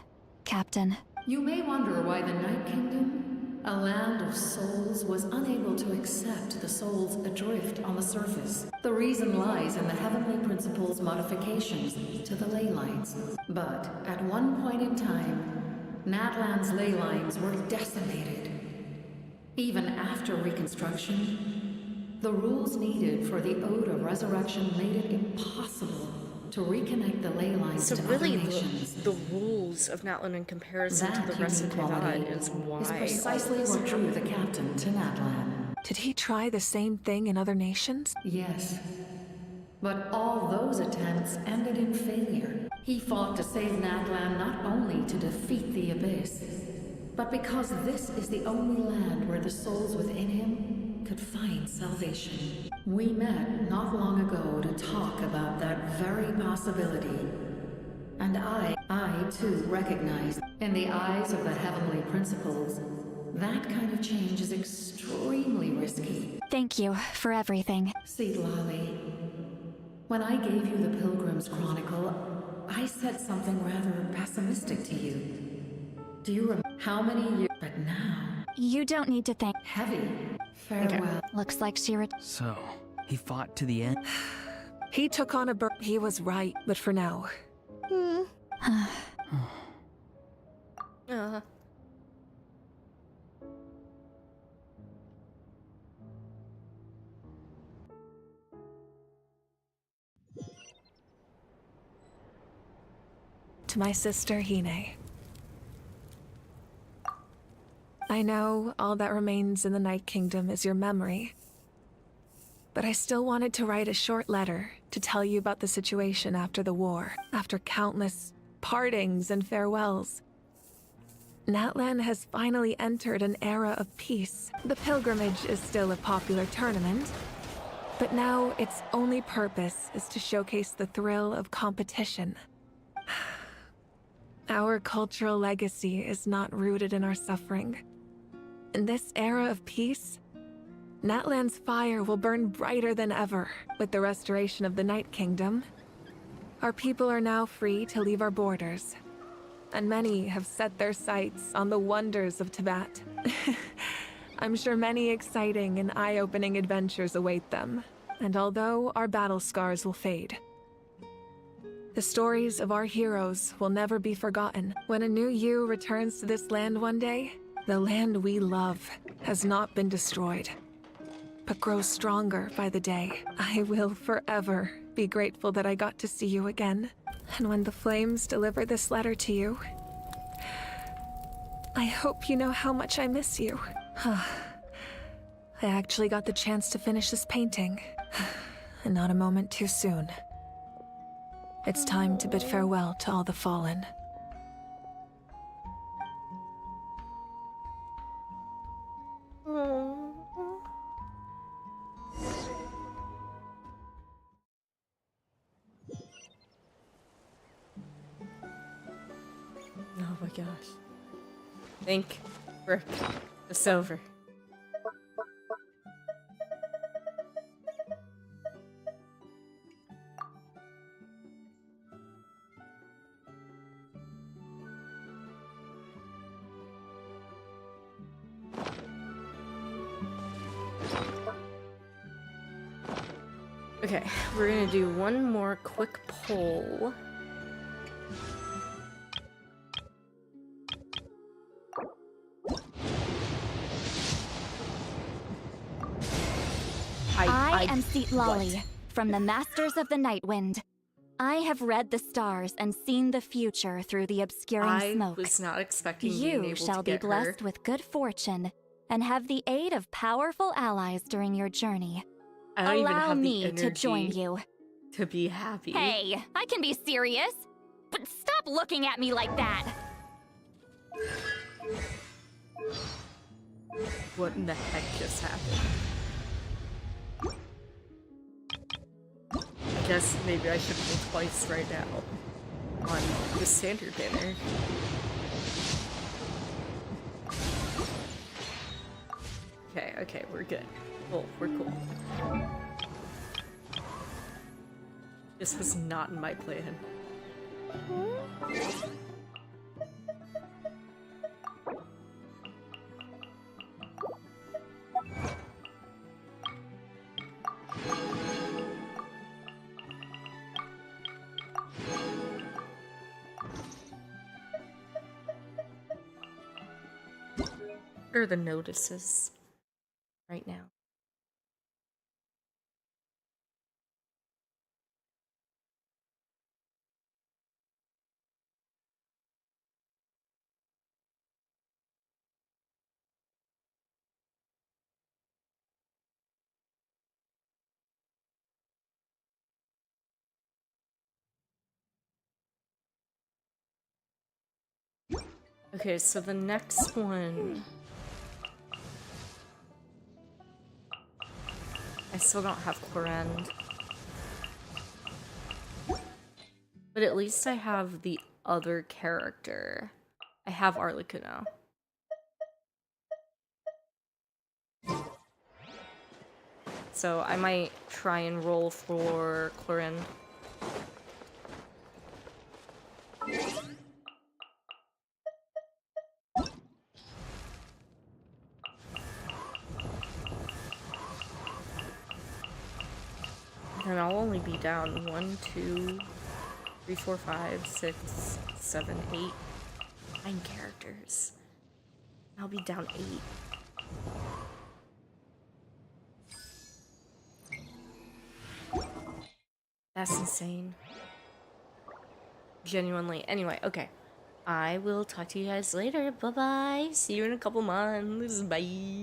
[SPEAKER 4] Captain.
[SPEAKER 13] You may wonder why the Night Kingdom, a land of souls, was unable to accept the souls adrift on the surface. The reason lies in the Heavenly Principle's modifications to the ley lines. But at one point in time, Natlan's ley lines were decimated. Even after reconstruction, the rules needed for the Ode of Resurrection made it impossible to reconnect the ley lines
[SPEAKER 1] So
[SPEAKER 13] to
[SPEAKER 1] really,
[SPEAKER 13] other nations.
[SPEAKER 1] the rules of Natlan in comparison
[SPEAKER 13] That
[SPEAKER 1] to the rest of
[SPEAKER 13] inequality
[SPEAKER 1] Teyvat is why...
[SPEAKER 13] is precisely what drew the captain to Natlan.
[SPEAKER 9] Did he try the same thing in other nations?
[SPEAKER 13] Yes. But all those attempts ended in failure. He fought to save Natlan not only to defeat the Abyss, but because this is the only land where the souls within him could find salvation. We met not long ago to talk about that very possibility. And I too recognize, in the eyes of the Heavenly Principles, that kind of change is extremely risky.
[SPEAKER 4] Thank you for everything.
[SPEAKER 13] Seedlali, when I gave you the Pilgrim's Chronicle, I said something rather pessimistic to you. Do you remember how many years? But now...
[SPEAKER 4] You don't need to thank...
[SPEAKER 13] Heavy. Farewell.
[SPEAKER 4] Looks like she
[SPEAKER 11] So, he fought to the end?
[SPEAKER 9] He took on a bird. He was right, but for now. To my sister, Hine. I know all that remains in the Night Kingdom is your memory. But I still wanted to write a short letter to tell you about the situation after the war, after countless partings and farewells. Natlan has finally entered an era of peace. The pilgrimage is still a popular tournament, but now its only purpose is to showcase the thrill of competition. Our cultural legacy is not rooted in our suffering. In this era of peace, Natlan's fire will burn brighter than ever. With the restoration of the Night Kingdom, our people are now free to leave our borders, and many have set their sights on the wonders of Teyvat. I'm sure many exciting and eye-opening adventures await them, and although our battle scars will fade, The stories of our heroes will never be forgotten. When a new you returns to this land one day, the land we love has not been destroyed, but grows stronger by the day. I will forever be grateful that I got to see you again. And when the flames deliver this letter to you, I hope you know how much I miss you. I actually got the chance to finish this painting, and not a moment too soon. It's time to bid farewell to all the fallen.
[SPEAKER 1] Oh my gosh. Think, Rick, it's over. Okay, we're gonna do one more quick poll.
[SPEAKER 4] I am Citlali, from the Masters of the Nightwind. I have read the stars and seen the future through the obscuring smoke.
[SPEAKER 1] I was not expecting being
[SPEAKER 4] You
[SPEAKER 1] able
[SPEAKER 4] shall
[SPEAKER 1] to
[SPEAKER 4] be
[SPEAKER 1] get
[SPEAKER 4] blessed
[SPEAKER 1] her.
[SPEAKER 4] with good fortune and have the aid of powerful allies during your journey.
[SPEAKER 1] I don't even
[SPEAKER 4] Allow
[SPEAKER 1] have the
[SPEAKER 4] me to join
[SPEAKER 1] energy
[SPEAKER 4] you.
[SPEAKER 1] to be happy.
[SPEAKER 4] Hey, I can be serious, but stop looking at me like that.
[SPEAKER 1] What in the heck just happened? I guess maybe I should roll twice right now on the standard banner. Okay, we're good. Cool, we're cool. This was not in my plan. What are the notices right now? Okay, so the next one... I still don't have Clorend. But at least I have the other character. I have Arlecchino. So I might try and roll for Clorend. And I'll only be down 1, 2, 3, 4, 5, 6, 7, 8, 9 characters. I'll be down 8. That's insane. Genuinely. Anyway, okay. I will talk to you guys later. Bye-bye. See you in a couple months. Bye.